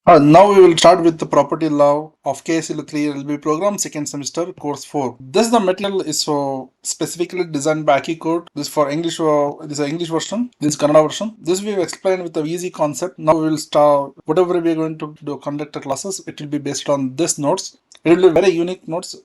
Now we will start with the property law of KSL 3 LB program, second semester, course 4. This the material is specifically designed by Aki Code. This for English. This is English version. This is Kannada version. This we have explained with the easy concept. Now we will start whatever we are going to do conduct the classes. It will be based on this notes. It will be very unique notes,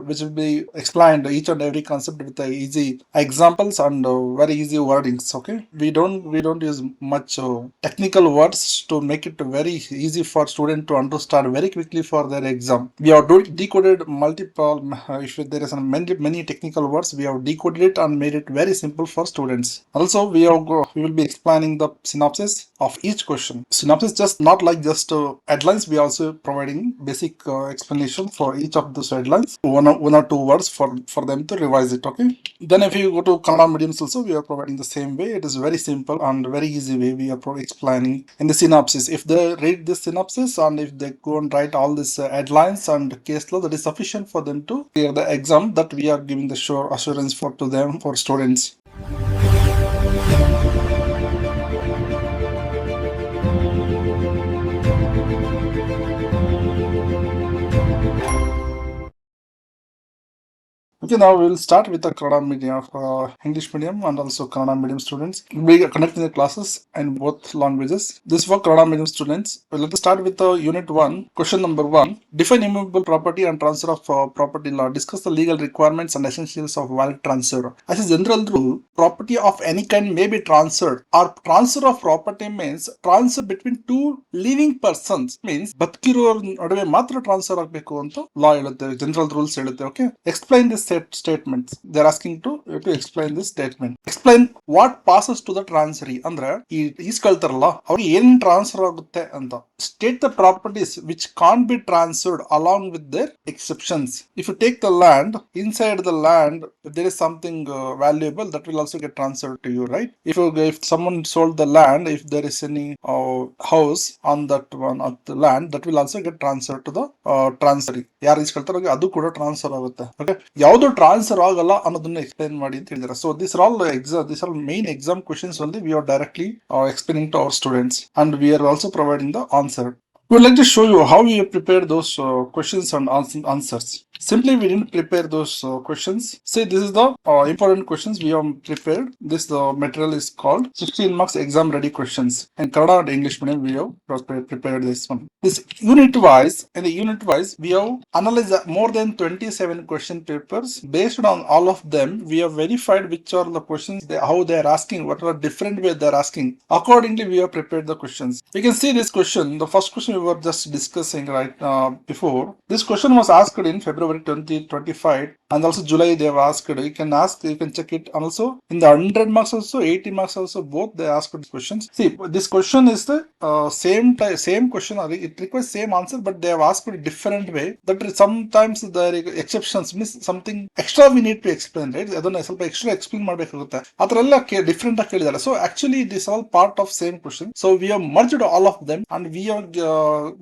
which will be explained each and every concept with the easy examples and very easy wordings. Okay, we don't use much technical words to make it very easy for student to understand very quickly for their exam. We have decoded multiple. If there is many technical words, we have decoded it and made it very simple for students. Also, we will be explaining the synopsis of each question. Synopsis just not like just headlines. We are also providing basic explanation for each of those headlines, one or two words for them to revise it. Okay. Then if you go to Kannada mediums also, we are providing the same way. It is very simple and very easy way we are explaining in the synopsis. If they read this synopsis and if they go and write all these headlines and case law, that is sufficient for them to clear the exam. That we are giving the sure assurance for to them for students. Okay, now we will start with the Kannada medium, English medium and also Kannada medium students. We are conducting the classes in both languages. This for Kannada medium students. Well, let us start with the unit 1. Question number 1. Define immovable property and transfer of property law. Discuss the legal requirements and essentials of valid transfer. As a general rule, property of any kind may be transferred, or transfer of property means transfer between two living persons. Means ಬದುಕಿರೋರ ನಡುವೆ ಮಾತ್ರ transfer ಆಗಬೇಕು ಅಂತ ಲಾ ಹೇಳುತ್ತೆ, general rules ಹೇಳುತ್ತೆ. Okay, explain this statements. They are asking to explain this statement. Explain what passes to the transferee. ಅಂದ್ರೆ ಈ ಈಸ್ಕೊಳ್ತಾರಲ್ಲ ಅವ್ರಿಗೆ ಏನ್ ಟ್ರಾನ್ಸ್ಫರ್ ಆಗುತ್ತೆ ಅಂತ. State the properties which can't be transferred along with their exceptions. If you take the land, inside the land, if there is something valuable, that will also get transferred to you, right? If someone sold the land, if there is any house on that one of the land, that will also get transferred to the transferee. ಯಾರು ಈಸ್ಕೊಳ್ತಾರೋ ಅದು ಕೂಡ transfer ಆಗುತ್ತೆ. Okay, ಯಾವುದು transfer ಆಗಲ್ಲ ಅನ್ನೋದನ್ನ explain ಮಾಡಿ ಅಂತ ಹೇಳಿದ್ದಾರೆ. So this all main exam questions only we are directly explaining to our students, and we are also providing the answer. We would like to show you how we have prepared those questions and answers. Simply, we didn't prepare those questions. Say this is the important questions we have prepared. This material is called 16 marks exam ready questions. In Kannada and English medium, we have prepared this one. This unit wise, we have analyzed more than 27 question papers. Based on all of them, we have verified which are the questions, how they are asking, what are different way they are asking. Accordingly, we have prepared the questions. You can see this question. The first question we were just discussing right before. This question was asked in February 2025, and also July they have asked. You can check it. And also in the 100 marks also, 80 marks also, both they asked these questions. See, this question is the same question. It requires same answer, but they have asked it different way. That sometimes the exceptions means something extra we need to explain, right? ಅದನ್ನ ಸ್ವಲ್ಪ extra explain ಮಾಡಬೇಕಾಗುತ್ತೆ. ಆ ತರ ಎಲ್ಲ different ಆಗಿ ಕೇಳಿದ್ದಾರೆ. So actually this all part of same question. So we have merged all of them and we are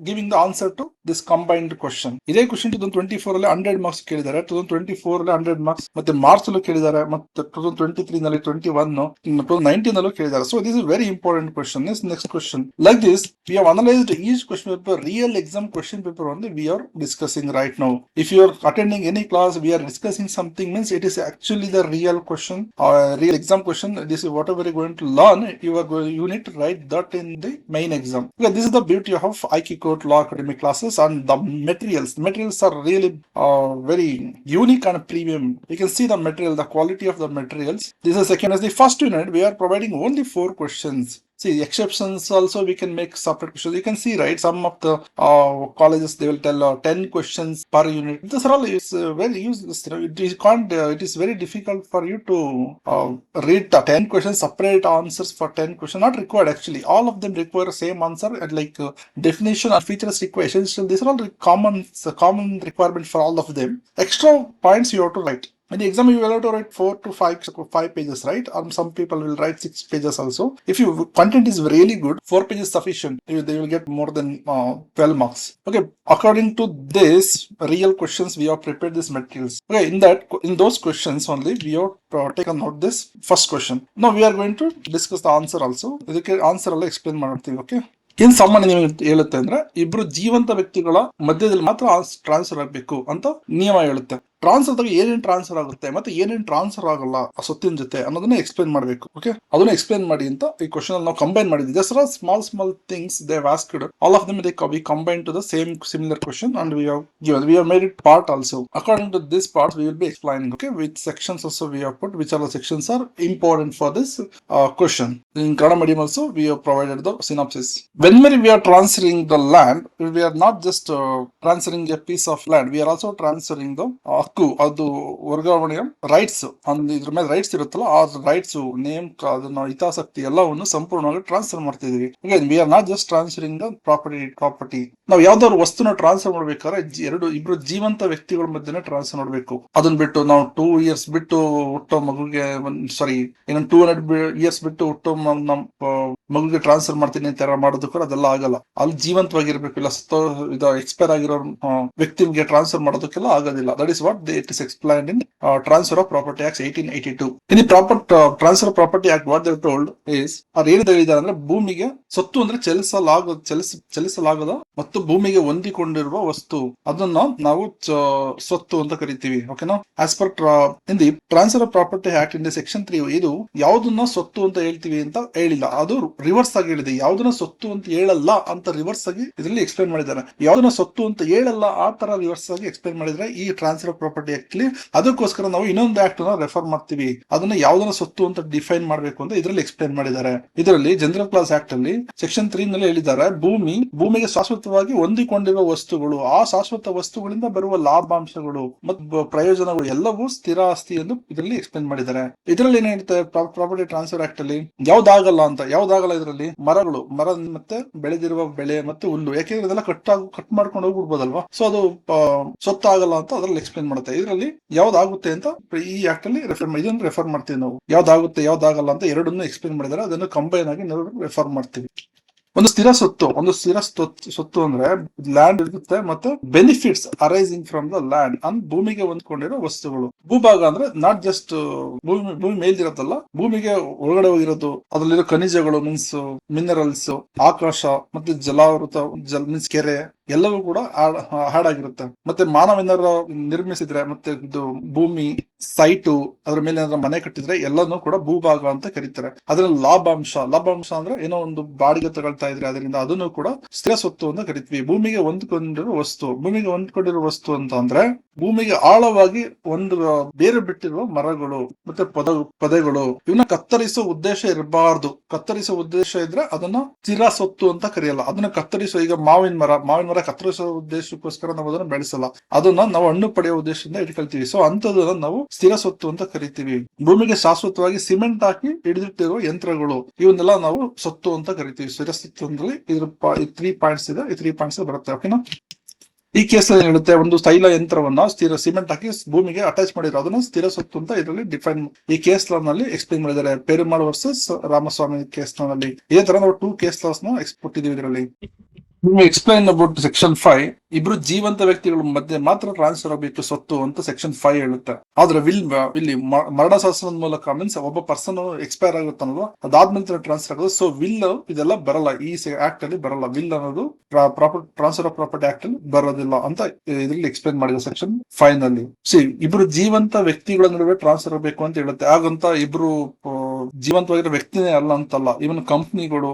giving the answer to this combined question. ಇದೇ question 2024 ಅಲ್ಲಿ 100 ಮಾರ್ಕ್ಸ್ ಕೇಳಿದ್ದಾರೆ, 2024 ಅಲ್ಲಿ 100 ಮಾರ್ಕ್ಸ್, ಮತ್ತೆ ಮಾರ್ಚ್ ಅಲ್ಲೂ ಕೇಳಿದ್ದಾರೆ, ಮತ್ತೆ 2023 ನಲ್ಲಿ 21, 2019 ಅಲ್ಲೂ ಕೇಳಿದ್ದಾರೆ. So this is very important question. This next question. Like this, we have analyzed each question paper, real exam question paper only we are discussing right now. If you are attending any class, we are discussing something means it is actually the real question or real exam question. This is whatever you are going to learn. You need to write that in the main exam. Okay, this is the beauty of IQ Code Law Academy classes, and the materials. The materials are really very unique and premium. You can see the material, the quality of the materials. This is second. As the first unit, we are providing only 4 questions. See, exceptions also we can make separate questions. You can see, right, some of the colleges they will tell 10 questions per unit. This all is very useless. It is very difficult for you to read the 10 questions, separate answers for 10 questions. Not required actually. All of them require same answer, and like definition or features equations. So these are all common requirement for all of them. Extra points you have to write. In the exam, you will have to write 4 to 5 pages, right? Or some people will write 6 pages also. If your content is really good, 4 pages sufficient. They will get more than 12 marks. Okay, according to this, real questions, we have prepared these materials. Okay, in those questions only, we have taken out this first question. Now we are going to discuss the answer also. Answer all explain ಮಾಡ್ತೀವಿ. Okay. ಏನ್ ಸಾಮಾನ್ಯ ನಿಯಮ ಹೇಳುತ್ತೆ ಅಂದ್ರೆ ಇಬ್ರು ಜೀವಂತ ವ್ಯಕ್ತಿಗಳ ಮಧ್ಯದಲ್ಲಿ ಮಾತ್ರ ಟ್ರಾನ್ಸ್ಫರ್ ಆಗ್ಬೇಕು ಅಂತ ನಿಯಮ ಹೇಳುತ್ತೆ. ಟ್ರಾನ್ಸ್ಫರ್ ಏನೇನ್ ಟ್ರಾನ್ಸ್ಫರ್ ಆಗುತ್ತೆ ಮತ್ತೆ ಏನೇನ್ ಟ್ರಾನ್ಸ್ಫರ್ ಆಗಲ್ಲ ಆ ಸ್ವತ್ತಿನ ಜೊತೆ ಅನ್ನೋದನ್ನ ಎಕ್ಸ್ಪ್ಲೇನ್ ಮಾಡಬೇಕು. ಓಕೆ, ಅದನ್ನ ಎಕ್ಸ್ಪ್ಲೇನ್ ಮಾಡಿ ಅಂತ ಈ ಕ್ವಶನ್ ಅಲ್ಲಿ ನಾವು ಕಂಬೈನ್ ಮಾಡಿದ್ವಿ. Just small things they have asked, all of them they we combine to the same similar question and we have made it part also. According to this part we will be explaining, okay, which sections also we have put, which are the sections are important for this question. In Kannada medium also we have provided the synopsis. Whenever we are transferring the land, we are not just transferring a piece of land, we are also transferring the ಹಕ್ಕು, ಅದು ವರ್ಗಾವಣೆಯ rights, ಇದ್ರ ಮೇಲೆ rights ಇರುತ್ತಲ್ಲ ಆ rights, name, ಅದನ್ನ ಹಿತಾಸಕ್ತಿ ಎಲ್ಲವನ್ನು ಸಂಪೂರ್ಣವಾಗಿ ಟ್ರಾನ್ಸ್ಫರ್ ಮಾಡ್ತಿದೀವಿ. We are not just transferring the property. ನಾವು ಯಾವ್ದಾದ್ರು ವಸ್ತುನ ಟ್ರಾನ್ಸ್ಫರ್ ಮಾಡ್ಬೇಕಾದ್ರೆ ಇಬ್ರು ಜೀವಂತ ವ್ಯಕ್ತಿಗಳ ಮಧ್ಯೆ ಟ್ರಾನ್ಸ್ಫರ್ ಮಾಡ್ಬೇಕು. ಅದನ್ನ ಬಿಟ್ಟು ನಾವು 2 years ಬಿಟ್ಟು ಹುಟ್ಟೋ ಮಗುಗೆ ಇನ್ನೊಂದು 200 years ಬಿಟ್ಟು ಹುಟ್ಟೋ ಮಗುಗೆ ಟ್ರಾನ್ಸ್ಫರ್ ಮಾಡ್ತೀನಿ ಅಂತ ಮಾಡೋದಕ್ಕೂ ಅದೆಲ್ಲ ಆಗಲ್ಲ. ಅಲ್ಲಿ ಜೀವಂತವಾಗಿರ್ಬೇಕು. ಇಲ್ಲ ಎಕ್ಸ್ಪೈರ್ ಆಗಿರೋ ವ್ಯಕ್ತಿಗೆ ಟ್ರಾನ್ಸ್ಫರ್ ಮಾಡೋದಕ್ಕೆಲ್ಲ ಆಗೋದಿಲ್ಲ. That is what it is explained in transfer of property act 1882. In transfer of property act what they told is, ಅವ್ರು ಏನ್ ಹೇಳಿದ್ದಾರೆ ಅಂದ್ರೆ ಭೂಮಿಗೆ ಸೊತ್ತು ಅಂದ್ರೆ ಚಲಿಸಲಾಗದ ಮತ್ತು ಭೂಮಿಗೆ ಹೊಂದಿಕೊಂಡಿರುವ ವಸ್ತು, ಅದನ್ನ ನಾವು ಸ್ವತ್ತು ಅಂತ ಕರಿತೀವಿ. ಓಕೆನಾ? As per in the transfer of property act in the section 3 ಇದು ಯಾವ್ದನ್ನ ಸ್ವತ್ತು ಅಂತ ಹೇಳ್ತೀವಿ ಅಂತ ಹೇಳಿಲ್ಲ, ಅದು ರಿವರ್ಸ್ ಆಗಿ ಹೇಳಿದೆ. ಯಾವ್ದನ್ನ ಸ್ವತ್ತು ಅಂತ ಹೇಳಲ್ಲ ಅಂತ ರಿವರ್ಸ್ ಆಗಿ ಇದರಲ್ಲಿ ಎಕ್ಸ್ಪ್ಲೇನ್ ಮಾಡಿದ್ದಾರೆ. ಯಾವ್ದನ್ನ ಸ್ವತ್ತು ಅಂತ ಹೇಳಲ್ಲ ಆ ತರ ರಿವರ್ಸ್ ಆಗಿ ಎಕ್ಸ್ಪ್ಲೇನ್ ಮಾಡಿದ್ರೆ ಈ ಟ್ರಾನ್ಸ್ಫರ್ ಆಫ್ ಪ್ರಾಪರ್ಟಿ ಆಕ್ಟ್ ಅಲ್ಲಿ. ಅದಕ್ಕೋಸ್ಕರ ನಾವು ಇನ್ನೊಂದು ಆಕ್ಟ್ ನ ರೆಫರ್ ಮಾಡ್ತೀವಿ, ಅದನ್ನ ಯಾವ್ದನ್ನ ಸ್ವತ್ತು ಅಂತ ಡಿಫೈನ್ ಮಾಡ್ಬೇಕು ಅಂತ ಇದರಲ್ಲಿ ಎಕ್ಸ್ಪ್ಲೇನ್ ಮಾಡಿದ್ದಾರೆ. ಇದರಲ್ಲಿ ಜನರಲ್ ಕ್ಲಾಸ್ ಆಕ್ಟ್ ಅಲ್ಲಿ ಸೆಕ್ಷನ್ 3 ನಲ್ಲಿ ಹೇಳಿದ್ದಾರೆ, ಭೂಮಿಗೆ ಶಾಶ್ವತವಾಗಿ ಹೊಂದಿಕೊಂಡಿರುವ ವಸ್ತುಗಳು, ಆ ಶಾಶ್ವತ ವಸ್ತುಗಳಿಂದ ಬರುವ ಲಾಭಾಂಶಗಳು ಮತ್ತು ಪ್ರಯೋಜನಗಳು ಎಲ್ಲವೂ ಸ್ಥಿರ ಆಸ್ತಿ ಎಂದು ಇದರಲ್ಲಿ ಎಕ್ಸ್ಪ್ಲೇನ್ ಮಾಡಿದ್ದಾರೆ. ಇದರಲ್ಲಿ ಏನ್ ಹೇಳ್ತಾರೆ ಪ್ರಾಪರ್ಟಿ ಟ್ರಾನ್ಸ್ಫರ್ ಆಕ್ಟ್ ಅಲ್ಲಿ ಯಾವ್ದಾಗಲ್ಲ ಇದರಲ್ಲಿ ಮರ ಮತ್ತೆ ಬೆಳೆದಿರುವ ಬೆಳೆ ಮತ್ತೆ ಹುಲ್ಲು, ಯಾಕೆಂದ್ರೆ ಇದೆಲ್ಲ ಕಟ್ ಮಾಡ್ಕೊಂಡು ಹೋಗ್ಬಿಡ್ಬೋದಲ್ವಾ, ಸೊ ಅದು ಸೊತ್ತಾಗಲ್ಲ ಅಂತ ಅದ್ರಲ್ಲಿ ಎಕ್ಸ್ಪ್ಲೇನ್ ಮಾಡುತ್ತೆ. ಇದರಲ್ಲಿ ಯಾವ್ದಾಗುತ್ತೆ ಅಂತ ಈ ಆಕ್ಟ್ ಅಲ್ಲಿ ಇದನ್ನು ರೆಫರ್ ಮಾಡ್ತೀವಿ ನಾವು. ಯಾವ್ದಾಗುತ್ತೆ ಯಾವ್ದಾಗಲ್ಲ ಅಂತ ಎರಡನ್ನು ಎಕ್ಸ್ಪ್ಲೇನ್ ಮಾಡಿದ್ದಾರೆ, ಅದನ್ನು ಕಂಬೈನ್ ಆಗಿ ನಾವು ರೆಫರ್ ಮಾಡ್ತೀವಿ. ಒಂದು ಸ್ಥಿರ ಸ್ವತ್ತು ಅಂದ್ರೆ ಲ್ಯಾಂಡ್ ಇರುತ್ತೆ ಮತ್ತೆ benefits arising from the land and ಭೂಮಿಗೆ ಹೊಂದ್ಕೊಂಡಿರೋ ವಸ್ತುಗಳು. ಭೂಭಾಗ ಅಂದ್ರೆ ನಾಟ್ ಜಸ್ಟ್ ಭೂಮಿ ಮೇಲ್ದಿರತ್ತಲ್ಲ, ಭೂಮಿಗೆ ಒಳಗಡೆ ಹೋಗಿರೋದು, ಅದ್ರಲ್ಲಿರೋ ಖನಿಜಗಳು ಮೀನ್ಸ್ ಮಿನರಲ್ಸ್, ಆಕಾಶ ಮತ್ತೆ ಜಲಾವೃತ ಮೀನ್ಸ್ ಕೆರೆ ಎಲ್ಲವೂ ಕೂಡ ಹಾಡಾಗಿರುತ್ತೆ. ಮತ್ತೆ ಮಾನವನರ ನಿರ್ಮಿಸಿದ್ರೆ ಮತ್ತೆ ಇದು ಭೂಮಿ ಸೈಟು ಅದ್ರ ಮೇಲೆ ಏನಾದ್ರು ಮನೆ ಕಟ್ಟಿದ್ರೆ ಎಲ್ಲಾನು ಕೂಡ ಭೂಭಾಗ ಅಂತ ಕರೀತಾರೆ. ಅದ್ರಲ್ಲಿ ಲಾಭಾಂಶ ಅಂದ್ರೆ ಏನೋ ಒಂದು ಬಾಡಿಗೆ ತಗೊಳ್ತಾ ಇದ್ರೆ ಅದರಿಂದ ಅದನ್ನು ಕೂಡ ಸ್ಥಿರ ಸ್ವತ್ತು ಅಂತ ಕರಿತೀವಿ. ಭೂಮಿಗೆ ಹೊಂದ್ಕೊಂಡಿರೋ ವಸ್ತು ಅಂತ ಅಂದ್ರೆ ಭೂಮಿಗೆ ಆಳವಾಗಿ ಒಂದು ಬೇರೆ ಬಿಟ್ಟಿರುವ ಮರಗಳು ಮತ್ತೆ ಪೊದೆಗಳು, ಇವನ್ನ ಕತ್ತರಿಸುವ ಉದ್ದೇಶ ಇರಬಾರ್ದು. ಕತ್ತರಿಸುವ ಉದ್ದೇಶ ಇದ್ರೆ ಅದನ್ನ ಸ್ಥಿರ ಸ್ವತ್ತು ಅಂತ ಕರೆಯಲ್ಲ. ಅದನ್ನ ಈಗ ಮಾವಿನ ಮರ ಕತ್ತರಿಸುವ ಉದ್ದೇಶಕ್ಕೋಸ್ಕರ ನಾವು ಅದನ್ನ ಬೆಳೆಸಲ್ಲ, ಅದನ್ನ ನಾವು ಹಣ್ಣು ಪಡೆಯುವ ಉದ್ದೇಶದಿಂದ ಇಟ್ಕೊಳ್ತೀವಿ. ಸೊ ಅಂತದನ್ನ ನಾವು ಸ್ಥಿರ ಸ್ವತ್ತು ಅಂತ ಕರಿತೀವಿ. ಭೂಮಿಗೆ ಶಾಶ್ವತವಾಗಿ ಸಿಮೆಂಟ್ ಹಾಕಿ ಹಿಡಿದಿಟ್ಟಿರುವ ಯಂತ್ರಗಳು, ಇವನ್ನೆಲ್ಲ ನಾವು ಸ್ವತ್ತು ಅಂತ ಕರಿತೀವಿ. ಸ್ಥಿರ ಸ್ವತ್ತು ಅಂದ್ರೆ ಇದ್ರ 3 ಪಾಯಿಂಟ್ಸ್ ಇದೆ, ಈ 3 ಪಾಯಿಂಟ್ಸ್ ಬರುತ್ತೆ. ಓಕೆನಾ? ಈ ಕೇಸ್ ಅಲ್ಲಿ ಹೇಳುತ್ತೆ, ಒಂದು ತೈಲ ಯಂತ್ರವನ್ನ ಸಿಮೆಂಟ್ ಹಾಕಿ ಭೂಮಿಗೆ ಅಟ್ಯಾಚ್ ಮಾಡಿರೋ ಅದನ್ನ ಸ್ಥಿರ ಸ್ವತ್ತು ಅಂತ ಇದರಲ್ಲಿ ಡಿಫೈನ್ ಈ ಕೇಸ್ ಲಾ ನಲ್ಲಿ ಎಕ್ಸ್ಪ್ಲೇನ್ ಮಾಡಿದ್ದಾರೆ. ಪೆರುಮಾಳ್ ವರ್ಸಸ್ ರಾಮಸ್ವಾಮಿ ಕೇಸ್ ನಲ್ಲಿ ಇದೇ ತರ ನಾವು 2 ಕೇಸ್ ಲಾಸ್ ನ ಕೊಟ್ಟಿದ್ದೀವಿ ಇದರಲ್ಲಿ. Explain about section 5. ಇಬ್ರು ಜೀವಂತ ವ್ಯಕ್ತಿಗಳ ಮಧ್ಯೆ ಮಾತ್ರ ಟ್ರಾನ್ಸ್ಫರ್ ಆಗಬೇಕು ಸ್ವತ್ತು ಅಂತ ಸೆಕ್ಷನ್ 5 ಹೇಳುತ್ತೆ. ಆದ್ರೆ ಇಲ್ಲಿ ಮರಣ ಶಾಸನದ ಮೂಲಕ ಮೀನ್ಸ್ ಒಬ್ಬ ಪರ್ಸನ್ ಎಕ್ಸ್ಪೈರ್ ಆಗುತ್ತಾನಲ್ವಾ, ಅದಾದ್ಮೇಲೆ ಟ್ರಾನ್ಸ್ಫರ್ ಆಗೋದು. ಸೊ ವಿಲ್ ಇದೆಲ್ಲ ಬರಲ್ಲ, ಈ ಆಕ್ಟ್ ಅಲ್ಲಿ ಬರಲ್ಲ. ವಿಲ್ ಅನ್ನೋದು ಟ್ರಾನ್ಸ್ಫರ್ ಆಫ್ ಪ್ರಾಪರ್ಟಿ ಆಕ್ಟ್ ಅಲ್ಲಿ ಬರೋದಿಲ್ಲ ಅಂತ ಇದರಲ್ಲಿ ಎಕ್ಸ್ಪ್ಲೈನ್ ಮಾಡಿದ ಸೆಕ್ಷನ್ 5 ನಲ್ಲಿ. ಇಬ್ರು ಜೀವಂತ ವ್ಯಕ್ತಿಗಳ ನಡುವೆ ಟ್ರಾನ್ಸ್ಫರ್ ಆಗಬೇಕು ಅಂತ ಹೇಳುತ್ತೆ. ಹಾಗಂತ ಇಬ್ರು ಜೀವಂತವಾಗಿರೋ ವ್ಯಕ್ತಿನೇ ಅಲ್ಲ ಅಂತಲ್ಲ, ಇವನ್ ಕಂಪ್ನಿಗಳು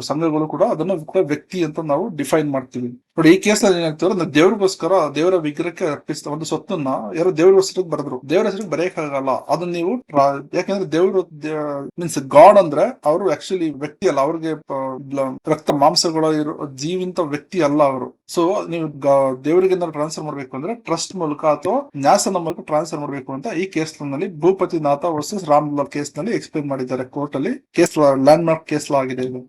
ಸಂಘಗಳು ಕೂಡ ಅದನ್ನ ಕೂಡ ವ್ಯಕ್ತಿ ಅಂತ ನಾವು ಡಿಫೈನ್ ಮಾಡ್ತೀವಿ. ನೋಡಿ, ಈ ಕೇಸ್ ಅಲ್ಲಿ ಏನಾಗ್ತದೆ, ದೇವ್ರಿಗೋಸ್ಕರ ದೇವರ ವಿಗ್ರಹಕ್ಕೆ ಅರ್ಪಿಸಿದ ಒಂದು ಸ್ವತ್ತನ್ನ ಯಾರೋ ದೇವ್ರ ಹೆಸರಿಗೆ ಬರೆದ್ರು, ದೇವರ ಹೆಸರಿಗೆ ಬರೆಯಕ್ಕಾಗಲ್ಲ. ಅದನ್ನ ನೀವು ಯಾಕಂದ್ರೆ ದೇವ್ರು ಮೀನ್ಸ್ ಗಾಡ್ ಅಂದ್ರೆ ಅವರು ಆಕ್ಚುಲಿ ವ್ಯಕ್ತಿ ಅಲ್ಲ, ಅವ್ರಿಗೆ ರಕ್ತ ಮಾಂಸಗಳು ಇರೋ ಜೀವಂತ ವ್ಯಕ್ತಿ ಅಲ್ಲ ಅವರು. ಸೊ ನೀವು ದೇವರಿಗೆ ಟ್ರಾನ್ಸ್ಫರ್ ಮಾಡ್ಬೇಕು ಅಂದ್ರೆ ಟ್ರಸ್ಟ್ ಮೂಲಕ ಅಥವಾ ನ್ಯಾಸನ ಮೂಲಕ ಟ್ರಾನ್ಸ್ಫರ್ ಮಾಡ್ಬೇಕು ಅಂತ ಈ ಕೇಸ್ ನಲ್ಲಿ ಭೂಪತಿನಾಥ ವರ್ಸಸ್ ರಾಮ್ಲಾಲ್ ಕೇಸ್ ನಲ್ಲಿ ಎಕ್ಸ್ಪ್ಲೇನ್ ಮಾಡಿದ್ದಾರೆ ಕೋರ್ಟ್ ಅಲ್ಲಿ. ಕೇಸ್ ಲ್ಯಾಂಡ್ ಮಾರ್ಕ್ ಕೇಸ್ ಆಗಿದೆ ಇದು.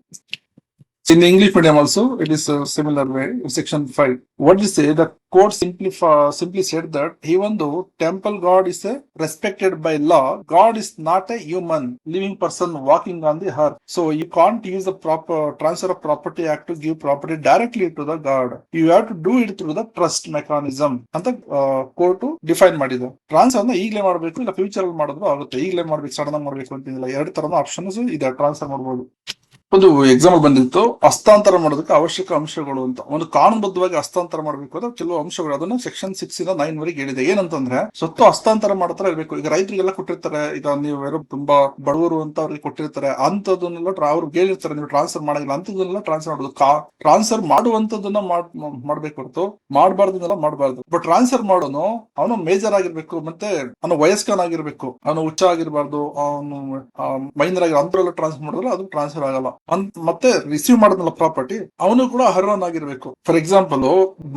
In English medium also, it is a similar way. Section 5. What they say, the court simply said that even though temple god is respected by law, God is not a human living person walking on the earth. So you can't use the proper transfer of property act to give property directly to the god. You have to do it through the trust mechanism. ಅಂತ court define ಮಾಡಿದೆ. Transfer ಅನ್ನ ಈಗಲೇ ಮಾಡಬೇಕು, ಇಲ್ಲ future ಅಲ್ಲಿ ಮಾಡಿದ್ರು ಆಗುತ್ತೆ. ಈಗಲೇ ಮಾಡ್ಬೇಕು, ಸಡನ್ ಆಗಿ ಮಾಡ್ಬೇಕು ಅಂತಿಲ್ಲ. 2 ತರದ ಆಪ್ಷನ್ಸ್ ಇದೆ ಟ್ರಾನ್ಸ್ಫರ್ ಮಾಡಬಹುದು. ಒಂದು ಎಕ್ಸಾಂಪಲ್ ಬಂದಿತ್ತು, ಹಸ್ತಾಂತರ ಮಾಡೋದಕ್ಕೆ ಅವಶ್ಯಕ ಅಂಶಗಳು ಅಂತ. ಒಂದು ಕಾನೂನುಬದ್ಧವಾಗಿ ಹಸ್ತಾಂತರ ಮಾಡಬೇಕು ಅಂದ್ರೆ ಕೆಲವು ಅಂಶಗಳು, ಅದನ್ನ ಸೆಕ್ಷನ್ 6 ಇಂದ 9 ವರೆಗೆ ಹೇಳಿದೆ. ಏನಂತಂದ್ರೆ ಸ್ವತ್ತು ಹಸ್ತಾಂತರ ಮಾಡ್ತಾ ಇರಬೇಕು. ಈಗ ರೈತರಿಗೆಲ್ಲ ಕೊಟ್ಟಿರ್ತಾರೆ, ಈಗ ನೀವು ಯಾರೋ ತುಂಬಾ ಬಡವರು ಅಂತ ಅವ್ರಿಗೆ ಕೊಟ್ಟಿರ್ತಾರೆ, ಅಂತದನ್ನೆಲ್ಲ ಅವ್ರು ಹೇಳಿರ್ತಾರೆ ನೀವು ಟ್ರಾನ್ಸ್ಫರ್ ಮಾಡಿಲ್ಲ, ಅಂತದನ್ನೆಲ್ಲ ಟ್ರಾನ್ಸ್ಫರ್ ಮಾಡೋದು. ಟ್ರಾನ್ಸ್ಫರ್ ಮಾಡುವಂತದನ್ನ ಮಾಡ್ಬೇಕು ಹೊರತು ಮಾಡಬಾರ್ದನ್ನೆಲ್ಲ ಮಾಡಬಾರ್ದು. ಬಟ್ ಟ್ರಾನ್ಸ್ಫರ್ ಮಾಡೋನು ಅವನು ಮೇಜರ್ ಆಗಿರ್ಬೇಕು, ಮತ್ತೆ ಅವನು ವಯಸ್ಕನಾಗಿರ್ಬೇಕು, ಅವನು ಹುಚ್ಚ ಆಗಿರ್ಬಾರ್ದು, ಅವನು ಮೈನರ್ ಆಗಿ ಅಂತರೆಲ್ಲ ಟ್ರಾನ್ಸ್ಫರ್ ಮಾಡಿದ್ರೆ ಅದು ಟ್ರಾನ್ಸ್ಫರ್ ಆಗಲ್ಲ. ಮತ್ತೆ ರಿಸೀವ್ ಮಾಡಿದ್ನಲ್ಲ ಪ್ರಾಪರ್ಟಿ ಅವನು ಕೂಡ ಹರ್ವನಾಗಿರ್ಬೇಕು. ಫಾರ್ ಎಕ್ಸಾಂಪಲ್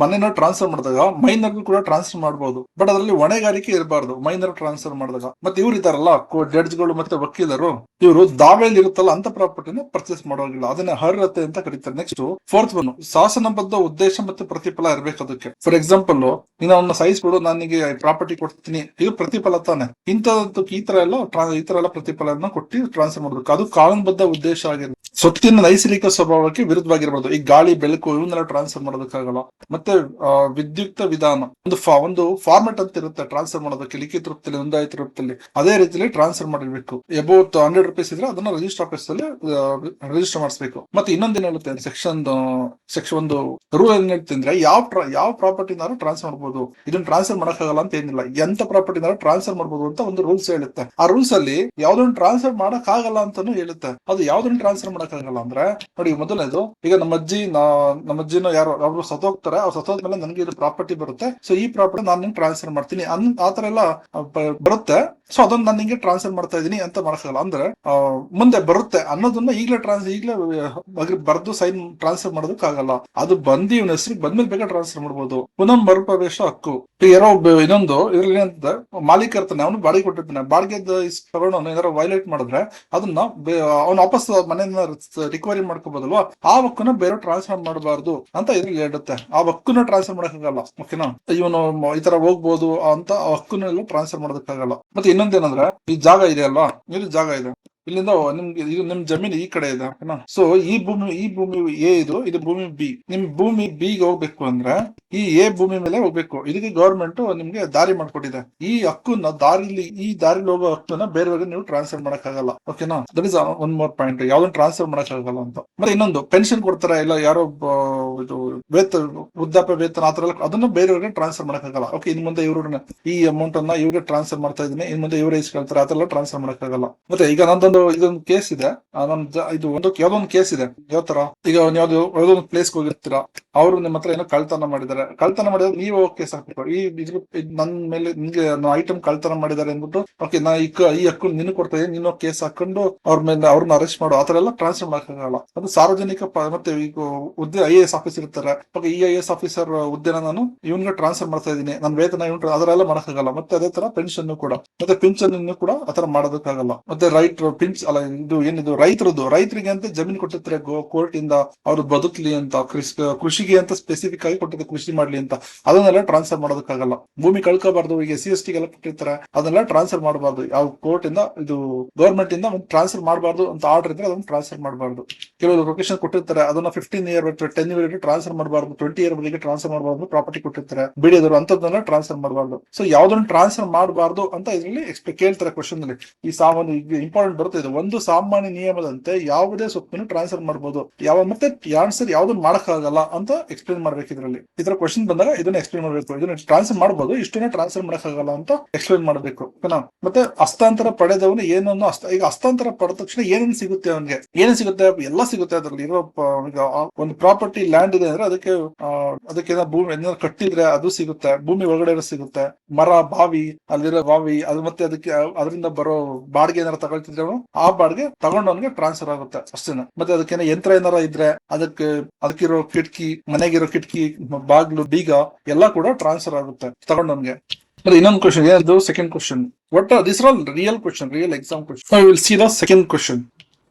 ಮನೆನ ಟ್ರಾನ್ಸ್ಫರ್ ಮಾಡಿದಾಗ ಮೈನರ್ ಕೂಡ ಟ್ರಾನ್ಸ್ಫರ್ ಮಾಡಬಹುದು, ಬಟ್ ಅದರಲ್ಲಿ ಹೊಣೆಗಾರಿಕೆ ಇರಬಾರ್ದು ಮೈನರ್ ಟ್ರಾನ್ಸ್ಫರ್ ಮಾಡಿದಾಗ. ಮತ್ತೆ ಇವ್ರು ಇದಾರಲ್ಲ ಜಡ್ಜ್ಗಳು ಮತ್ತೆ ವಕೀಲರು, ಇವರು ದಾವೆಯಲ್ಲಿ ಇರುತ್ತಲ್ಲ ಅಂತ ಪ್ರಾಪರ್ಟಿನ ಪರ್ಚೇಸ್ ಮಾಡೋಗಿಲ್ಲ, ಅದನ್ನ ಅರ್ಹತೆ ಅಂತ ಕರೀತಾರೆ. ನೆಕ್ಸ್ಟ್ 4th ಒನ್, ಶಾಸನಬದ್ಧ ಉದ್ದೇಶ ಮತ್ತೆ ಪ್ರತಿಫಲ ಇರಬೇಕು ಅದಕ್ಕೆ. ಫಾರ್ ಎಕ್ಸಾಂಪಲ್ ನೀನು ಅವನ್ನ ಸೈಜ್ ಕೊಡು, ನನಗೆ ಪ್ರಾಪರ್ಟಿ ಕೊಡ್ತೀನಿ, ಇದು ಪ್ರತಿಫಲ ತಾನೆ. ಇಂಥದ್ದು ಈ ತರ ಎಲ್ಲ ಪ್ರತಿಫಲನ ಕೊಟ್ಟು ಟ್ರಾನ್ಸ್ಫರ್ ಮಾಡಬೇಕು. ಅದು ಕಾನೂನುಬದ್ಧ ಉದ್ದೇಶ ಆಗಿರುತ್ತೆ. ಸ್ವತ್ತಿನ ನೈಸರ್ಗಿಕ ಸ್ವಭಾವಕ್ಕೆ ವಿರುದ್ಧವಾಗಿರ್ಬಾರ್ದು. ಈ ಗಾಳಿ ಬೆಳಕು ಇವನ್ನೆಲ್ಲ ಟ್ರಾನ್ಸ್ಫರ್ ಮಾಡೋದಕ್ಕಾಗಲ್ಲ. ಮತ್ತೆ ವಿದ್ಯುಕ್ತ ವಿಧಾನ, ಒಂದು ಫಾರ್ಮೆಟ್ ಅಂತ ಇರುತ್ತೆ ಟ್ರಾನ್ಸ್ಫರ್ ಮಾಡೋದಕ್ಕೆ, ಲಿಖಿತ ರೂಪದಲ್ಲಿ, ನೋಂದಾಯಿತ ರೂಪದಲ್ಲಿ, ಅದೇ ರೀತಿಯಲ್ಲಿ ಟ್ರಾನ್ಸ್ಫರ್ ಮಾಡಿರ್ಬೇಕು. ಅಬೌಟ್ 100 ರೂಪೀಸ್ ಇದ್ರೆ ಅದನ್ನ ರಿಜಿಸ್ಟರ್ ಆಫೀಸ್ ಅಲ್ಲಿ ರಿಜಿಸ್ಟರ್ ಮಾಡಿಸ್ಬೇಕು. ಮತ್ತೆ ಇನ್ನೊಂದೇನು ಹೇಳುತ್ತೆ ಸೆಕ್ಷನ್ ಒಂದು ರೂಲ್ ಏನ್ ಹೇಳ್ತೀನಿ ಅಂದ್ರೆ, ಯಾವ ಪ್ರಾಪರ್ಟಿನಾರು ಟ್ರಾನ್ಸ್ಫರ್ ಮಾಡಬಹುದು, ಇದನ್ನ ಟ್ರಾನ್ಸ್ಫರ್ ಮಾಡಕ್ಕಾಗಲ್ಲ ಅಂತ ಏನಿಲ್ಲ, ಎಂತ ಪ್ರಾಪರ್ಟಿನಾರು ಟ್ರಾನ್ಸ್ಫರ್ ಮಾಡಬಹುದು ಅಂತ ಒಂದು ರೂಲ್ಸ್ ಹೇಳುತ್ತೆ. ಆ ರೂಲ್ಸ್ ಅಲ್ಲಿ ಯಾವ್ದೊಂದು ಟ್ರಾನ್ಸ್ಫರ್ ಮಾಡಕ್ ಆಗಲ್ಲ ಅಂತಾನು ಹೇಳುತ್ತೆ. ಅದು ಯಾವ್ದನ್ನ ಟ್ರಾನ್ಸ್ಫರ್ ಮಾಡಕ್ಕಾಗಲ್ಲ ಅಂದ್ರೆ, ನೋಡಿ ಮೊದಲನೇದು, ಈಗ ನಮ್ಮ ಅಜ್ಜಿನ ಯಾರು ಸತ್ತೋಗ್ತಾರೆ, ಅವ್ರು ಸತ್ತೋದ್ಮೇಲೆ ನನಗೆ ಇದು ಪ್ರಾಪರ್ಟಿ ಬರುತ್ತೆ, ಸೊ ಈ ಪ್ರಾಪರ್ಟಿ ನಾನು ನಿಂಗೆ ಟ್ರಾನ್ಸ್ಫರ್ ಮಾಡ್ತೀನಿ ಆತರ ಎಲ್ಲ ಬರುತ್ತೆ. ಸೊ ಅದನ್ನ ನಾನು ನಿಂಗೆ ಟ್ರಾನ್ಸ್ಫರ್ ಮಾಡ್ತಾ ಇದೀನಿ ಅಂತ ಮಾಡಕ್ಕಾಗಲ್ಲ. ಅಂದ್ರೆ ಮುಂದೆ ಬರುತ್ತೆ ಅನ್ನೋದನ್ನ ಈಗಲೇ ಬರ್ದು ಸೈನ್ ಟ್ರಾನ್ಸ್ಫರ್ ಮಾಡೋದಕ್ಕಾಗಲ್ಲ. ಅದು ಬಂದು ಇವನ ಹೆಸರು ಬಂದ್ಮೇಲೆ ಬೇಗ ಟ್ರಾನ್ಸ್ಫರ್ ಮಾಡ್ಬೋದು. ಪುನಃ ಮರುಪ್ರವೇಶ ಹಕ್ಕು, ಯಾರೋ ಇನ್ನೊಂದು ಇದ್ರಲ್ಲಿ ಏನಂತ, ಮಾಲೀಕ ಇರ್ತಾನೆ, ಅವನು ಬಾಡಿಗೆ ಕೊಟ್ಟಿರ್ತಾನೆ, ಬಾಡಿಗೆ ತಗೊಂಡು ಏನಾದ್ರು ವೈಲೇಟ್ ಮಾಡಿದ್ರೆ ಅದನ್ನ ಅವ್ನು ವಾಪಸ್ ಮನೆಯನ್ನ ರಿಕವರಿ ಮಾಡ್ಕೋಬಹುದಲ್ವಾ, ಆ ಹಕ್ಕನ್ನ ಬೇರೆ ಟ್ರಾನ್ಸ್ಫರ್ ಮಾಡಬಾರ್ದು ಅಂತ ಇದ್ರಲ್ಲಿ ಹೇಳುತ್ತೆ. ಆ ಹಕ್ಕನ್ನ ಟ್ರಾನ್ಸ್ಫರ್ ಮಾಡಕ್ಕಾಗಲ್ಲ. ಓಕೆನಾ, ಇವನು ಈ ತರ ಹೋಗ್ಬೋದು ಅಂತ ಹಕ್ಕನ್ನೆಲ್ಲ ಟ್ರಾನ್ಸ್ಫರ್ ಮಾಡೋದಕ್ಕಾಗಲ್ಲ. ಮತ್ತೆ ಇನ್ನೊಂದೇನಂದ್ರೆ, ಈ ಜಾಗ ಇದೆ ಅಲ್ವಾ, ಇದು ಜಾಗ ಇದೆ, ಇಲ್ಲಿಂದ ನಿಮ್ಗೆ ಇದು ನಿಮ್ ಜಮೀನು ಈ ಕಡೆ ಇದೆ. ಓಕೆನಾ, ಸೊ ಈ ಭೂಮಿ ಎ, ಇದು ಭೂಮಿ ಬಿ. ನಿಮ್ ಭೂಮಿ ಬಿ ಗೆ ಹೋಗ್ಬೇಕು ಅಂದ್ರೆ ಈ ಎ ಭೂಮಿ ಮೇಲೆ ಹೋಗ್ಬೇಕು. ಇದಕ್ಕೆ ಗವರ್ಮೆಂಟ್ ನಿಮ್ಗೆ ದಾರಿ ಮಾಡ್ಕೊಟ್ಟಿದೆ. ಈ ಹಕ್ಕನ್ನ ಈ ದಾರಿಲಿ ಹೋಗೋ ಹಕ್ಕನ್ನ ಬೇರೆಯವ್ರಿಗೆ ನೀವು ಟ್ರಾನ್ಸ್ಫರ್ ಮಾಡಕ್ಕಾಗಲ್ಲ. ಓಕೆನಾ, that is one more point, ಯಾವ್ದನ್ನ ಟ್ರಾನ್ಸ್ಫರ್ ಮಾಡಕ್ಕಾಗಲ್ಲ ಅಂತ. ಮತ್ತೆ ಇನ್ನೊಂದು, ಪೆನ್ಷನ್ ಕೊಡ್ತಾರೆ, ಇಲ್ಲ ಯಾರೋ ಇದು ವೃದ್ಧಾಪ್ಯ ವೇತನ ಆತರ ಎಲ್ಲ, ಅದನ್ನ ಬೇರೆಯವ್ರಿಗೆ ಟ್ರಾನ್ಸ್ಫರ್ ಮಾಡಕ್ಕಾಗಲ್ಲ. ಓಕೆ, ಇನ್ ಮುಂದೆ ಇವ್ರನ್ನ ಈ ಅಮೌಂಟ್ ಅನ್ನ ಇವ್ರಿಗೆ ಟ್ರಾನ್ಸ್ಫರ್ ಮಾಡ್ತಾ ಇದೀನಿ, ಇನ್ ಮುಂದೆ ಇವ್ರ ಇಸ್ಕೊಳ್ತಾರೆ, ಅದೆಲ್ಲ ಟ್ರಾನ್ಸ್ಫರ್ ಮಾಡಕ್ಕಾಗಲ್ಲ. ಮತ್ತೆ ಈಗ ಇದೊಂದು ಕೇಸ್ ಇದೆ, ಯಾವ್ದೋ ಒಂದು ಕೇಸ್ ಇದೆ. ಯಾವ ತರ, ಈಗ ಯಾವ್ದೋ ಒಂದು ಪ್ಲೇಸ್ಗೆ ಹೋಗಿರ್ತೀರಾ, ಅವರು ನಿಮ್ಮ ಹತ್ರ ಏನೋ ಕಳ್ತನ ಮಾಡಿದ್ರೆ ನೀವು ಕೇಸ್ ಹಾಕ್ಬೇಕು. ನನ್ ಮೇಲೆ ನಿಮ್ಗೆ ಐಟಮ್ ಕಳ್ತನ ಮಾಡಿದ್ದಾರೆ ಅಂದ್ಬಿಟ್ಟು, ಓಕೆ ನಾ ಈ ಹಕ್ಕು ನಿನ್ ಕೊಡ್ತಾ ಇದೀನಿ, ನೀನು ಕೇಸ್ ಹಾಕೊಂಡು ಅವ್ರ ಮೇಲೆ ಅವ್ರನ್ನ ಅರೆಸ್ಟ್ ಮಾಡೋ ಆತರ ಎಲ್ಲ ಟ್ರಾನ್ಸ್ಫರ್ ಮಾಡಕ್ಕಾಗಲ್ಲ. ಅದು ಸಾರ್ವಜನಿಕ ಮತ್ತೆ ಈಗ ಹುದ್ದೆ IAS ಆಫೀಸರ್ ಇರ್ತಾರೆ, ಓಕೆ ಈ IAS ಆಫೀಸರ್ ಹುದ್ದೆನ ನಾನು ಇವನ್ಗೆ ಟ್ರಾನ್ಸ್ಫರ್ ಮಾಡ್ತಾ ಇದೀನಿ, ನನ್ನ ವೇತನ ಅದರೆಲ್ಲ ಮಾಡಕ್ಕಾಗಲ್ಲ. ಮತ್ತೆ ಅದೇ ತರ ಪೆನ್ಷನ್ ಕೂಡ, ಮತ್ತೆ ಪಿಂಚನ್ ಕೂಡ ಆತರ ಮಾಡೋದಕ್ಕಾಗಲ್ಲ. ಮತ್ತೆ ರೈತರಿಗೆ ಅಂತ ಜಮೀನು ಕೊಟ್ಟಿರ್ತಾರೆ ಕೋರ್ಟ್ ಇಂದ, ಅವ್ರು ಬದುಕ್ಲಿ ಅಂತ, ಕೃಷಿಗೆ ಅಂತ ಸ್ಪೆಸಿಫಿಕ್ ಆಗಿ ಕೊಟ್ಟಿರ್ತಾರೆ, ಕೃಷಿ ಮಾಡ್ಲಿ ಅಂತ, ಅದನ್ನೆಲ್ಲ ಟ್ರಾನ್ಸ್ಫರ್ ಮಾಡೋದಕ್ಕಾಗಲ್ಲ. ಭೂಮಿ ಕಳ್ಕೋಬಾರ್ದು, ಈಗ SC/ST ಗೆಲ್ಲ ಕೊಟ್ಟಿರ್ತಾರೆ, ಅದನ್ನೆಲ್ಲ ಟ್ರಾನ್ಸ್ಫರ್ ಮಾಡಬಾರ್ದು. ಯಾವ ಕೋರ್ಟ್ ಇಂದ ಇದು ಗವರ್ಮೆಂಟ್ ಇಂದ ಟ್ರಾನ್ಸ್ಫರ್ ಮಾಡಬಾರ್ದು ಅಂತ ಆರ್ಡರ್ ಇದ್ರೆ ಅದನ್ನ ಟ್ರಾನ್ಸ್ಫರ್ ಮಾಡಬಾರ್ದು. ಕೆಲವರು ಲೊಕೇಶನ್ ಕೊಟ್ಟಿರ್ತಾರೆ, ಅದನ್ನ 15 ಇಯರ್ 10 ಇಯರ್ ಟ್ರಾನ್ಸ್ಫರ್ ಮಾಡಬಾರ್ದು, 20 ಇಯರ್ ವರೆಗೆ ಟ್ರಾನ್ಸ್ಫರ್ ಮಾಡಬಾರ್ದು. ಪ್ರಾಪರ್ಟಿ ಕೊಟ್ಟಿರ್ತಾರೆ ಬಿಡಿಯೋರು, ಅಂತದನ್ನ ಟ್ರಾನ್ಸ್ಫರ್ ಮಾಡಬಾರ್ದು. ಸೊ ಯಾವ್ದನ್ನ ಟ್ರಾನ್ಸ್ಫರ್ ಮಾಡಬಾರ್ದು ಅಂತ ಇದರಲ್ಲಿ ಕೇಳ್ತಾರೆ ಕ್ವಶನ್ ಅಲ್ಲಿ. ಈ ಇಂಪಾರ್ಟೆಂಟ್ ಬರುತ್ತೆ ಇದು. ಒಂದು ಸಾಮಾನ್ಯ ನಿಯಮದಂತೆ ಯಾವುದೇ ಸ್ವತ್ತನ್ನು ಟ್ರಾನ್ಸ್ಫರ್ ಮಾಡಬಹುದು, ಮತ್ತೆ ಆನ್ಸರ್ ಯಾವ್ದನ್ನ ಮಾಡಕ್ಕಾಗಲ್ಲ ಅಂತ ಎಕ್ಸ್ಪ್ಲೇನ್ ಮಾಡ್ಬೇಕು ಇದ್ರಲ್ಲಿ. ಈ ತರ ಕ್ವಶನ್ ಬಂದಾಗ ಇದನ್ನ ಎಕ್ಸ್ಪ್ಲೇನ್ ಮಾಡ್ಬೇಕು. ಇದನ್ನ ಟ್ರಾನ್ಸ್ಫರ್ ಮಾಡಬಹುದು, ಇಷ್ಟನ್ನೇ ಟ್ರಾನ್ಸ್ಫರ್ ಮಾಡಕ್ಕಾಗಲ್ಲ ಅಂತ ಎಕ್ಸ್ಪ್ಲೇನ್ ಮಾಡ್ಬೇಕು. ಮತ್ತೆ ಹಸ್ತಾಂತರ ಪಡೆದವನು ಏನನ್ನು ಈಗ ಹಸ್ತಾಂತರ ಪಡೆದ ತಕ್ಷಣ ಏನೇನು ಸಿಗುತ್ತೆ, ಅವನಿಗೆ ಏನೇನು ಸಿಗುತ್ತೆ, ಎಲ್ಲ ಸಿಗುತ್ತೆ. ಅದ್ರಲ್ಲಿ ಇರೋ ಒಂದು ಪ್ರಾಪರ್ಟಿ ಲ್ಯಾಂಡ್ ಇದೆ ಅಂದ್ರೆ ಅದಕ್ಕೆ ಭೂಮಿ ಏನಾದ್ರು ಕಟ್ಟಿದ್ರೆ ಅದು ಸಿಗುತ್ತೆ, ಭೂಮಿ ಒಳಗಡೆ ಸಿಗುತ್ತೆ, ಮರ, ಅಲ್ಲಿರೋ ಬಾವಿ, ಅದು ಮತ್ತೆ ಅದರಿಂದ ಬರೋ ಬಾಡಿಗೆ ಏನಾರು ತಗೊಳ್ತಿದ್ರೆ ಆ ಬಾಡಿಗೆ ತಗೊಂಡವನ್ಗೆ ಟ್ರಾನ್ಸ್ಫರ್ ಆಗುತ್ತೆ ಅಷ್ಟೇನ. ಮತ್ತೆ ಅದಕ್ಕೇನೋ ಯಂತ್ರ ಏನಾರ ಇದ್ರೆ ಅದಕ್ಕಿರೋ ಕಿಟಕಿ, ಮನೆಗಿರೋ ಕಿಟಕಿ, ಬಾಗ್ಲು, ಬೀಗ ಎಲ್ಲ ಕೂಡ ಟ್ರಾನ್ಸ್ಫರ್ ಆಗುತ್ತೆ ತಗೊಂಡವನ್ಗೆ. ಮತ್ತೆ ಇನ್ನೊಂದು ಕ್ವಶನ್ ಏನದು, second question. This are all real question, real exam question. I will see the second question.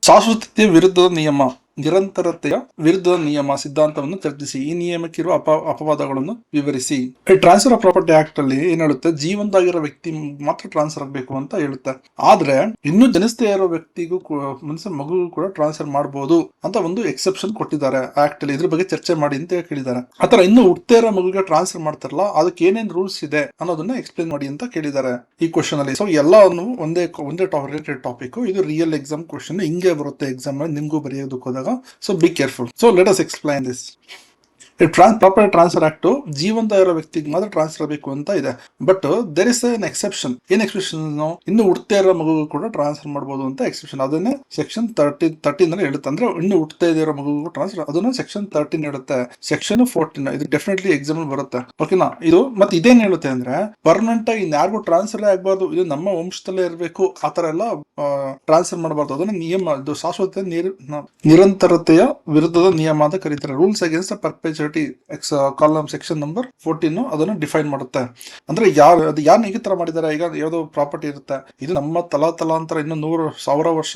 ಶಾಶ್ವತತೆ ವಿರುದ್ಧದ ನಿಯಮ. ನಿರಂತರತೆಯ ವಿರುದ್ಧದ ನಿಯಮ ಸಿದ್ಧಾಂತವನ್ನು ಚರ್ಚಿಸಿ. ಈ ನಿಯಮಕ್ಕಿರುವ ಅಪವಾದಗಳನ್ನು ವಿವರಿಸಿ. ಈ ಟ್ರಾನ್ಸ್ಫರ್ ಆಫ್ ಪ್ರಾಪರ್ಟಿ ಆಕ್ಟ್ ಅಲ್ಲಿ ಏನ್ ಹೇಳುತ್ತೆ, ಜೀವಂತ ಆಗಿರೋ ವ್ಯಕ್ತಿ ಮಾತ್ರ ಟ್ರಾನ್ಸ್ಫರ್ ಆಗಬೇಕು ಅಂತ ಹೇಳುತ್ತೆ. ಆದ್ರೆ ಇನ್ನೂ ಜನಿಸದೇ ಇರೋ ವ್ಯಕ್ತಿಗೂ ಮಗುಗೂ ಕೂಡ ಟ್ರಾನ್ಸ್ಫರ್ ಮಾಡಬಹುದು ಅಂತ ಒಂದು ಎಕ್ಸೆಪ್ಷನ್ ಕೊಟ್ಟಿದ್ದಾರೆ ಆಕ್ಟ್ ಅಲ್ಲಿ. ಇದ್ರ ಬಗ್ಗೆ ಚರ್ಚೆ ಮಾಡಿ ಅಂತ ಕೇಳಿದ್ದಾರೆ. ಆತರ ಇನ್ನು ಹುಟ್ಟದೇ ಇರೋ ಮಗುಗೆ ಟ್ರಾನ್ಸ್ಫರ್ ಮಾಡ್ತಾರಲ್ಲ, ಅದಕ್ಕೆ ಏನೇನ್ ರೂಲ್ಸ್ ಇದೆ ಅನ್ನೋದನ್ನ ಎಕ್ಸ್ಪ್ಲೇನ್ ಮಾಡಿ ಅಂತ ಕೇಳಿದ್ದಾರೆ ಈ ಕ್ವಶನ್ ಅಲ್ಲಿ. ಸೊ ಎಲ್ಲವನ್ನು ಒಂದೇ ರಿಲೇಟೆಡ್ ಟಾಪಿಕ್. ಇದು ರಿಯಲ್ ಎಕ್ಸಾಮ್ ಕ್ವಶನ್, ಹಿಂಗೆ ಬರುತ್ತೆ ಎಕ್ಸಾಮ್ ಅಲ್ಲಿ ನಿಮ್ಗೂ ಬರೆಯೋದಕ್ಕೆ ಹೋದಾಗ. So be careful. So let us explain this. Property transfer act ಜೀವಂತ ಇರೋ ವ್ಯಕ್ತಿಗೆ ಮಾತ್ರ ಟ್ರಾನ್ಸ್ಫರ್ ಬೇಕು ಅಂತ ಇದೆ. But there is an exception. ಏನ್ ಎಕ್ಸೆಪ್ಷನ್? ಇನ್ನು ಹುಟ್ಟದೇ ಇರೋ ಮಗುಗೂ ಕೂಡ ಟ್ರಾನ್ಸ್ಫರ್ ಮಾಡಬಹುದು ಅಂತ ಎಕ್ಸೆಪ್ಷನ್. ಅದನ್ನೇ ಸೆಕ್ಷನ್ 13 ಹೇಳುತ್ತೆ. ಅಂದ್ರೆ ಇನ್ನು ಹುಟ್ಟದೇ ಇರೋ ಮಗುಗೂ ಟ್ರಾನ್ಸ್ಫರ್, ಅದನ್ನ ಸೆಕ್ಷನ್ 13 ಹೇಳುತ್ತೆ. ಸೆಕ್ಷನ್ 14 ಇದು ಡೆಫಿನೆಟ್ಲಿ ಎಕ್ಸಾಮ್ ಬರುತ್ತೆ. ಓಕೆನಾ? ಇದು ಮತ್ತೆ ಇದೇನ್ ಹೇಳುತ್ತೆ ಅಂದ್ರೆ, ಪರ್ಮನೆಂಟ್ ಆಗಿ ಇನ್ಯಾರಿಗೂ ಟ್ರಾನ್ಸ್ಫರ್ ಆಗಬಾರ್ದು, ಇದು ನಮ್ಮ ವಂಶದಲ್ಲೇ ಇರಬೇಕು, ಆತರ ಎಲ್ಲ ಟ್ರಾನ್ಸ್ಫರ್ ಮಾಡಬಾರ್ದು. ಅದನ್ನ ನಿಯಮ, ಇದು ಶಾಶ್ವತ ನಿರಂತರತೆಯ ವಿರುದ್ಧದ ನಿಯಮ ಅಂತ ಕರೀತಾರೆ. Rules against perpetuity column section number 14 ಅದನ್ನು ಡಿಫೈನ್ ಮಾಡುತ್ತೆ. ಅಂದ್ರೆ ಯಾರು ಈ ತರ ಮಾಡಿದ್ದಾರೆ, ಈಗ ಯಾವ್ದೋ ಪ್ರಾಪರ್ಟಿ ಇರುತ್ತೆ, ಇದು ನಮ್ಮ ತಲಾಂತರ ಇನ್ನು 100,000 ವರ್ಷ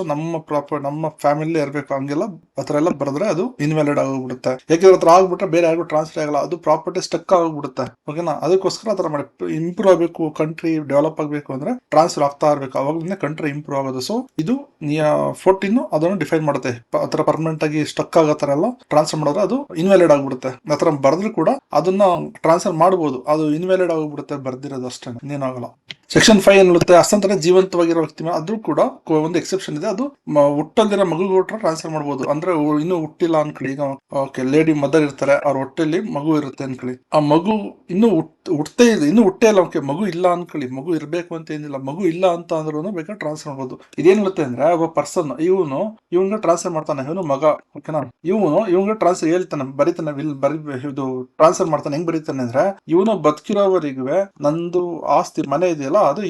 ನಮ್ಮ ಫ್ಯಾಮಿಲಿ ಇರಬೇಕು, ಹಂಗೆಲ್ಲ ಆತರ ಎಲ್ಲ ಬರೆದ್ರೆ ಅದು ಇನ್ವ್ಯಾಲಿಡ್ ಆಗೋಗ್ಬಿಡುತ್ತೆ. ಯಾಕೆಂದ್ರೆ ಆತರ ಆಗ್ಬಿಟ್ರೆ ಬೇರೆ ಯಾರಿಗೂ ಟ್ರಾನ್ಸ್ಫರ್ ಆಗಲ್ಲ, ಅದು ಪ್ರಾಪರ್ಟಿ ಸ್ಟಕ್ ಆಗೋಗ್ಬಿಡುತ್ತೆ. ಓಕೆನಾ? ಅದಕ್ಕೋಸ್ಕರ ಆತರ ಮಾಡಿ ಇಂಪ್ರೂವ್ ಆಗಬೇಕು, ಕಂಟ್ರಿ ಡೆವಲಪ್ ಆಗಬೇಕು ಅಂದ್ರೆ ಟ್ರಾನ್ಸ್ಫರ್ ಆಗ್ತಾ ಇರಬೇಕು, ಅವಾಗಲೇ ಕಂಟ್ರಿ ಇಂಪ್ರೂವ್ ಆಗೋದು. ಸೊ ಇದು 14 ಅದನ್ನು ಡಿಫೈನ್ ಮಾಡುತ್ತೆ. ಆತರ ಪರ್ಮನೆಂಟ್ ಆಗಿ ಸ್ಟಕ್ ಆಗೋ ತರ ಎಲ್ಲ ಟ್ರಾನ್ಸ್ಫರ್ ಮಾಡಿದ್ರೆ ಅದು ಇನ್ವ್ಯಾಲಿಡ್ ಆಗ್ಬಿಡುತ್ತೆ. ಆತರ ಬರೆದ್ರು ಕೂಡ ಅದನ್ನ ಟ್ರಾನ್ಸ್ಫರ್ ಮಾಡಬಹುದು, ಅದು ಇನ್ವ್ಯಾಲಿಡ್ ಆಗೋಗ್ಬಿಡುತ್ತೆ ಬರ್ದಿರೋದು ಅಷ್ಟೇ, ಇನ್ನೇನಾಗಲ್ಲ. ಸೆಕ್ಷನ್ 5 ಏನ್ ಹೇಳುತ್ತೆ, ಅಷ್ಟಂತರ ಜೀವಂತವಾಗಿರೋ ವ್ಯಕ್ತಿ ಅದು ಕೂಡ ಒಂದು ಎಕ್ಸೆಪ್ಷನ್ ಇದೆ. ಅದು ಹುಟ್ಟಲ್ದಿರೋ ಮಗುಗೂ ಟ್ರಾನ್ಸ್ಫರ್ ಮಾಡಬಹುದು. ಅಂದ್ರೆ ಇನ್ನು ಹುಟ್ಟಿಲ್ಲ ಅನ್ಕೊಳ್ಳಿ, ಈಗ ಓಕೆ ಲೇಡಿ ಮದರ್ ಇರ್ತಾರೆ, ಅವ್ರ ಹೊಟ್ಟೆಲಿ ಮಗು ಇರುತ್ತೆ ಅನ್ಕೊಳ್ಳಿ, ಆ ಮಗು ಇನ್ನು ಹುಟ್ಟೇ ಇಲ್ಲ, ಓಕೆ ಮಗು ಇಲ್ಲ ಅನ್ಕೊಳ್ಳಿ, ಮಗು ಇರ್ಬೇಕು ಅಂತ ಏನಿಲ್ಲ, ಮಗು ಇಲ್ಲ ಅಂತ ಅಂದ್ರೂ ಬೇಕಾದ್ರೆ ಟ್ರಾನ್ಸ್ಫರ್ ಮಾಡಬಹುದು. ಇದೇನ್ ಹೇಳುತ್ತೆ ಅಂದ್ರೆ, ಒಬ್ಬ ಪರ್ಸನ್ ಇವನ್ಗೆ ಟ್ರಾನ್ಸ್ಫರ್ ಮಾಡ್ತಾನೆ, ಇವನು ಮಗ, ಓಕೆನಾ, ಇವನ್ಗೆ ಟ್ರಾನ್ಸ್ಫರ್ ಹೇಳ್ತಾನೆ, ಬರೀತಾನೆ, ಇದು ಟ್ರಾನ್ಸ್ಫರ್ ಮಾಡ್ತಾನೆ. ಹೆಂಗ್ ಬರೀತಾನೆ ಅಂದ್ರೆ, ಇವನು ಬದುಕಿರೋವರೆಗೂ ನಂದು ಆಸ್ತಿ ಮನೆ ಇದೆಯಲ್ಲ ಅದು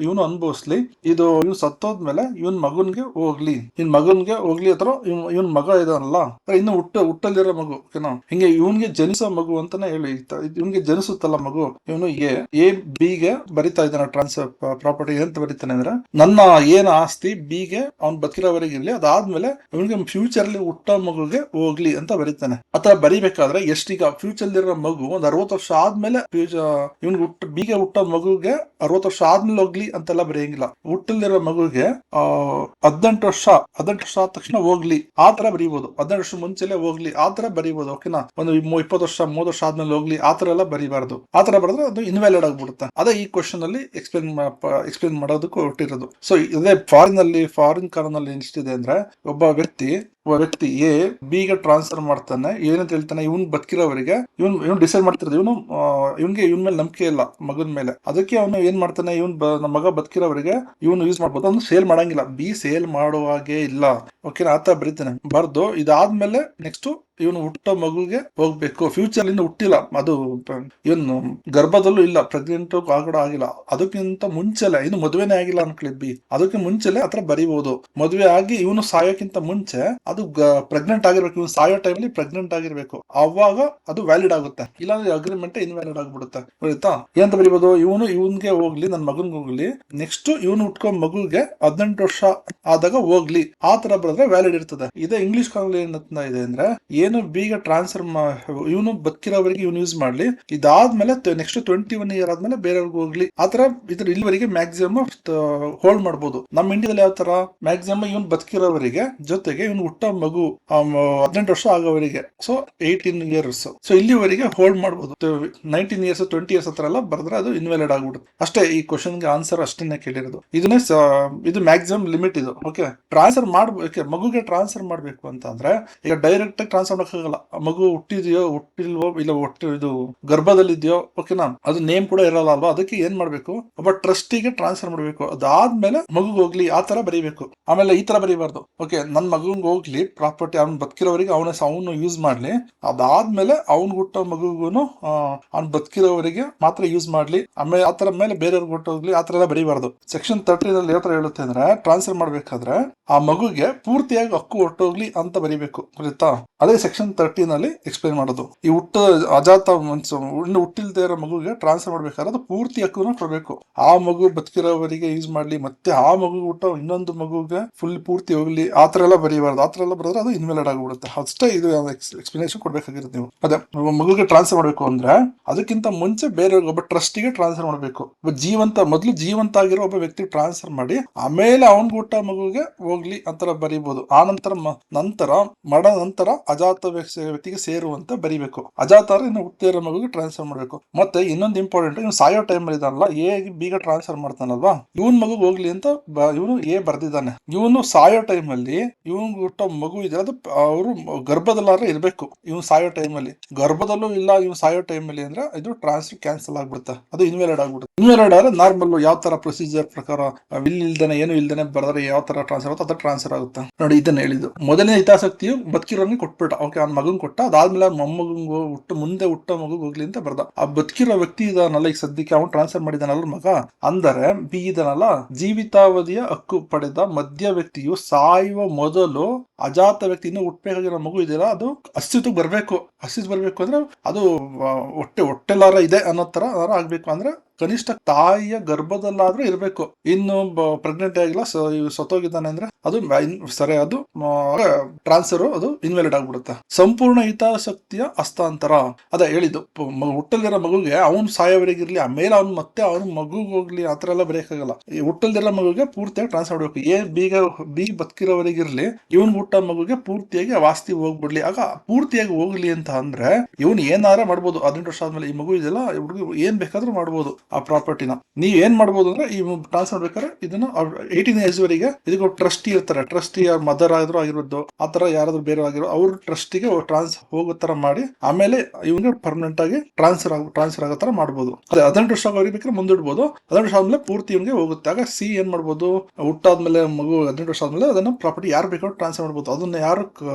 ಇವನು ಅನುಭವಿಸ್ಲಿ, ಇದು ಇವ್ನು ಸತ್ತೋದ್ಮೇಲೆ ಇವನ್ ಮಗನ್ಗೆ ಹೋಗ್ಲಿ ಅಥವಾ ಇವನ್ ಮಗ ಇದಾನಲ್ಲ, ಇನ್ನು ಹುಟ್ಟಲ್ಲಿರೋ ಮಗು, ಓಕೆನಾ, ಹಿಂಗೆ ಇವನ್ಗೆ ಜನಿಸೋ ಮಗು ಅಂತಾನೆ ಹೇಳಿ. ಇವನ್ಗೆ ಜನಿಸುತ್ತಲ್ಲ ಮಗು, ಇವನು ಎ ಬಿಗೆ ಬರಿತಾ ಇದ್ದಾನೆ ಟ್ರಾನ್ಸ್ಫರ್ ಪ್ರಾಪರ್ಟಿ ಅಂತ ಬರೀತಾನೆ ಅಂದ್ರೆ, ನನ್ನ ಏನ್ ಆಸ್ತಿ ಬಿಗೆ ಅವ್ನ್ ಬದುಕಿರೋವರೆಗೆ ಇರ್ಲಿ, ಅದಾದ್ಮೇಲೆ ಇವನ್ಗೆ ಫ್ಯೂಚರ್ ಅಲ್ಲಿ ಹುಟ್ಟೋ ಮಗುಗೆ ಹೋಗ್ಲಿ ಅಂತ ಬರೀತಾನೆ. ಆತರ ಬರಿಬೇಕಾದ್ರೆ ಎಷ್ಟೀಗ ಫ್ಯೂಚರ್ ಇರೋ ಮಗು ಒಂದ್ 60 ವರ್ಷ ಆದ್ಮೇಲೆ ಇವನ್ಗೆ ಬಿಗೆ ಹುಟ್ಟೋ ಮಗುಗೆ 60 ವರ್ಷ ಆದ್ಮೇಲೆ ಹೋಗ್ಲಿ ಅಂತೆಲ್ಲ ಬರೆಯಂಗಿಲ್ಲ. ಹುಟ್ಟಲಿರೋ ಮಗುಗೆ 18 ವರ್ಷ ಆದ ತಕ್ಷಣ ಹೋಗ್ಲಿ ಆ ತರ ಬರೀಬಹುದು, 18 ವರ್ಷ ಮುಂಚೆಲೆ ಹೋಗ್ಲಿ ಆ ತರ ಬರೀಬಹುದು. ಓಕೆನಾ? ಒಂದು 20 ವರ್ಷ 30 ವರ್ಷ ಆದ್ಮೇಲೆ ಹೋಗ್ಲಿ ಆ ತರ ಎಲ್ಲ ಬರೀಬಾರ್ದು. ಆ ತರ ಬರೆದ್ರೆ ಅದು ಇನ್ವ್ಯಾಲಿಡ್ ಆಗ್ಬಿಡುತ್ತೆ. ಅದೇ ಈ ಕ್ವಶನ್ ಅಲ್ಲಿ ಎಕ್ಸ್ಪ್ಲೇನ್ ಮಾಡೋದಕ್ಕೂ ಹೊರಟಿರೋದು. ಸೊ ಇದೇ ಫಾರಿನ್ ಕಾನೂನ್ ನಲ್ಲಿ ಎಷ್ಟಿದೆ ಅಂದ್ರೆ, ಒಬ್ಬ ವ್ಯಕ್ತಿ ಎ ಬಿಗೆ ಟ್ರಾನ್ಸ್ಫರ್ ಮಾಡ್ತಾನೆ. ಏನಂತ ಹೇಳ್ತಾನೆ, ಇವನ್ ಬದುಕಿರೋವರೆಗೆ ಇವನ್ ಡಿಸೈಡ್ ಮಾಡ್ತಿರೋದು, ಇವನ್ಗೆ ಇವನ್ ಮೇಲೆ ನಂಬಿಕೆ ಇಲ್ಲ ಮಗನ್ ಮೇಲೆ, ಅದಕ್ಕೆ ಅವನು ಏನ್ ಮಾಡ್ತಾನೆ, ನಮ್ಮ ಮಗ ಬದುಕಿರೋವರೆಗೆ ಇವನು ಯೂಸ್ ಮಾಡ್ಬೋದು, ಅವ್ನು ಸೇಲ್ ಮಾಡಂಗಿಲ್ಲ, ಬಿ ಸೇಲ್ ಮಾಡುವಾಗೆ ಇಲ್ಲ. ಓಕೆ, ಆತ ಬರೀತಾನೆ. ಬರ್ದು ಇದಾದ್ಮೇಲೆ ನೆಕ್ಸ್ಟ್ ಇವನು ಹುಟ್ಟೋ ಮಗುಗೆ ಹೋಗ್ಬೇಕು, ಫ್ಯೂಚರ್ ಇನ್ನು ಹುಟ್ಟಿಲ್ಲ, ಅದು ಇವನು ಗರ್ಭದಲ್ಲೂ ಇಲ್ಲ, ಪ್ರೆಗ್ನೆಂಟ್ ಆಗಿಲ್ಲ, ಅದಕ್ಕಿಂತ ಮುಂಚೆಲೆ, ಇನ್ನು ಮದುವೆನೇ ಆಗಿಲ್ಲ ಅನ್ಕೊಳ್ಳಿ ಬಿ, ಅದಕ್ಕೆ ಮುಂಚೆಲೆ ಆತರ ಬರೀಬಹುದು. ಮದುವೆ ಆಗಿ ಇವನು ಸಾಯೋಕ್ಕಿಂತ ಮುಂಚೆ ಅದು ಪ್ರೆಗ್ನೆಂಟ್ ಆಗಿರ್ಬೇಕು, ಇವನು ಸಾಯೋ ಟೈಮಲ್ಲಿ ಪ್ರೆಗ್ನೆಂಟ್ ಆಗಿರ್ಬೇಕು, ಅವಾಗ ಅದು ವ್ಯಾಲಿಡ್ ಆಗುತ್ತೆ. ಇಲ್ಲಾಂದ್ರೆ ಅಗ್ರಿಮೆಂಟ್ ಇನ್ವ್ಯಾಲಿಡ್ ಆಗ್ಬಿಡುತ್ತೆ. ಆಯ್ತಾ? ಏನಂತ ಬರೀಬಹುದು, ಇವನ್ಗೆ ಹೋಗ್ಲಿ, ನನ್ನ ಮಗನ್ಗೆ ಹೋಗ್ಲಿ, ನೆಕ್ಸ್ಟ್ ಇವನು ಹುಟ್ಕೋ ಮಗುಗೆ 18 ವರ್ಷ ಆದಾಗ ಹೋಗ್ಲಿ, ಆ ತರ ಬರೆದ್ರೆ ವ್ಯಾಲಿಡ್ ಇರ್ತದೆ. ಇದೇ ಇಂಗ್ಲಿಷ್ ಕಾನೂನು ಏನಂತ ಇದೆ ಅಂದ್ರೆ, ಏನು ಬೀಗ ಟ್ರಾನ್ಸ್ಫರ್ ಇವನು ಬದುಕಿರೋವರೆಗೆ ಇವನು ಯೂಸ್ ಮಾಡ್ಲಿ, ಇದಾದ್ಮೇಲೆ ನೆಕ್ಸ್ಟ್ 21 ಇಯರ್ ಆದ್ಮೇಲೆ ಬೇರೆಯವ್ರಿಗೆ ಹೋಗ್ಲಿ, ಆತರ ಇದ್ರ ಇಲ್ಲಿವರೆಗೆ ಮ್ಯಾಕ್ಸಿಮಮ್ ಹೋಲ್ಡ್ ಮಾಡ್ಬೋದು. ನಮ್ಮ ಇಂಡಿಯಾದಲ್ಲಿ ಯಾವ ತರ ಮ್ಯಾಕ್ಸಿಮಮ್ ಇವನ್ ಬದುಕಿರೋವರೆಗೆ, ಜೊತೆಗೆ ಇವನು ಹುಟ್ಟ ಮಗು 18 ವರ್ಷ ಆಗೋವರೆಗೆ, ಸೊ 18 ಇಯರ್ಸ್, ಸೊ ಇಲ್ಲಿವರೆಗೆ ಹೋಲ್ಡ್ ಮಾಡ್ಬೋದು. 19 ಇಯರ್ಸ್ 20 ಇಯರ್ಸ್ ಹತ್ರ ಎಲ್ಲ ಬರೆದ್ರೆ ಅದು ಇನ್ವ್ಯಾಲಿಡ್ ಆಗ್ಬಿಡುತ್ತೆ. ಅಷ್ಟೇ ಈ ಕ್ವಶನ್ಗೆ ಆನ್ಸರ್ ಅಷ್ಟನ್ನೇ ಕೇಳಿರೋದು. ಇದು ಮ್ಯಾಕ್ಸಿಮಮ್ ಲಿಮಿಟ್ ಇದು. ಓಕೆ, ಟ್ರಾನ್ಸ್ಫರ್ ಮಾಡ್ಬೇಕು, ಮಗುಗೆ ಟ್ರಾನ್ಸ್ಫರ್ ಮಾಡ್ಬೇಕು ಅಂತ ಅಂದ್ರೆ ಈಗ ಡೈರೆಕ್ಟ್ ಆಗಿ ಟ್ರಾನ್ಸ್ಫರ್ ಮಾಡಕ್ಕಾಗಲ್ಲ. ಮಗು ಹುಟ್ಟಿಲ್ವೋ ಇಲ್ಲ ಇದು ಗರ್ಭದಲ್ಲಿದೆಯೋ, ಓಕೆನಾ, ಅದು ನೇಮ್ ಕೂಡ ಇರಲ್ಲ ಅಲ್ವಾ, ಅದಕ್ಕೆ ಏನ್ ಮಾಡ್ಬೇಕು, ಒಬ್ಬ ಟ್ರಸ್ಟಿಗೆ ಟ್ರಾನ್ಸ್ಫರ್ ಮಾಡ್ಬೇಕು, ಅದಾದ್ಮೇಲೆ ಮಗುಗೆ ಹೋಗ್ಲಿ ಆ ತರ ಬರೀಬೇಕು. ಆಮೇಲೆ ಈ ತರ ಬರೀಬಾರ್ದು, ಓಕೆ ನನ್ ಮಗುಂಗ್ ಹೋಗ್ಲಿ ಪ್ರಾಪರ್ಟಿ, ಅವ್ನು ಬದುಕಿರೋವರೆಗೆ ಅವನು ಯೂಸ್ ಮಾಡ್ಲಿ, ಅದಾದ್ಮೇಲೆ ಅವ್ನ್ ಹುಟ್ಟೋ ಮಗುಗೂನು ಅವ್ನು ಬದುಕಿರೋವರೆಗೆ ಮಾತ್ರ ಯೂಸ್ ಮಾಡ್ಲಿ, ಆಮೇಲೆ ಆತರ ಮೇಲೆ ಬೇರೆಯವ್ರಿಗೆ ಹುಟ್ಟೋಗ್ಲಿ, ಆತರ ಎಲ್ಲ ಬರೀಬಾರ್ದು. ಸೆಕ್ಷನ್ 13 ಅಲ್ಲಿ ಯಾವ ತರ ಹೇಳುತ್ತೆ ಅಂದ್ರೆ, ಟ್ರಾನ್ಸ್ಫರ್ ಮಾಡ್ಬೇಕಾದ್ರೆ ಆ ಮಗುಗೆ ಪೂರ್ತಿಯಾಗಿ ಹಕ್ಕು ಹೊಟ್ಟೋಗ್ಲಿ ಅಂತ ಬರೀಬೇಕು, ಗೊತ್ತಾ? ಅದೇ ಸೆಕ್ಷನ್ 13 ಅಲ್ಲಿ ಎಕ್ಸ್ಪ್ಲೈನ್ ಮಾಡೋದು. ಈ ಅಜಾತ ಇನ್ನು ಹುಟ್ಟಿಲ್ದೇ ಇರೋ ಮಗುಗೆ ಟ್ರಾನ್ಸ್ಫರ್ ಮಾಡ್ಬೇಕಾದ್ರೆ ಅದು ಪೂರ್ತಿ ಹಕ್ಕನ್ನು ಕೊಡ್ಬೇಕು. ಆ ಮಗು ಬದುಕಿರೋವರಿಗೆ ಯೂಸ್ ಮಾಡ್ಲಿ, ಮತ್ತೆ ಆ ಮಗು ಹುಟ್ಟೋ ಇನ್ನೊಂದು ಮಗುಗೆ ಫುಲ್ ಪೂರ್ತಿ ಹೋಗ್ಲಿ, ಆತರ ಎಲ್ಲ ಬರೀಬಾರ್ದು. ಆತರ ಎಲ್ಲ ಬರೆದ್ರೆ ಅದು ಇನ್ವ್ಯಾಲಿಡ್ ಆಗ್ಬಿಡುತ್ತೆ. ಅಷ್ಟೇ ಇದು ಎಕ್ಸ್ಪ್ಲನೇಷನ್ ಕೊಡ್ಬೇಕಾಗಿರುತ್ತೆ ನೀವು. ಅದೇ ಮಗುಗೆ ಟ್ರಾನ್ಸ್ಫರ್ ಮಾಡ್ಬೇಕು ಅಂದ್ರೆ ಅದಕ್ಕಿಂತ ಮುಂಚೆ ಬೇರೆ ಒಬ್ಬ ಟ್ರಸ್ಟಿಗೆ ಟ್ರಾನ್ಸ್ಫರ್ ಮಾಡ್ಬೇಕು. ಮೊದಲು ಜೀವಂತ ಆಗಿರೋ ಒಬ್ಬ ವ್ಯಕ್ತಿ ಟ್ರಾನ್ಸ್ಫರ್ ಮಾಡಿ ಆಮೇಲೆ ಅವನ್ಗೆ ಹುಟ್ಟ ಮಗುಗೆ ಹೋಗ್ಲಿ ಅಂತರ ಬರೀಬಹುದು. ಆ ನಂತರ ಅಜಾತ ವ್ಯಕ್ತಿಗೆ ಸೇರುವಂತ ಬರಿಬೇಕು. ಅಜಾತ ಇನ್ನು ಹುಟ್ಟಿರೋ ಮಗುಗೆ ಟ್ರಾನ್ಸ್ಫರ್ ಮಾಡ್ಬೇಕು. ಮತ್ತೆ ಇನ್ನೊಂದು ಇಂಪಾರ್ಟೆಂಟ್, ಇವ್ನು ಸಾಯೋ ಟೈಮ್ ಅಲ್ಲಿ ಇದಾನಲ್ಲ, ಬೀಗ ಟ್ರಾನ್ಸ್ಫರ್ ಮಾಡ್ತಾನಲ್ವಾ, ಇವನ್ ಮಗು ಹೋಗ್ಲಿ ಅಂತ ಇವನು ಬರ್ದಿದ್ದಾನೆ. ಇವನು ಸಾಯೋ ಟೈಮ್ ಅಲ್ಲಿ ಇವನ್ ಹುಟ್ಟೋ ಮಗು ಇದೆ ಅದು ಅವರು ಗರ್ಭದಲ್ಲಾದ್ರೆ ಇರ್ಬೇಕು. ಇವನು ಸಾಯೋ ಟೈಮ್ ಅಲ್ಲಿ ಗರ್ಭದಲ್ಲೂ ಇಲ್ಲ, ಇವನು ಸಾಯೋ ಟೈಮ್ ಅಲ್ಲಿ ಅಂದ್ರೆ ಇದು ಟ್ರಾನ್ಸ್ಫರ್ ಕ್ಯಾನ್ಸಲ್ ಆಗ್ಬಿಡುತ್ತೆ, ಅದು ಇನ್ವ್ಯಾಲಿಡ್ ಆಗ್ಬಿಡುತ್ತೆ. ಇನ್ವ್ಯಾಲಿಡ್ ಆದ್ರೆ ನಾರ್ಮಲ್ ಯಾವ ತರ ಪ್ರೊಸೀಜರ್ ಪ್ರಕಾರ ವಿಲ್ ಇಲ್ದೇನೆ ಏನು ಇಲ್ದೇನೆ ಬರೆದ್ರೆ ಯಾವ ತರ ಟ್ರಾನ್ಸ್ಫರ್ ಆಗುತ್ತೆ ಅದ ಟ್ರಾನ್ಸ್ಫರ್ ಆಗುತ್ತೆ ನೋಡಿ. ಇದನ್ನ ಹೇಳಿದ್ದು ಮೊದಲನೇ ಹಿತಾಸಕ್ತಿಯು ಬದುಕಿರೋನ್ಗೆ ಕೊಟ್ಬಿಟ್ಟ. ಓಕೆ, ಅವ್ನ ಮಗನ್ ಕೊಟ್ಟ, ಅದಾದ್ಮೇಲೆ ಮೊಮ್ಮಗಂಗು ಮುಂದೆ ಹುಟ್ಟೋ ಮಗು ಹೋಗ್ಲಿ ಅಂತ ಬರ್ದ. ಆ ಬದುಕಿರೋ ವ್ಯಕ್ತಿ ಇದಾನಲ್ಲ, ಈಗ ಸದ್ಯಕ್ಕೆ ಅವ್ನು ಟ್ರಾನ್ಸ್ಫರ್ ಮಾಡಿದಾನಲ್ಲ ಮಗ, ಅಂದರೆ ಬಿ ಇದನ್ನಲ್ಲ, ಜೀವಿತಾವಧಿಯ ಹಕ್ಕು ಪಡೆದ ಮಧ್ಯ ವ್ಯಕ್ತಿಯು ಸಾಯುವ ಮೊದಲು ಅಜಾತ ವ್ಯಕ್ತಿ ಇನ್ನು ಹುಟ್ಟಬೇಕಾಗಿರೋ ಮಗು ಇದೆಯಲ್ಲ ಅದು ಅಸ್ತಿತ್ವಕ್ಕೆ ಬರ್ಬೇಕು ಅಂದ್ರೆ ಅದು ಹೊಟ್ಟೆಲಾರ ಇದೆ ಅನ್ನೋ ತರ ಆಗ್ಬೇಕು. ಅಂದ್ರೆ ಕನಿಷ್ಠ ತಾಯಿಯ ಗರ್ಭದಲ್ಲಾದ್ರೂ ಇರ್ಬೇಕು. ಇನ್ನು ಪ್ರೆಗ್ನೆಂಟ್ ಆಗಿಲ್ಲ, ಸತ್ತೋಗಿದ್ದಾನೆ ಅಂದ್ರೆ ಅದು ಸರಿ, ಅದು ಟ್ರಾನ್ಸ್ಫರ್ ಅದು ಇನ್ವ್ಯಾಲಿಡ್ ಆಗ್ಬಿಡುತ್ತೆ. ಸಂಪೂರ್ಣ ಹಿತಾಸಕ್ತಿಯ ಹಸ್ತಾಂತರ ಅದೇ ಹೇಳಿದ್ದು, ಹುಟ್ಟಲ್ದಿರೋ ಮಗುಗೆ ಅವ್ನು ಸಾಯೋವರೆಗಿರ್ಲಿ, ಆಮೇಲೆ ಮತ್ತೆ ಅವ್ನ ಮಗುಗೆ ಹೋಗ್ಲಿ ಆತರ ಎಲ್ಲ ಬರೆಯಕ್ಕಾಗಲ್ಲ. ಈ ಹುಟ್ಟಲ್ದಿರೋ ಮಗುಗೆ ಪೂರ್ತಿಯಾಗಿ ಟ್ರಾನ್ಸ್ಫರ್ ಮಾಡ್ಬೇಕು. ಬಿ ಬದುಕಿರೋವರೆಗಿರ್ಲಿ, ಇವನ್ ಹುಟ್ಟ ಮಗುಗೆ ಪೂರ್ತಿಯಾಗಿ ವಾಸ್ತಿ ಹೋಗ್ಬಿಡ್ಲಿ. ಆಗ ಪೂರ್ತಿಯಾಗಿ ಹೋಗ್ಲಿ ಅಂತ ಅಂದ್ರೆ ಇವನ್ ಏನಾರ ಮಾಡ್ಬೋದು. 18 ವರ್ಷ ಆದ್ಮೇಲೆ ಈ ಮಗು ಇದೆಲ್ಲ ಹುಡುಗಿ ಏನ್ ಬೇಕಾದ್ರೂ ಮಾಡ್ಬೋದು ಆ ಪ್ರಾಪರ್ಟಿನ. ನೀವ್ ಏನ್ ಮಾಡ್ಬೋದು ಅಂದ್ರೆ ಈ ಟ್ರಾನ್ಸ್ಫರ್ ಬೇಕಾದ್ರೆ ಇದನ್ನ 18 ಏಜ್ ವರೆಗೆ ಇದಕ್ಕೆ ಟ್ರಸ್ಟಿ ಇರ್ತಾರೆ. ಟ್ರಸ್ಟಿ ಮದರ್ ಆದ್ರೂ ಆಗಿರೋದು, ಆತರ ಯಾರಾದ್ರೂ ಬೇರೆ ಆಗಿರೋ ಅವ್ರ ಟ್ರಸ್ಟಿಗೆ ಹೋಗೋ ತರ ಮಾಡಿ ಆಮೇಲೆ ಇವನ್ಗೆ ಪರ್ಮನೆಂಟ್ ಆಗಿ ಟ್ರಾನ್ಸ್ಫರ್ ಆಗೋ ತರ ಮಾಡ್ಬೋದು. ಅದೇ 18 ವರ್ಷ ಬೇಕಾದ್ರೆ ಮುಂದಿಡ್ಬೋದು. 18 ವರ್ಷ ಆದ್ಮೇಲೆ ಪೂರ್ತಿ ಇವನ್ಗೆ ಹೋಗುತ್ತೆ. ಆಗ ಸಿ ಏನ್ ಮಾಡ್ಬೋದು, ಹುಟ್ಟಾದ್ಮೇಲೆ ಮಗು 18 ವರ್ಷ ಆದ್ಮೇಲೆ ಅದನ್ನ ಪ್ರಾಪರ್ಟಿ ಯಾರು ಬೇಕಾದ್ರೂ ಟ್ರಾನ್ಸ್ಫರ್ ಮಾಡ್ಬೋದು. ಅದನ್ನ ಯಾರು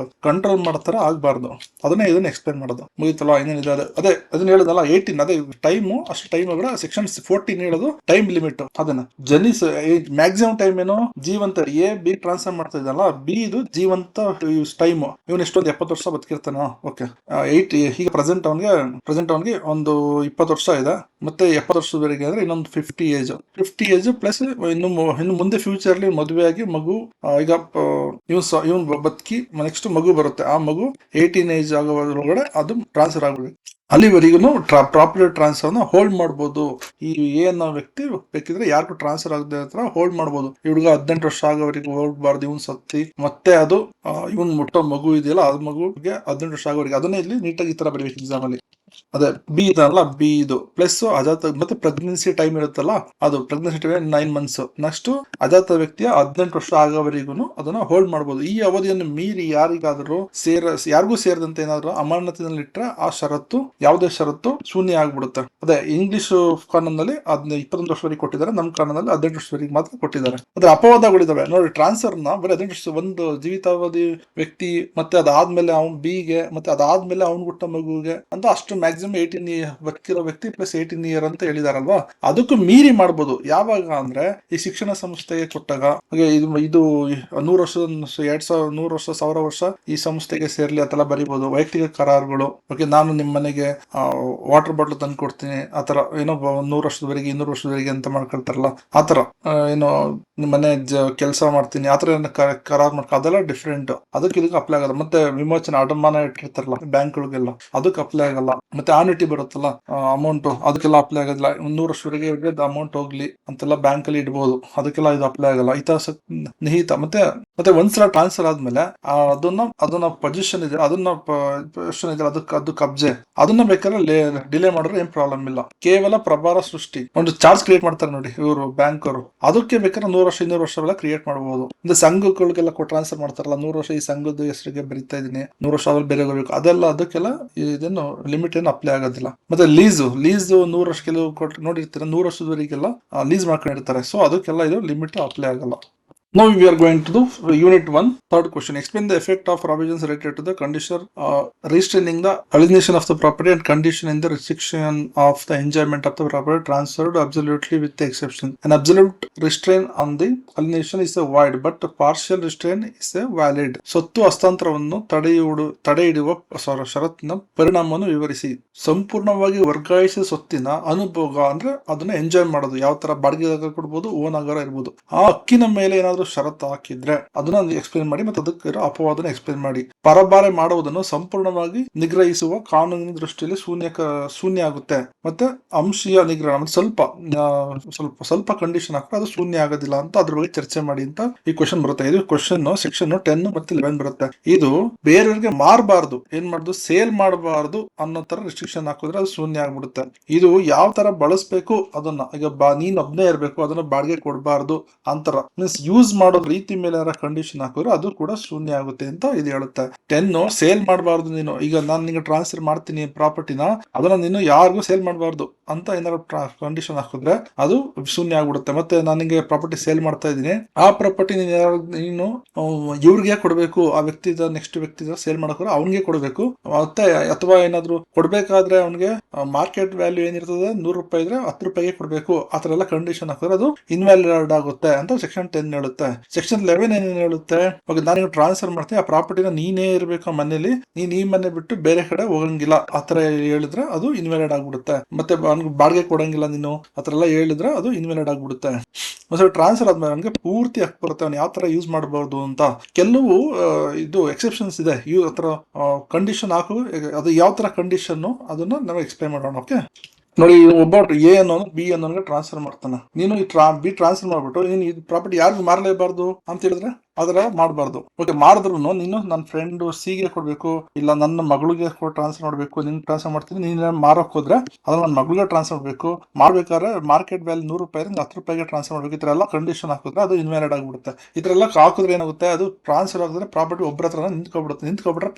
ಕಂಟ್ರೋಲ್ ಮಾಡ್ತಾರ ಆಗ್ಬಾರ್ದು. ಇದನ್ನ ಎಕ್ಸ್ಪ್ಲೇನ್ ಮಾಡೋದು ಮುಗಿತಲ್ಲ. ಇನ್ನೇನಿದೆ ಅದೇ ಅದನ್ನ ಹೇಳೋದಲ್ಲ 18 ಅದೇ ಟೈಮು, ಅಷ್ಟು ಟೈಮ್ ಒಳಗಡೆ ಸೆಕ್ಷನ್ 14 ಹೇಳೋದು ಟೈಮ್ ಲಿಮಿಟ್. ಅದನ್ನ ಮ್ಯಾಕ್ಸಿಮಮ್ ಟೈಮ್ ಏನು, ಜೀವಂತ ಬಿ ಟ್ರಾನ್ಸ್ಫರ್ ಮಾಡ್ತಾ ಇದ್ದಲ್ಲ, ಬಿ ಇದು ಜೀವಂತ ಟೈಮ್. ಇವನ್ ಎಷ್ಟೊಂದು 70 ವರ್ಷ ಬದುಕಿರ್ತಾನ. ಓಕೆ, 8 ಈಗ ಪ್ರೆಸೆಂಟ್ ಅವನಿಗೆ ಒಂದು 20 ವರ್ಷ ಇದೆ. ಮತ್ತೆ 70 ವರ್ಷದವರೆಗೆ ಅಂದ್ರೆ ಇನ್ನೊಂದು 50 ಏಜ್ ಪ್ಲಸ್ ಇನ್ನು ಮುಂದೆ ಫ್ಯೂಚರ್ ಅಲ್ಲಿ ಮದುವೆ ಆಗಿ ಮಗು ಈಗ ಇವನ್ ಬದುಕಿ ನೆಕ್ಸ್ಟ್ ಮಗು ಬರುತ್ತೆ. ಆ ಮಗು 18 ಏಜ್ ಆಗೋದ್ರೊಳಗಡೆ ಅದು ಟ್ರಾನ್ಸ್ಫರ್ ಆಗ್ಬೇಕು. ಅಲ್ಲಿವರೆಗೂ ಪ್ರಾಪರ್ಟಿ ಟ್ರಾನ್ಸ್ಫರ್ ಹೋಲ್ಡ್ ಮಾಡ್ಬೋದು. ಈ ಏನ್ ವ್ಯಕ್ತಿ ಬೇಕಿದ್ರೆ ಯಾರಿಗೂ ಟ್ರಾನ್ಸ್ಫರ್ ಆಗದೆ ಹತ್ರ ಹೋಲ್ಡ್ ಮಾಡ್ಬೋದು. ಈ ಹುಡುಗ 18 ವರ್ಷ ಆಗೋವರೆಗೂ ಹೋಗ್ಬಾರ್ದು, ಇವನ್ ಸತ್ತಿ ಮತ್ತೆ ಅದು ಇವನ್ ಮುಟ್ಟೋ ಮಗು ಇದೆಯಲ್ಲ, ಅದ್ ಮಗುಗೆ 18 ವರ್ಷ ಆಗೋವರೆಗೆ ಅದನ್ನೇ ಇಲ್ಲಿ ನೀಟಾಗಿ ಈ ತರ ಬರೀಬೇಕು ಎಕ್ಸಾಮ್ ಅಲ್ಲಿ. ಅದೇ ಬಿ ಇದಲ್ಲ, ಬಿ ಇದು ಪ್ಲಸ್ ಅಜಾತ ಮತ್ತೆ ಪ್ರೆಗ್ನೆನ್ಸಿ ಟೈಮ್ ಇರುತ್ತಲ್ಲ, ಅದು ಪ್ರೆಗ್ನೆನ್ಸಿ ಟೈಮ್ 9 ಮಂತ್ಸ್. ನೆಕ್ಸ್ಟ್ ಅಜಾತ ವ್ಯಕ್ತಿಯ 18 ವರ್ಷ ಆಗೋವರೆಗೂ ಅದನ್ನ ಹೋಲ್ಡ್ ಮಾಡ್ಬೋದು. ಈ ಅವಧಿಯನ್ನು ಮೀರಿ ಯಾರಿಗಾದ್ರೂ ಯಾರಿಗೂ ಸೇರದಂತೆ ಏನಾದ್ರು ಅಮಾನತಿನಲ್ಲಿ ಇಟ್ರೆ ಆ ಷರತ್ತು, ಯಾವುದೇ ಷರತ್ತು ಶೂನ್ಯ ಆಗ್ಬಿಡುತ್ತೆ. ಅದೇ ಇಂಗ್ಲಿಷ್ ಕಾನೂನಲ್ಲಿ 21 ವರ್ಷವರೆಗೆ ಕೊಟ್ಟಿದ್ದಾರೆ, ನಮ್ಮ ಕಾನೂನಲ್ಲಿ 18 ವರ್ಷವರೆಗೆ ಮಾತ್ರ ಕೊಟ್ಟಿದ್ದಾರೆ. ಅದ್ರ ಅಪವಾದಗಳಿದಾವೆ ನೋಡಿ. ಟ್ರಾನ್ಸ್ಫರ್ ನ ಬರೀ 18 ವರ್ಷ ಒಂದು ಜೀವಿತಾವಧಿ ವ್ಯಕ್ತಿ, ಮತ್ತೆ ಅದಾದ್ಮೇಲೆ ಅವ್ನ್ ಬಿಗೆ, ಮತ್ತೆ ಅದಾದ್ಮೇಲೆ ಅವ್ನ್ ಹುಟ್ಟ ಮಗುಗೆ ಅಂತ ಅಷ್ಟು ಮ್ಯಾಕ್ಸಿಮಮ್ 18 ಬದುಕಿರೋ ವ್ಯಕ್ತಿ ಪ್ಲಸ್ 18 ಇಯರ್ ಅಂತ ಹೇಳಿದಾರಲ್ವಾ, ಅದಕ್ಕೂ ಮೀರಿ ಮಾಡ್ಬೋದು. ಯಾವಾಗ ಅಂದ್ರೆ ಈ ಶಿಕ್ಷಣ ಸಂಸ್ಥೆಗೆ ಕೊಟ್ಟಾಗ ಇದು 100 ವರ್ಷ 100 ವರ್ಷ 1000 ವರ್ಷ ಈ ಸಂಸ್ಥೆಗೆ ಸೇರ್ಲಿ ಅಂತೆಲ್ಲ ಬರೀಬಹುದು. ವೈಯಕ್ತಿಕ ಕರಾರುಗಳು, ಓಕೆ ನಾನು ನಿಮ್ಮ ಮನೆಗೆ ವಾಟರ್ ಬಾಟಲ್ ತಂದು ಕೊಡ್ತೀನಿ ಆತರ ಏನೋ 100 ವರ್ಷದವರೆಗೆ 200 ವರ್ಷದವರೆಗೆ ಅಂತ ಮಾಡ್ಕೊಳ್ತಾರಲ್ಲ, ಆತರ ಏನೋ ನಿಮ್ಮ ಮನೆ ಕೆಲಸ ಮಾಡ್ತೀನಿ ಆತರ ಕರಾರ್ ಮಾಡ್ಕೊ, ಅದೆಲ್ಲ ಡಿಫ್ರೆಂಟ್. ಅದಕ್ಕೆ ಇದಕ್ಕೆ ಅಪ್ಲೈ ಆಗಲ್ಲ. ಮತ್ತೆ ವಿಮೋಚನೆ ಅಡಮಾನ ಇಟ್ಟಿರ್ತಾರಲ್ಲ ಬ್ಯಾಂಕ್ಗಳಿಗೆಲ್ಲ, ಅದಕ್ಕೆ ಅಪ್ಲೈ ಆಗಲ್ಲ. ಮತ್ತೆ ಆನ್ಯುಟಿ ಬರುತ್ತಲ್ಲ ಅಮೌಂಟ್, ಅದಕ್ಕೆಲ್ಲ ಅಪ್ಲೈ ಆಗೋದಿಲ್ಲ. 100 ವರ್ಷವರೆಗೆ ಅಮೌಂಟ್ ಹೋಗ್ಲಿ ಅಂತೆಲ್ಲ ಬ್ಯಾಂಕ್ ಅಲ್ಲಿ ಇಡ್ಬೋದು, ಅದಕ್ಕೆಲ್ಲ ಇದು ಅಪ್ಲೈ ಆಗಲ್ಲ. ನಿಹಿತ ಮತ್ತೆ ಒಂದ್ಸಲ ಟ್ರಾನ್ಸ್ಫರ್ ಆದ್ಮೇಲೆ ಅದನ್ನ ಪೊಸಿಷನ್ ಇದೆ, ಅದು ಕಬ್ಜೆ, ಅದನ್ನ ಬೇಕಾದ್ರೆ ಡಿಲೇ ಮಾಡಿದ್ರೆ ಏನ್ ಪ್ರಾಬ್ಲಮ್ ಇಲ್ಲ. ಕೇವಲ ಪ್ರಭಾರ ಸೃಷ್ಟಿ, ಒಂದು ಚಾರ್ಜ್ ಕ್ರಿಯೇಟ್ ಮಾಡ್ತಾರೆ ನೋಡಿ ಇವರು ಬ್ಯಾಂಕ್ ಅವರು, ಅದಕ್ಕೆ ಬೇಕಾದ್ರೆ 100 ವರ್ಷ 200 ವರ್ಷವೆಲ್ಲ ಕ್ರಿಯೇಟ್ ಮಾಡಬಹುದು. ಅಂದ್ರೆ ಸಂಘಗಳಿಗೆಲ್ಲ ಟ್ರಾನ್ಸ್ಫರ್ ಮಾಡ್ತಾರಲ್ಲ, 100 ವರ್ಷ ಈ ಸಂಘದ ಹೆಸರಿಗೆ ಬರೀತಾ ಇದೀನಿ, 100 ವರ್ಷ ಆದ್ಮೇಲೆ ಬೇರೆ ಹೋಗ್ಬೇಕು, ಅದೆಲ್ಲ ಅದಕ್ಕೆಲ್ಲ ಇದೇನು ಲಿಮಿಟ್ ಏನು ಅಪ್ಲೈ ಆಗೋದಿಲ್ಲ. ಮತ್ತೆ ಲೀಸ್ 100 ವರ್ಷ ಕೆಲವು ನೋಡಿರ್ತಾರೆ, 100 ವರ್ಷದವರೆಗೆಲ್ಲ ಲೀಸ್ ಮಾಡ್ಕೊಂಡಿರ್ತಾರೆ. ಸೊ ಅದಕ್ಕೆಲ್ಲ ಇದು ಲಿಮಿಟ್ ಅಪ್ಲೈ ಆಗಲ್ಲ. Now we are going to the unit 1, third question. Explain the effect of provisions related to the condition restraining the alienation of the property and condition in the restriction of the enjoyment of the property transferred absolutely with the exception. An absolute restraint on the alienation is a void, but a partial restraint is a valid. ಸೊತ್ತು ಹಸ್ತಾಂತರವನ್ನು ತಡೆಹಿಡಿಯುವ ಷರತ್ತಿನ ಪರಿಣಾಮವನ್ನು ವಿವರಿಸಿ. ಸಂಪೂರ್ಣವಾಗಿ ವರ್ಗಾಯಿಸಿದ ಸೊತ್ತಿನ ಅನುಭೋಗ ಅಂದ್ರೆ ಅದನ್ನ enjoy ಮಾಡೋದು, ಯಾವ ತರ ಬಾಡಿಗೆದಾಗ ಕೊಡ್ಬೋದು, ಓನ್ ಆಗರ ಇರ್ಬೋದು. ಆ ಹಕ್ಕಿನ ಮೇಲೆ ಏನಾದ್ರು ಷರತ್ತು ಹಾಕಿದ್ರೆ ಅದನ್ನ ಎಕ್ಸ್ಪ್ಲೇನ್ ಮಾಡಿ ಮತ್ತು ಅದಕ್ಕೆ ಅಪವಾದನ ಎಕ್ಸ್ಪ್ಲೇನ್ ಮಾಡಿ. ಪರಭಾರೆ ಮಾಡುವುದನ್ನು ಸಂಪೂರ್ಣವಾಗಿ ನಿಗ್ರಹಿಸುವ ಕಾನೂನಿನ ದೃಷ್ಟಿಯಲ್ಲಿ ಶೂನ್ಯ ಆಗುತ್ತೆ. ಮತ್ತೆ ಅಂಶೀಯ ನಿಗ್ರಹ ಸ್ವಲ್ಪ ಕಂಡೀಷನ್ ಹಾಕಿದ್ರೆ ಅದು ಶೂನ್ಯ ಆಗೋದಿಲ್ಲ ಅಂತ ಅದ್ರ ಬಗ್ಗೆ ಚರ್ಚೆ ಮಾಡಿ ಅಂತ ಈ ಕ್ವಶನ್ ಬರುತ್ತೆ. ಇದು ಕ್ವಶನ್ ಸೆಕ್ಷನ್ 10 ಮತ್ತೆ 11 ಬರುತ್ತೆ. ಇದು ಬೇರೆಯವ್ರಿಗೆ ಮಾರಬಾರ್ದು, ಏನ್ ಮಾಡುದು, ಸೇಲ್ ಮಾಡಬಾರ್ದು ಅನ್ನೋ ತರ ರಿಸ್ಟ್ರಿಕ್ಷನ್ ಹಾಕಿದ್ರೆ ಅದು ಶೂನ್ಯ ಆಗ್ಬಿಡುತ್ತೆ. ಇದು ಯಾವ ತರ ಬಳಸಬೇಕು ಅದನ್ನ, ಈಗ ನೀನ್ ಒಬ್ನೇ ಇರ್ಬೇಕು, ಅದನ್ನ ಬಾಡಿಗೆ ಕೊಡಬಾರ್ದು ಅಂತರ ಮೀನ್ಸ್ ಯೂಸ್ ಮಾಡೋ ರೀತಿ ಮೇಲೆ ಕಂಡೀಷನ್ ಹಾಕಿದ್ರೆ ಅದು ಕೂಡ ಶೂನ್ಯ ಆಗುತ್ತೆ ಅಂತ ಇದು ಹೇಳುತ್ತೆ. 10 ಸೇಲ್ ಮಾಡಬಾರ್ದು, ನೀನು ಈಗ ನಾನು ನಿಂಗೆ ಟ್ರಾನ್ಸ್ಫರ್ ಮಾಡ್ತೀನಿ ಪ್ರಾಪರ್ಟಿನ, ಅದನ್ನ ನೀನು ಯಾರಿಗೂ ಸೇಲ್ ಮಾಡಬಾರ್ದು ಅಂತ ಏನಾದ್ರು ಕಂಡೀಷನ್ ಹಾಕಿದ್ರೆ ಅದು ಶೂನ್ಯ ಆಗ್ಬಿಡುತ್ತೆ. ಮತ್ತೆ ನನಗೆ ಪ್ರಾಪರ್ಟಿ ಸೇಲ್ ಮಾಡ್ತಾ ಇದ್ದೀನಿ, ಆ ಪ್ರಾಪರ್ಟಿ ನೀನು ಇವ್ರಿಗೆ ಕೊಡಬೇಕು, ಆ ವ್ಯಕ್ತಿ ನೆಕ್ಸ್ಟ್ ವ್ಯಕ್ತಿ ಸೇಲ್ ಮಾಡೋಕೆ ಅವನಿಗೆ ಕೊಡಬೇಕು. ಮತ್ತೆ ಅಥವಾ ಏನಾದ್ರು ಕೊಡ್ಬೇಕಾದ್ರೆ ಅವನಿಗೆ ಮಾರ್ಕೆಟ್ ವ್ಯಾಲ್ಯೂ ಏನಿರ್ತದೆ 100 ರೂಪಾಯಿ ಇದ್ರೆ 10 ರೂಪಾಯಿಗೆ ಕೊಡಬೇಕು. ಆತರ ಎಲ್ಲ ಕಂಡೀಷನ್ ಹಾಕಿದ್ರೆ ಅದು ಇನ್ವ್ಯಾಲಿಡ್ ಆಗುತ್ತೆ ಅಂತ ಸೆಕ್ಷನ್ 10 ಹೇಳುತ್ತೆ. ಸೆಕ್ಷನ್ 11 ಏನೇನು ಹೇಳುತ್ತೆ, ನಾನು ಟ್ರಾನ್ಸ್ಫರ್ ಮಾಡ್ತೀನಿ, ಆ ಪ್ರಾಪರ್ಟಿನ ನೀನೇ ಇರಬೇಕು ಮನೇಲಿ, ನೀನ್ ಈ ಮನೆ ಬಿಟ್ಟು ಬೇರೆ ಕಡೆ ಹೋಗಂಗಿಲ್ಲ ಆತರ ಹೇಳಿದ್ರೆ ಅದು ಇನ್ವ್ಯಾಲಿಡ್ ಆಗ್ಬಿಡುತ್ತೆ. ಮತ್ತೆ ಬಾಡಿಗೆ ಕೊಡಂಗಿಲ್ಲ ನೀನು ಆತರ ಎಲ್ಲ ಹೇಳಿದ್ರೆ ಅದು ಇನ್ವ್ಯಾಲಿಡ್ ಆಗ್ಬಿಡುತ್ತೆ. ಮತ್ತೆ ಟ್ರಾನ್ಸ್ಫರ್ ಆದ್ಮೇಲೆ ನನ್ಗೆ ಪೂರ್ತಿ ಹಕ್ಕು ಬರುತ್ತೆ, ಅವ್ನು ಯಾವ ತರ ಯೂಸ್ ಮಾಡಬಹುದು ಅಂತ. ಕೆಲವು ಇದು ಎಕ್ಸೆಪ್ಷನ್ಸ್ ಇದೆ, ಆತರ ಕಂಡೀಷನ್ ಹಾಕು, ಅದು ಯಾವ ತರ ಕಂಡೀಷನ್ ಅದನ್ನ ನಾವು ಎಕ್ಸ್ಪ್ಲೈನ್ ಮಾಡೋಣ. ಓಕೆ ನೋಡಿ, ಒಬ್ಬ ಎ ಅನ್ನೋನು ಬಿ ಅನ್ನೋನ್ಗೆ ಟ್ರಾನ್ಸ್ಫರ್ ಮಾಡ್ತಾನೆ. ನೀನು ಬಿ ಟ್ರಾನ್ಸ್ಫರ್ ಮಾಡ್ಬಿಟ್ಟು ನೀನು ಈ ಪ್ರಾಪರ್ಟಿ ಯಾರಿಗೂ ಮಾರಲೇಬಾರ್ದು ಅಂತ ಹೇಳಿದ್ರೆ ಅದರ ಮಾಡಬಾರ್ದು. ಓಕೆ, ಮಾಡಿದ್ರು ನೀನು ನನ್ನ ಫ್ರೆಂಡ್ ಸಿಗೆ ಕೊಡ್ಬೇಕು, ಇಲ್ಲ ನನ್ನ ಮಗಳಿಗೆ ಟ್ರಾನ್ಸ್ಫರ್ ಮಾಡ್ಬೇಕು. ನಿನ್ ಟ್ರಾನ್ಸ್ಫರ್ ಮಾಡ್ತೀನಿ, ನೀನ್ ಮಾರಕ್ ಹೋದ್ರೆ ಅದನ್ನ ನನ್ನ ಮಗಳಿಗೆ ಟ್ರಾನ್ಸ್ಫರ್ ಮಾಡ್ಬೇಕು. ಮಾಡ್ಬೇಕಾದ್ರೆ ಮಾರ್ಕೆಟ್ ವ್ಯಾಲ್ಯೂ 100 ರೂಪಾಯಿ 10 ರೂಪಾಯಿಗೆ ಟ್ರಾನ್ಸ್ಫರ್ ಮಾಡ್ಬೇಕು. ಈ ತರ ಎಲ್ಲ ಕಂಡೀಷನ್ ಹಾಕಿದ್ರೆ ಅದು ಇನ್ವ್ಯಾಲಿಡ್ ಆಗ್ಬಿಡುತ್ತೆ. ಈ ತರ ಎಲ್ಲ ಹಾಕಿದ್ರೆ ಏನಾಗುತ್ತೆ, ಅದು ಟ್ರಾನ್ಸ್ಫರ್ ಆಗಿದ್ರೆ ಪ್ರಾಪರ್ಟಿ ಒಬ್ಬರ ಹತ್ರ ನಿಂತ್ಕೊಬಿಟ್ರೆ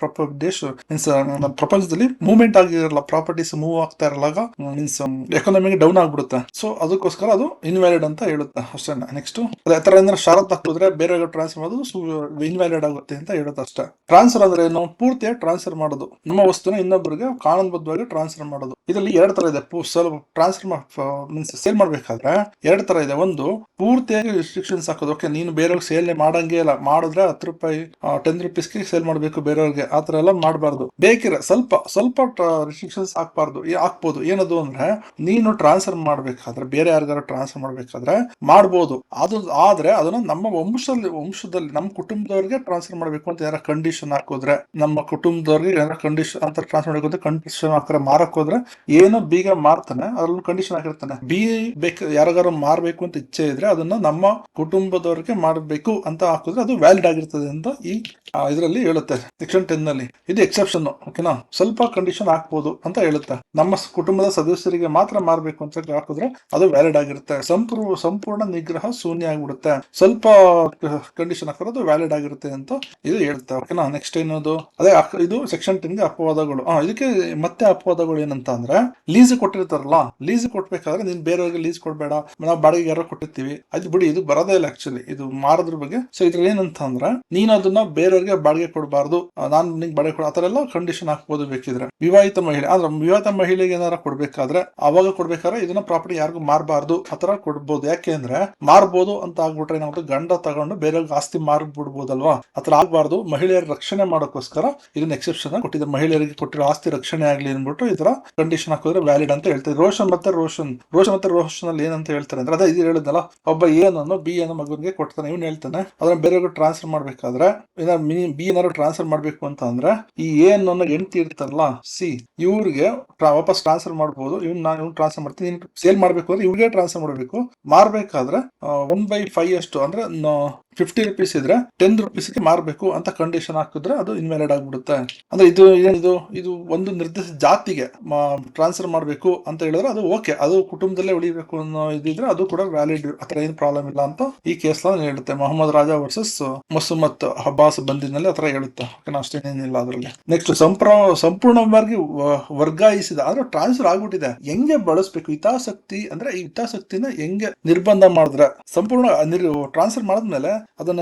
ಪ್ರಪಂಚದಲ್ಲಿ ಮೂವ್ಮೆಂಟ್ ಆಗಿರಲ್ಲ, ಪ್ರಾಪರ್ಟೀಸ್ ಮೂವ್ ಆಗ್ತಾ ಇರಲ್ಲ, ಮೀನ್ಸ್ ಎಕಾನಮಿಗೆ ಡೌನ್ ಆಗ್ಬಿಡುತ್ತೆ. ಸೊ ಅದಕ್ಕೋಸ್ಕರ ಅದು ಇನ್ವ್ಯಾಲಿಡ್ ಅಂತ ಹೇಳುತ್ತೆ ಅಷ್ಟೇ. ನೆಕ್ಸ್ಟ್ ತರ ಷರತ್ತು ಹಾಕಿದ್ರೆ ಬೇರೆ ಟ್ರಾನ್ಸ್ಫರ್ ಇನ್ವ್ಯಾಲಿಡ್ ಆಗುತ್ತೆ ಅಂತ ಹೇಳುತ್ತೆ ಅಷ್ಟೇ. ಟ್ರಾನ್ಸ್ಫರ್ ಅಂದ್ರೆ ಏನು, ಪೂರ್ತಿಯಾಗಿ ಟ್ರಾನ್ಸ್ಫರ್ ಮಾಡೋದು, ನಮ್ಮ ವಸ್ತುನ ಇನ್ನೊಬ್ಬರಿಗೆ ಕಾನೂನುಬದ್ಧವಾಗಿ ಟ್ರಾನ್ಸ್ಫರ್ ಮಾಡೋದು. ಇದರಲ್ಲಿ 2 ತರ ಇದೆ. ಟ್ರಾನ್ಸ್ಫರ್ ಮೀನ್ಸ್ ಸೇಲ್ ಮಾಡ್ಬೇಕಾದ್ರೆ 2 ತರ ಇದೆ. ಒಂದು ಪೂರ್ತಿಯಾಗಿ ರಿಸ್ಟ್ರಿಕ್ಷನ್ಸ್ ಹಾಕೋದು. ಓಕೆ, ನೀನು ಬೇರೆಯವ್ರಿಗೆ ಸೇಲ್ ಮಾಡಂಗೆ ಇಲ್ಲ, ಮಾಡಿದ್ರೆ 10 ರೂಪಾಯಿ 10 ರೂಪೀಸ್ಗೆ ಸೇಲ್ ಮಾಡ್ಬೇಕು ಬೇರೆಯವ್ರಿಗೆ, ಆತರ ಎಲ್ಲ ಮಾಡಬಾರ್ದು. ಬೇಕಿರ ಸ್ವಲ್ಪ ರಿಸ್ಟ್ರಿಕ್ಷನ್ಸ್ ಹಾಕ್ಬೋದು. ಏನದು ಅಂದ್ರೆ, ನೀನು ಟ್ರಾನ್ಸ್ಫರ್ ಮಾಡ್ಬೇಕಾದ್ರೆ ಬೇರೆ ಯಾರಿಗಾರು ಟ್ರಾನ್ಸ್ಫರ್ ಮಾಡ್ಬೇಕಾದ್ರೆ ಮಾಡ್ಬೋದು, ಅದು ಆದ್ರೆ ಅದನ್ನ ನಮ್ಮ ವಂಶದಲ್ಲಿ ನಮ್ಮ ಕುಟುಂಬದವ್ರಿಗೆ ಟ್ರಾನ್ಸ್ಫರ್ ಮಾಡ್ಬೇಕು ಅಂತ ಯಾರ ಕಂಡೀಷನ್ ಹಾಕಿದ್ರೆ, ನಮ್ಮ ಕುಟುಂಬದವ್ರಿಗೆ ಏನಾರ ಕಂಡೀಷನ್ ಅಂತ ಟ್ರಾನ್ಸ್ಫರ್ ಮಾಡಬೇಕು ಅಂತ ಕಂಡೀಷನ್ ಹಾಕಿದ್ರೆ, ಮಾರಕ್ ಹೋದ್ರೆ ಏನೋ ಬೀಗ ಮಾರ್ತಾನೆ, ಅದ್ರಲ್ಲಿ ಕಂಡೀಷನ್ ಹಾಕಿರ್ತಾನೆ. ಯಾರಿಗಾರು ಮಾರ್ಬೇಕು ಅಂತ ಇಚ್ಛೆ ಇದ್ರೆ ಅದನ್ನ ನಮ್ಮ ಕುಟುಂಬದವ್ರಿಗೆ ಮಾಡಬೇಕು ಅಂತ ಹಾಕಿದ್ರೆ ಅದು ವ್ಯಾಲಿಡ್ ಆಗಿರ್ತದೆ ಅಂತ ಈ ಇದರಲ್ಲಿ ಹೇಳುತ್ತೆ ಸೆಕ್ಷನ್ 10 ನಲ್ಲಿ. ಇದು ಎಕ್ಸೆಪ್ಷನ್. ಓಕೆನಾ, ಸ್ವಲ್ಪ ಕಂಡೀಷನ್ ಹಾಕ್ಬೋದು ಅಂತ ಹೇಳುತ್ತೆ. ನಮ್ಮ ಕುಟುಂಬದ ಸದಸ್ಯರಿಗೆ ಮಾತ್ರ ಮಾರ್ಬೇಕು ಅಂತ ಹಾಕಿದ್ರೆ ಅದು ವ್ಯಾಲಿಡ್ ಆಗಿರುತ್ತೆ. ಸಂಪೂರ್ಣ ನಿಗ್ರಹ ಶೂನ್ಯ ಆಗಿಬಿಡುತ್ತೆ. ಸ್ವಲ್ಪ ಕಂಡೀಷನ್ ಹಾಕೋದು ವ್ಯಾಲಿಡ್ ಆಗಿರುತ್ತೆ ಅಂತ ಇದು ಹೇಳುತ್ತೆ. ಓಕೆನಾ, ನೆಕ್ಸ್ಟ್ ಏನದು, ಅದೇ ಇದು ಸೆಕ್ಷನ್ 10 ಗೆ ಅಪವಾದಗಳು. ಇದಕ್ಕೆ ಮತ್ತೆ ಅಪವಾದಗಳು ಏನಂತ ಅಂದ್ರೆ, ಲೀಸ್ ಕೊಟ್ಟಿರ್ತಾರಲ್ಲ, ಲೀಸ್ ಕೊಟ್ಬೇಕಾದ್ರೆ ನೀನ್ ಬೇರೆಯವ್ರಿಗೆ ಲೀಸ್ ಕೊಡ್ಬೇಡ, ನಾವು ಬಾಡಿಗೆ ಯಾರೋ ಕೊಟ್ಟಿರ್ತೀವಿ, ಅದು ಬಿಡಿ, ಇದು ಬರೋದೇ ಇಲ್ಲ ಆಕ್ಚುಲಿ, ಇದು ಮಾರೋದ್ರ ಬಗ್ಗೆ. ಸೊ ಇದ್ರಲ್ಲಿ ಏನಂತ ಅಂದ್ರೆ, ನೀನ್ ಅದನ್ನ ಬೇರೆಯವ್ರಿಗೆ ಬಾಡಿಗೆ ಕೊಡಬಾರ್ದು, ನಾನು ನಿಂಗೆ ಬಾಡಿಗೆ ಕೊಡ, ಆತರ ಎಲ್ಲ ಕಂಡೀಷನ್ ಹಾಕ್ಬೋದು ಬೇಕಿದ್ರೆ. ವಿವಾಹಿತ ಮಹಿಳೆ ಅಂದ್ರೆ ವಿವಾಹಿತ ಮಹಿಳೆಗೆ ಏನಾರ ಕೊಡ್ಬೇಕಾದ್ರೆ ಅವಾಗ ಕೊಡ್ಬೇಕಾದ್ರೆ ಇದನ್ನ ಪ್ರಾಪರ್ಟಿ ಯಾರಿಗೂ ಮಾರಬಾರ್ದು ಆತರ ಕೊಡ್ಬೋದು. ಯಾಕೆ ಅಂದ್ರೆ ಮಾರ್ಬೋದು ಅಂತ ಆಗ್ಬಿಟ್ರೆ ಏನಾಗುತ್ತೆ, ಗಂಡ ತಗೊಂಡು ಬೇರೆಯವ್ರಿಗೆ ಆಸ್ತಿ ಮಾರ್ಬಿಡ್ಬೋದಲ್ವಾ, ಆತರ ಆಗ್ಬಾರ್ದು. ಮಹಿಳೆಯರ ರಕ್ಷಣೆ ಮಾಡೋಕ್ಕೋಸ್ಕರ ಇದನ್ನ ಎಕ್ಸೆಪ್ಷನ್ ಕೊಟ್ಟಿದ್ದಾರೆ. ಮಹಿಳೆಯರಿಗೆ ಕೊಟ್ಟಿರೋ ಆಸ್ತಿ ರಕ್ಷಣೆ ಆಗ್ಲಿ ಅನ್ಬಿಟ್ಟು ಈ ತರ ಕಂಡೀಷನ್ ಹಾಕಿದ್ರೆ ವ್ಯಾಲಿಡ್ ಅಂತ ಹೇಳ್ತಾರೆ. ರೋಷನ್ ಮತ್ತೆ ರೋಷನ್ ಅಲ್ಲಿ ಏನಂತ ಹೇಳ್ತಾರೆ ಅಂದ್ರೆ, ಅದೇ ಇದು ಹೇಳಿದ್ನಲ್ಲ, ಒಬ್ಬ ಏನನ್ನು ಬಿ ಅನ್ನೋ ಮಗನಿಗೆ ಕೊಡ್ತಾನೆ, ಇವ್ನು ಹೇಳ್ತಾನೆ ಅದನ್ನ ಬೇರೆಯವ್ರಿಗೆ ಟ್ರಾನ್ಸ್ಫರ್ ಮಾಡ್ಬೇಕಾದ್ರೆ, ಬಿ ಏನಾದ್ರು ಟ್ರಾನ್ಸ್ಫರ್ ಮಾಡ್ಬೇಕು ಅಂತ ಅಂದ್ರೆ, ಈ ಅನ್ನೋ ಹೆಂಡತಿ ಇರ್ತಾರಲ್ಲ ಸಿ, ಇವ್ರಿಗೆ ವಾಪಸ್ ಟ್ರಾನ್ಸ್ಫರ್ ಮಾಡ್ಬೋದು. ನಾನು ಟ್ರಾನ್ಸ್ಫರ್ ಮಾಡ್ತೀನಿ, ಸೇಲ್ ಮಾಡ್ಬೇಕು ಅಂದ್ರೆ ಇವ್ರಿಗೆ ಟ್ರಾನ್ಸ್ಫರ್ ಮಾಡ್ಬೇಕು. ಮಾರ್ಬೇಕಾದ್ರೆ 1/5 ಅಷ್ಟು ಅಂದ್ರೆ 50 ರೂಪೀಸ್ ಇದ್ರೆ 10 ರೂಪೀಸ್ಗೆ ಮಾರ್ಬೇಕು ಅಂತ ಕಂಡೀಷನ್ ಹಾಕಿದ್ರೆ ಅದು ಇನ್ವ್ಯಾಲಿಡ್ ಆಗ್ಬಿಡುತ್ತೆ. ಅಂದ್ರೆ ಇದು ಒಂದು ನಿರ್ದಿಷ್ಟ ಜಾತಿಗೆ ಟ್ರಾನ್ಸ್ಫರ್ ಮಾಡ್ಬೇಕು ಅಂತ ಹೇಳಿದ್ರೆ ಅದು ಓಕೆ, ಅದು ಕುಟುಂಬದಲ್ಲೇ ಉಳಿಬೇಕು ಅನ್ನೋ ಇದಿದ್ರೆ ಅದು ಕೂಡ ವ್ಯಾಲಿಡ್, ಆತರ ಏನ್ ಪ್ರಾಬ್ಲಮ್ ಇಲ್ಲ ಅಂತ ಈ ಕೇಸ್ ಹೇಳುತ್ತೆ. ಮೊಹಮ್ಮದ್ ರಾಜಾ ವರ್ಸಸ್ ಮೊಸಮ್ಮತ್ ಅಬ್ಬಾಸ್ ಬಂದಿನಲ್ಲಿ ಆತರ ಹೇಳುತ್ತೆ. ಅಷ್ಟೇನೇನಿಲ್ಲ ಅದ್ರಲ್ಲಿ. ನೆಕ್ಸ್ಟ್ ಸಂಪೂರ್ಣವಾಗಿ ವರ್ಗಾಯಿಸಿದ ಅಂದ್ರೆ ಟ್ರಾನ್ಸ್ಫರ್ ಆಗ್ಬಿಟ್ಟಿದೆ, ಹೆಂಗೆ ಬಳಸ್ಬೇಕು, ಹಿತಾಸಕ್ತಿ ಅಂದ್ರೆ ಈ ಹಿತಾಸಕ್ತಿನ ಹೆಂಗೆ ನಿರ್ಬಂಧ ಮಾಡಿದ್ರೆ, ಸಂಪೂರ್ಣ ಟ್ರಾನ್ಸ್ಫರ್ ಮಾಡಿದ್ಮೇಲೆ ಅದನ್ನ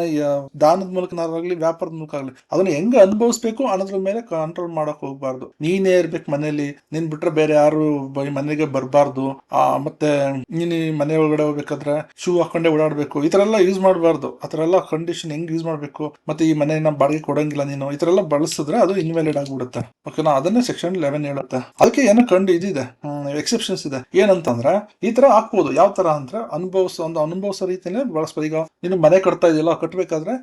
ದಾನದ ಮೂಲಕನಾಗ್ಲಿ ವ್ಯಾಪಾರದ ಮೂಲಕ ಆಗ್ಲಿ ಅದನ್ನ ಹೆಂಗ್ ಅನುಭವಿಸ್ಬೇಕು ಅನ್ನೋದ್ರ ಮೇಲೆ ಕಂಟ್ರೋಲ್ ಮಾಡಕ್ ಹೋಗ್ಬಾರ್ದು. ನೀನೇ ಇರ್ಬೇಕು ಮನೇಲಿ, ನೀನ್ ಬಿಟ್ರೆ ಬೇರೆ ಯಾರು ಮನೆಗೆ ಬರಬಾರ್ದು. ಮತ್ತೆ ನೀನ್ ಮನೆ ಒಳಗಡೆ ಹೋಗ್ಬೇಕಾದ್ರೆ ಶೂ ಹಾಕೊಂಡೆ ಓಡಾಡ್ಬೇಕು, ಈ ತರ ಎಲ್ಲ ಯೂಸ್ ಮಾಡಬಾರ್ದು. ಆ ತರ ಎಲ್ಲ ಕಂಡೀಷನ್ ಹೆಂಗ್ ಯೂಸ್ ಮಾಡ್ಬೇಕು, ಮತ್ತೆ ಈ ಮನೆಯನ್ನ ಬಾಡಿಗೆ ಕೊಡಂಗಿಲ್ಲ ನೀನು, ಈ ತರ ಎಲ್ಲ ಬಳಸಿದ್ರೆ ಅದು ಇನ್ವ್ಯಾಲಿಡ್ ಆಗ್ಬಿಡುತ್ತೆ. ಓಕೆನಾ, ಅದನ್ನೇ ಸೆಕ್ಷನ್ 11 ಹೇಳುತ್ತೆ. ಅದಕ್ಕೆ ಏನೋ ಇದಿದೆ, ಎಕ್ಸೆಪ್ಷನ್ಸ್ ಇದೆ. ಏನಂತಂದ್ರೆ ಈ ತರ ಹಾಕ್ಬೋದು. ಯಾವ ತರ ಅಂದ್ರೆ ಅನುಭವಿಸೋ ರೀತಿಯಲ್ಲೇ ಬಳಸ್ಬೋದು. ಈಗ ನೀನು ಮನೆ ಕಟ್ತಾ ಇದೆಯಲ್ಲ, ಕಟ್ಬೇಕಾದ್ರೆ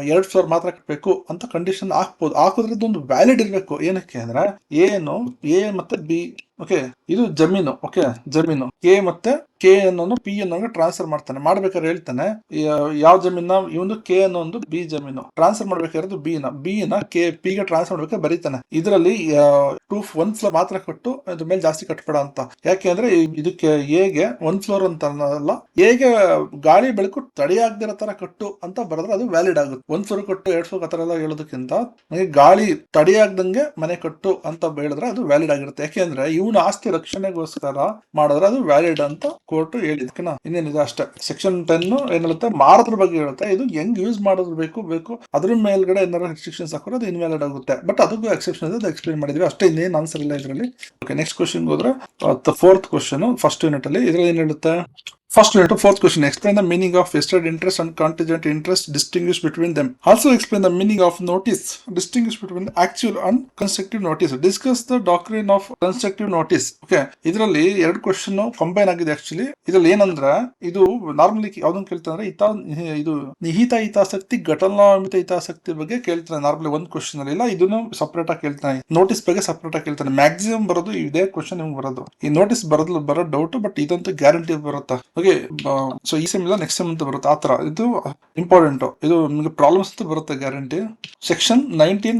2 ಫ್ಲೋರ್ ಮಾತ್ರ ಕಟ್ಬೇಕು ಅಂತ ಕಂಡೀಷನ್ ಹಾಕ್ಬೋದು. ಹಾಕಿದ್ರೆ ಇದೊಂದು ವ್ಯಾಲಿಡ್ ಇರ್ಬೇಕು. ಏನಕ್ಕೆ ಅಂದ್ರೆ ಏನು ಎ ಮತ್ತೆ ಬಿ, ಓಕೆ, ಇದು ಜಮೀನು. ಓಕೆ, ಜಮೀನು ಕೆ ಮತ್ತೆ ಕೆ ಅನ್ನೋನು ಪಿ ಅನ್ನೋ ಟ್ರಾನ್ಸ್ಫರ್ ಮಾಡ್ತಾನೆ. ಮಾಡ್ಬೇಕಾದ್ರೆ ಹೇಳ್ತಾನೆ ಯಾವ ಜಮೀನ ಇವನು ಕೆ ಅನ್ನೋ ಒಂದು ಬಿ ಜಮೀನು ಟ್ರಾನ್ಸ್ಫರ್ ಮಾಡ್ಬೇಕಾದ್ರೆ ಬಿ ನ ಕೆ ಪಿ ಗೆ ಟ್ರಾನ್ಸ್ಫರ್ ಮಾಡ್ಬೇಕಾದ್ರೆ ಬರೀತಾನೆ. ಇದರಲ್ಲಿ 1 ಫ್ಲೋರ್ ಮಾತ್ರ ಕಟ್ಟು, ಅದ್ರ ಮೇಲೆ ಜಾಸ್ತಿ ಕಟ್ಬೇಡ ಅಂತ. ಯಾಕೆ ಅಂದ್ರೆ ಇದಕ್ಕೆ ಎಗೆ 1 ಫ್ಲೋರ್ ಅಂತ ಅಲ್ಲ, ಎಗೆ ಗಾಳಿ ಬೆಳಕು ತಡೆಯಾಗದಿರೋ ತರ ಕಟ್ಟು ಅಂತ ಬರೆದ್ರೆ ಅದು ವ್ಯಾಲಿಡ್ ಆಗುತ್ತೆ. 1 ಫ್ಲೋರ್ ಕಟ್ಟು 2 ಫ್ಲೋರ್ ಆ ತರ ಎಲ್ಲ ಹೇಳೋದಕ್ಕಿಂತ ನನಗೆ ಗಾಳಿ ತಡೆಯಾಗ್ದಂಗೆ ಮನೆ ಕಟ್ಟು ಅಂತ ಹೇಳಿದ್ರೆ ಅದು ವ್ಯಾಲಿಡ್ ಆಗಿರುತ್ತೆ. ಯಾಕೆಂದ್ರೆ ಇವನ ಆಸ್ತಿ ರಕ್ಷಣೆಗೋಸ್ಕರ ಮಾಡಿದ್ರೆ ಅದು ವ್ಯಾಲಿಡ್ ಅಂತ ಕೋರ್ಟ್ ಹೇಳಿದ್ಕಿನ ಇನ್ನೇನಿದೆ ಅಷ್ಟೇ. ಸೆಕ್ಷನ್ 10 ಏನ್ ಹೇಳುತ್ತೆ, ಮಾರೋದ್ರ ಬಗ್ಗೆ ಹೇಳುತ್ತೆ. ಇದು ಹೆಂಗ್ ಯೂಸ್ ಮಾಡೋದು ಬೇಕು ಅದ್ರ ಮೇಲ್ಗಡೆ ಏನಾದ್ರು ರೆಸ್ಟ್ರಿಕ್ಷನ್ಸ್ ಹಾಕೋದು ಅದು ಇನ್ವ್ಯಾಲಿಡ್ ಆಗುತ್ತೆ. ಬಟ್ ಅದಕ್ಕೂ ಎಕ್ಸೆಪ್ಷನ್ ಇದೆ, ಅದು ಎಕ್ಸ್ಪ್ಲೇನ್ ಮಾಡಿದ್ವಿ ಅಷ್ಟೇ, ಇನ್ನೇನು ಆನ್ಸರ್ ಇಲ್ಲ ಇದರಲ್ಲಿ. ಓಕೆ, ನೆಕ್ಸ್ಟ್ ಕ್ವಶನ್ ಹೋದ್ರೆ 4th ಕ್ವಶನ್ ಫಸ್ಟ್ ಯೂನಿಟ್ ಅಲ್ಲಿ. ಇದ್ರಲ್ಲಿ ಏನ್ ಹೇಳುತ್ತೆ, First letter, 4th question. Explain the meaning of vested interest and contingent interest. Distinguish between them. Also explain the meaning of notice. Distinguish between actual and constructive notice. Discuss the doctrine of constructive notice. Okay. ಇದರಲ್ಲಿ 2 question combine ಆಗಿದೆ actually. ಇದ್ರಲ್ಲಿ ಏನಂದ್ರೆ ಇದು normally ಯಾವ್ದನ್ನ ಕೇಳ್ತಾರೆ, ಇದು ನಿಹಿತ ಹಿತಾಸಕ್ತಿ ಘಟನಾಮಿತ ಹಿತಾಸಕ್ತಿ ಬಗ್ಗೆ ಕೇಳ್ತಾನೆ ನಾರ್ಮಲಿ ಒಂದು ಕ್ವಶನ್ ಅಲ್ಲಿ. ಇಲ್ಲ ಇದನ್ನು ಸಪರೇಟ್ ಆಗಿ ಕೇಳ್ತಾನೆ. ನೋಟಿಸ್ ಬಗ್ಗೆ ಸಪರೇಟ್ ಆಗಿ ಕೇಳ್ತಾನೆ. ಮ್ಯಾಕ್ಸಿಮಮ್ ಬರೋದು ಇದೇ ಕ್ವಶನ್ ನಿಮ್ಗೆ ಬರೋದು. ಈ ನೋಟಿಸ್ ಬರೋ ಡೌಟ್, ಬಟ್ ಇದಂತೂ ಗ್ಯಾರಂಟಿ ಬರುತ್ತಾ. ಓಕೆ, ಸೊ ಈ ಸೆಮ್ ಇಲ್ಲ ನೆಕ್ಸ್ಟ್ ಸೆಮ್ ಅಂತ ಬರುತ್ತೆ. ಆತರ ಇದು ಇಂಪಾರ್ಟೆಂಟ್. ಇದು ನಿಮಗೆ ಪ್ರಾಬ್ಲಮ್ಸ್ ಅಂತ ಬರುತ್ತೆ ಗ್ಯಾರಂಟಿ. ಸೆಕ್ಷನ್ 19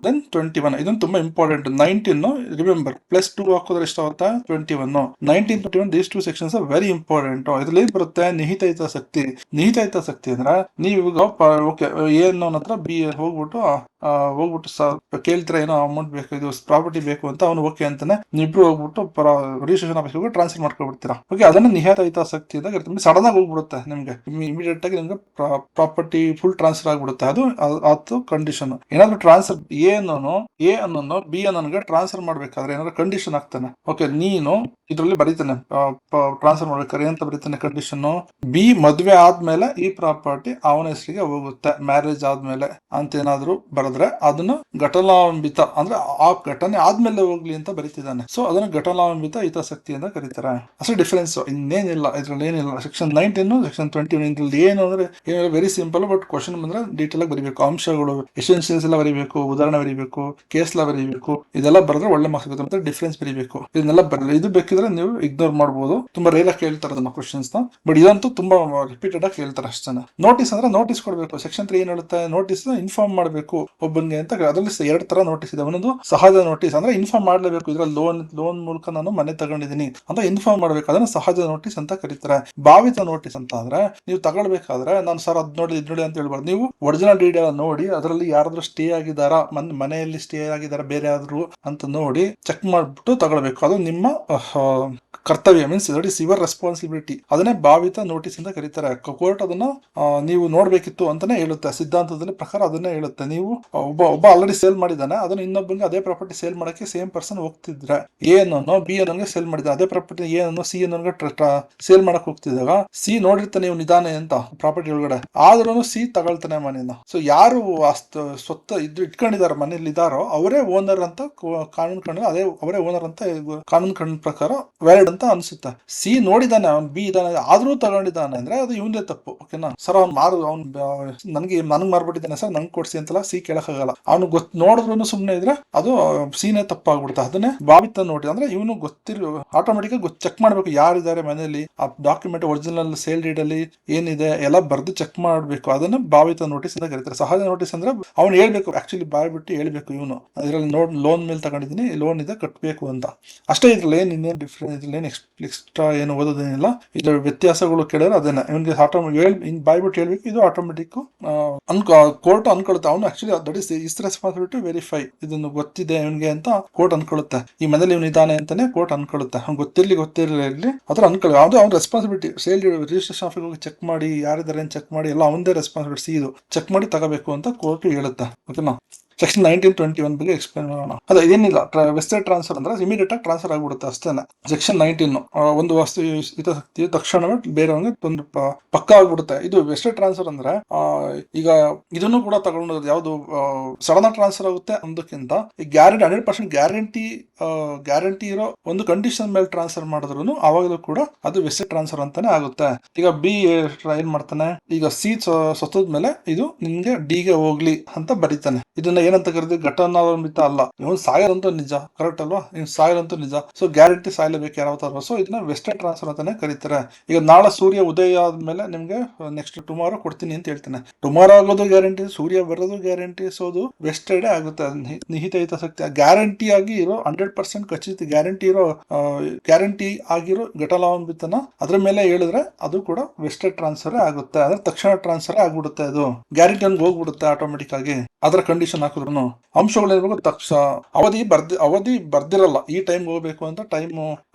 then 21 ಇದೊಂದು ತುಂಬಾ ಇಂಪಾರ್ಟೆಂಟ್. 19 ರಿಮೆಂಬರ್ +2 ಹಾಕೋದ್ರೆ ಎಷ್ಟು ಆಗುತ್ತೆ 21. 19, 21 these 2 sections are very important. ಇದ್ರಲ್ಲಿ ಏನ್ ಬರುತ್ತೆ, ನಿಹಿತ ಹಿತಾಸಕ್ತಿ. ನಿಹಿತ ಹಿತಾಸಕ್ತಿ ಅಂದ್ರೆ ನೀವು ಓಕೆ ಏನು ಹತ್ರ ಬಿ ಹೋಗ್ಬಿಟ್ಟು ಕೇಳ್ತೀರಾ, ಏನೋ ಅಮೌಂಟ್ ಬೇಕು, ಇದು ಪ್ರಾಪರ್ಟಿ ಬೇಕು ಅಂತ. ಅವನು ಓಕೆ ಅಂತಾನೆ, ನೀವಿಬ್ರು ಹೋಗ್ಬಿಟ್ಟು ರಿಜಿಸ್ಟ್ರೇಷನ್ ಆಫೀಸ್ ಹೋಗಿ ಟ್ರಾನ್ಸ್ಫರ್ ಮಾಡ್ಕೊಬಿಡ್ತೀರಾ. ಓಕೆ, ಅದನ್ನ ನಿಹಿತ ಹಿತಾಸಕ್ತಿ ಇದ್ದಾಗ ಇರುತ್ತೆ. ಸಡನ್ ಆಗಿ ಹೋಗ್ಬಿಡುತ್ತೆ ನಿಮ್ಗೆ, ಇಮಿಡಿಯೇಟ್ ಆಗಿ ನಿಮ್ಗೆ ಪ್ರಾಪರ್ಟಿ ಫುಲ್ ಟ್ರಾನ್ಸ್ಫರ್ ಆಗ್ಬಿಡುತ್ತೆ. ಅದು ಕಂಡೀಷನ್. ಏನಾದ್ರು ಟ್ರಾನ್ಸ್ಫರ್ ಎ ಅನ್ನೋನು ಬಿ ಅನ್ನೋನ್ಗೆ ಟ್ರಾನ್ಸ್ಫರ್ ಮಾಡ್ಬೇಕಾದ್ರೆ ಏನಾದ್ರು ಕಂಡೀಷನ್ ಆಗ್ತಾನೆ. ಓಕೆ, ನೀನು ಇದರಲ್ಲಿ ಬರೀತಾನೆ ಟ್ರಾನ್ಸ್ಫರ್ ಮಾಡ್ಬೇಕಾದ್ರೆ ಏನಂತ ಬರೀತಾನೆ ಕಂಡೀಷನ್, ಬಿ ಮದ್ವೆ ಆದ್ಮೇಲೆ ಈ ಪ್ರಾಪರ್ಟಿ ಅವನ ಹೆಸರಿಗೆ ಹೋಗುತ್ತೆ, ಮ್ಯಾರೇಜ್ ಆದ್ಮೇಲೆ ಅಂತ ಏನಾದ್ರು ಬರೆದ್ರೆ ಅದನ್ನ ಘಟನಾವಂಬಿತ ಅಂದ್ರೆ ಆ ಘಟನೆ ಆದ್ಮೇಲೆ ಹೋಗ್ಲಿ ಅಂತ ಬರೀತಿದ್ದಾನೆ. ಸೊ ಅದನ್ನ ಘಟನಾವಂಬಿತ ಹಿತಾಸಕ್ತಿ ಅಂತ ಕರೀತಾರೆ. ಅಷ್ಟೇ ಡಿಫರೆನ್ಸ್, ಇನ್ನೇನಿಲ್ಲ ಇದ್ರಲ್ಲಿ, ಏನಿಲ್ಲ. ಸೆಕ್ಷನ್ 19 ಸೆಕ್ಷನ್ 21 ಇದ್ರಲ್ಲಿ ಏನು ಅಂದ್ರೆ ವೆರಿ ಸಿಂಪಲ್. ಬಟ್ ಕ್ವಶನ್ ಬಂದ್ರೆ ಡೀಟೇಲ್ ಆಗಿ ಬರೀಬೇಕು. ಅಂಶಗಳು ಎಸೆನ್ಷಿಯಲ್ಸ್ ಎಲ್ಲ ಬರೀಬೇಕು, ಉದಾಹರಣೆ ಬರೀಬೇಕು, ಕೇಸ್ ಎಲ್ಲ ಬರೀಬೇಕು. ಇದೆಲ್ಲ ಬರೆದ್ರೆ ಒಳ್ಳೆ ಮಾರ್ಕ್ಸ್ ಆಗುತ್ತೆ. ಮತ್ತೆ ಡಿಫರೆನ್ಸ್ ಬರೀಬೇಕು. ಇದನ್ನೆಲ್ಲ ಬರಲ್ಲ. ಇದು ಬೇಕಿದ್ರೆ ನೀವು ಇಗ್ನೋರ್ ಮಾಡಬಹುದು. ತುಂಬಾ ರೇರ್ ಆಗಿ ಕೇಳ್ತಾರೆ ಅದನ್ನ ಕ್ವಶನ್ಸ್ ನ. ಬಟ್ ಇದಂತೂ ತುಂಬಾ ರಿಪೀಟೆಡ್ ಆಗಿ ಕೇಳ್ತಾರೆ ಅಷ್ಟೇ. ನೋಟಿಸ್ ಅಂದ್ರೆ ನೋಟಿಸ್ ಕೊಡಬೇಕು. ಸೆಕ್ಷನ್ 3 ಏನ್ ಹೇಳುತ್ತೆ, ನೋಟಿಸ್ ಇನ್ಫಾರ್ಮ್ ಮಾಡಬೇಕು ಒಬ್ಬನಿಗೆ ಅಂತ. ಅದರಲ್ಲಿ 2 ತರ ನೋಟಿಸ್ ಇದೆ. ಒಂದೊಂದು ಸಹಜ ನೋಟಿಸ್ ಅಂದ್ರೆ ಇನ್ಫಾರ್ಮ್ ಮಾಡ್ಲೇಬೇಕು, ಇದ್ರಲ್ಲಿ ಲೋನ್ ಮೂಲಕ ನಾನು ಮನೆ ತಗೊಂಡಿದ್ದೀನಿ ಅಂತ ಇನ್ಫಾರ್ಮ್ ಮಾಡ್ಬೇಕು. ಅದನ್ನ ಸಹಜ ನೋಟಿಸ್ ಅಂತ ಕರೀತಾರೆ. ಭಾವಿತ ನೋಟಿಸ್ ಅಂತ ಅಂದ್ರೆ ನೀವು ತಗೊಳ್ಬೇಕಾದ್ರೆ ನಾನು ಸರ್ ಅದ್ ನೋಡಿ ಇದ್ ನೋಡಿ ಅಂತ ಹೇಳ್ಬಾರ್ದು. ನೀವು ಒರಿಜಿನಲ್ ಡೀಟೇಲ್ ನೋಡಿ ಅದರಲ್ಲಿ ಯಾರಾದ್ರೂ ಸ್ಟೇ ಆಗಿದಾರಾ, ಮನೆಯಲ್ಲಿ ಸ್ಟೇ ಆಗಿದಾರ ಬೇರೆ ಯಾರು ಅಂತ ನೋಡಿ ಚೆಕ್ ಮಾಡ್ಬಿಟ್ಟು ತಗೊಳ್ಬೇಕು. ಅದು ನಿಮ್ಮ ಕರ್ತವ್ಯ. Means that is your responsibility. ಅದನ್ನೇ ಭಾವಿತ ನೋಟಿಸ್ ಅಂತ ಕರೀತಾರೆ. ಕೋರ್ಟ್ ಅದನ್ನ ನೀವು ನೋಡ್ಬೇಕಿತ್ತು ಅಂತಾನೆ ಹೇಳುತ್ತೆ. ಸಿದ್ಧಾಂತದಲ್ಲಿ ಪ್ರಕಾರ ಅದನ್ನೇ ಹೇಳುತ್ತೆ. ನೀವು ಒಬ್ಬ ಆಲ್ರೆಡಿ ಸೇಲ್ ಮಾಡಿದಾನೆ, ಅದನ್ನ ಇನ್ನೊಬ್ಬನಿಗೆ ಅದೇ ಪ್ರಾಪರ್ಟಿ ಸೇಲ್ ಮಾಡಕ್ಕೆ ಸೇಮ್ ಪರ್ಸನ್ ಹೋಗ್ತಿದ್ರೆ, ಎ ಅನ್ನೋನು ಬಿ ಅನ್ನೋನ್ಗೆ ಸೇಲ್ ಮಾಡಿದಾನೆ, ಅದೇ ಪ್ರಾಪರ್ಟಿ ಎ ಅನ್ನೋ ಸಿ ಅನ್ನೋನ್ಗೆ ಸೇಲ್ ಮಾಡಕ್ ಹೋಗ್ತಿದ್ದಾಗ ಸಿ ನೋಡಿರ್ತಾನೆ ಇವ್ ನಿಧಾನೆ ಅಂತ ಪ್ರಾಪರ್ಟಿ ಒಳಗಡೆ, ಆದ್ರೂ ಸಿ ತಗೊಳ್ತಾನೆ ಮನೇನ. ಸೊ ಯಾರು ಸ್ವತ್ತ ಇಟ್ಕೊಂಡಿದಾರೋ ಮನೇಲಿ ಇದಾರೋ ಅವರೇ ಓನರ್ ಅಂತ ಕಾನೂನು ಕಂಡು, ಅದೇ ಅವರೇ ಓನರ್ ಅಂತ ಕಾನೂನು ಕಂಡ ಪ್ರಕಾರ ವ್ಯಾಲಿಡ್ ಅಂತ ಅನ್ಸುತ್ತೆ. ಸಿ ನೋಡಿದಾನೆ, ಅವ್ನು ಬಿ ಇದಾನೆ ಆದ್ರೂ ತಗೊಂಡಿದ್ದಾನೆ ಅಂದ್ರೆ ಅದು ಇವಂದೇ ತಪ್ಪು. ಓಕೆನಾ ಸರ್, ನನಗೆ ಮಾರ್ಬಿಟ್ಟಿದ್ದಾನೆ ಸರ್, ನಂಗೆ ಕೊಡ್ಸಿ ಅಂತಲ್ಲ ಸಿ ಕೇಳಕ್ಕಾಗಲ್ಲ. ಅವನು ನೋಡಿದ್ರು ಸುಮ್ನೆ ಇದ್ರೆ ಅದು ಸೀನೇ ತಪ್ಪಾಗ್ಬಿಡುತ್ತೆ. ಅದನ್ನೇ ಭಾವಿತ ನೋಡಿ ಅಂದ್ರೆ ಇವನು ಆಟೋಮೆಟಿಕ್ ಚೆಕ್ ಮಾಡ್ಬೇಕು ಯಾರಿದ್ದಾರೆ ಮನೆಯಲ್ಲಿ, ಆ ಡಾಕ್ಯುಮೆಂಟ್ ಒರಿಜಿನಲ್ ಸೇಲ್ ಡೀಡ್ ಅಲ್ಲಿ ಏನಿದೆ ಎಲ್ಲ ಬರ್ದು ಚೆಕ್ ಮಾಡ್ಬೇಕು. ಅದನ್ನ ಭಾವಿತ ನೋಟಿಸ್ ಅಂತ ಕರೀತಾರೆ. ಸಹಜ ನೋಟಿಸ್ ಅಂದ್ರೆ ಅವ್ನು ಹೇಳ್ಬೇಕು, ಆಕ್ಚುಲಿ ಬಾಯ್ಬಿಟ್ಟು ಹೇಳ್ಬೇಕು, ಇವನು ಇದ್ರಲ್ಲಿ ಲೋನ್ ಮೇಲೆ ತಗೊಂಡಿದ್ದೀನಿ, ಲೋನ್ ಇದೆ ಕಟ್ಬೇಕು ಅಂತ ಅಷ್ಟೇ. ಇದ್ರಲ್ಲಿ ಇನ್ನೇನು ಡಿಫ್ರೆನ್ಸ್, ಇದ್ರಲ್ಲಿ ಏನು ಎಕ್ಸ್ಟ್ರಾ ಏನು ಓದೋದೇನಿಲ್ಲ. ಇದ್ರ ವ್ಯತ್ಯಾಸಗಳು ಕೇಳಿದ್ರೆ ಅದನ್ನ ಇವನಿಗೆ ಬಾಯ್ಬಿಟ್ಟು ಹೇಳ್ಬೇಕು. ಇದು ಆಟೋಮೆಟಿಕ್ ಕೋರ್ಟ್ ಅನ್ಕೊಳುತ್ತೆ. ಅವನು actually that is responsibility to verify. ಇದನ್ನು ಗೊತ್ತಿದೆ ಇವನ್ಗೆ ಅಂತ ಕೋರ್ಟ್ ಅನ್ಕೊಳ್ಳುತ್ತೆ. ಈ ಮನೇಲಿ ಇವನು ಇದ್ದಾನೆ ಅಂತಾನೆ ಕೋರ್ಟ್ ಅನ್ಕೊಳ್ಳುತ್ತೆ. ಅವ್ನು ಗೊತ್ತಿರ್ಲಿ ಅದ್ರ ಅನ್ಕೊಳ್ಳಿ. ಅದು ಅವ್ನ ರೆಸ್ಪಾನ್ಸಿಬಿಲಿಟಿ. ಸೇಲ್ ರಿಜಿಸ್ಟ್ರೇಷನ್ ಆಫೀಸ್ ಹೋಗಿ ಚೆಕ್ ಮಾಡಿ ಯಾರಿದ್ದಾರೆ ಚೆಕ್ ಮಾಡಿ ಎಲ್ಲ ಅವನದೇ ರೆಸ್ಪಾನ್ಸಿಬಿಲಿಟಿ. ಇದು ಚೆಕ್ ಮಾಡಿ ತಗೋಬೇಕು ಅಂತ ಕೋರ್ಟ್ ಹೇಳುತ್ತೆ. ಓಕೆನಾ. ಸೆಕ್ಷನ್ 1921 ಬಗ್ಗೆ ಎಕ್ಸ್ಪ್ಲೇನ್ ಮಾಡೋಣ. ಅದೇ ಏನಿಲ್ಲ, ವೆಸ್ಟೆಡ್ ಟ್ರಾನ್ಸ್ಫರ್ ಅಂದ್ರೆ ಇಮಿಡಿಯೇಟ್ ಆಗಿ ಟ್ರಾನ್ಸ್ಫರ್ ಆಗ್ಬಿಡುತ್ತೆ ಅಷ್ಟೇನೆ. ಸೆಕ್ಷನ್ 19 ಒಂದು ವಸ್ತು ಹಿತಾಸಕ್ತಿ ತಕ್ಷಣವೇ ಬೇರೆಯವ್ರಿಗೆ ಒಂದು ಪಕ್ಕ ಆಗ್ಬಿಡುತ್ತೆ. ಇದು ವೆಸ್ಟೆಡ್ ಟ್ರಾನ್ಸ್ಫರ್ ಅಂದ್ರೆ ಈಗ ಇದನ್ನು ಕೂಡ ತಗೊಂಡು ಯಾವ್ದು ಸಡನ್ ಟ್ರಾನ್ಸ್ಫರ್ ಆಗುತ್ತೆ ಅನ್ನೋದಕ್ಕಿಂತ ಈ ಗ್ಯಾರಂಟಿ 100% ಗ್ಯಾರಂಟಿ ಇರೋ ಒಂದು ಕಂಡೀಷನ್ ಮೇಲೆ ಟ್ರಾನ್ಸ್ಫರ್ ಮಾಡಿದ್ರು ಅವಾಗಲೂ ಕೂಡ ಅದು ವೆಸ್ಟೆಡ್ ಟ್ರಾನ್ಸ್ಫರ್ ಅಂತಾನೆ ಆಗುತ್ತೆ. ಈಗ ಬಿ ಏನ್ ಮಾಡ್ತಾನೆ, ಈಗ ಸಿ ಸತ್ತದ ಮೇಲೆ ಇದು ನಿಮ್ಗೆ ಡಿ ಗೆ ಹೋಗ್ಲಿ ಅಂತ ಬರೀತಾನೆ. ಇದನ್ನ ಏನಂತ ಕರೀತೀವಿ, ಘಟನಾನ್ವಿತ ಅಲ್ಲ. ಇವನು ಸಾಯರಂತೂ ನಿಜ, ಕರೆಕ್ಟ್ ಅಲ್ವಾ, ಇವ್ನು ಸಾಯರಂತೂ ನಿಜ. ಸೊ ಗ್ಯಾರಂಟಿ ಸಾಯಲೇಬೇಕು ಯಾವತ್ತಾದ್ರು. ಸೊ ಇದನ್ನ ವೆಸ್ಟೆಡ್ ಟ್ರಾನ್ಸ್ಫರ್ ಅಂತಾನೆ ಕರೀತಾರೆ. ಈಗ ನಾಳೆ ಸೂರ್ಯ ಉದಯ ಆದ್ಮೇಲೆ ನಿಮ್ಗೆ ನೆಕ್ಸ್ಟ್ ಟುಮಾರೋ ಕೊಡ್ತೀನಿ ಅಂತ ಹೇಳ್ತಾನೆ. ಟುಮಾರೋ ಆಗೋದು ಗ್ಯಾರಂಟಿ, ಸೂರ್ಯ ಬರೋದು ಗ್ಯಾರಂಟಿ. ಸೊ ಅದು ವೆಸ್ಟೆಡ್ ಆಗುತ್ತೆ. ನಿಹಿತ ಹಿತಾಸಕ್ತಿ ಗ್ಯಾರಂಟಿ ಆಗಿ ಇರೋ 100% ಖಚಿತ ಗ್ಯಾರಂಟಿ ಆಗಿರೋ ಘಟನಾನ್ವಿತನ ಅದ್ರ ಮೇಲೆ ಹೇಳಿದ್ರೆ ಅದು ಕೂಡ ವೆಸ್ಟೆಡ್ ಟ್ರಾನ್ಸ್ಫರ್ ಆಗುತ್ತೆ. ಅದ್ರ ತಕ್ಷಣ ಟ್ರಾನ್ಸ್ಫರ್ ಆಗ್ಬಿಡುತ್ತೆ. ಅದು ಗ್ಯಾರಂಟಿ ಹಂಗೆ ಹೋಗ್ಬಿಡುತ್ತೆ ಆಟೋಮೆಟಿಕ್ ಆಗಿ. ಅದರ ಕಂಡೀಷನ್ ಹಾಕಿದ್ರು ಅಂಶಗಳು ಏನ್ಬೇಕು, ಅವಧಿ ಬರ್ದಿರಲ್ಲ. ಈ ಟೈಮ್ ಹೋಗ್ಬೇಕು ಅಂತ time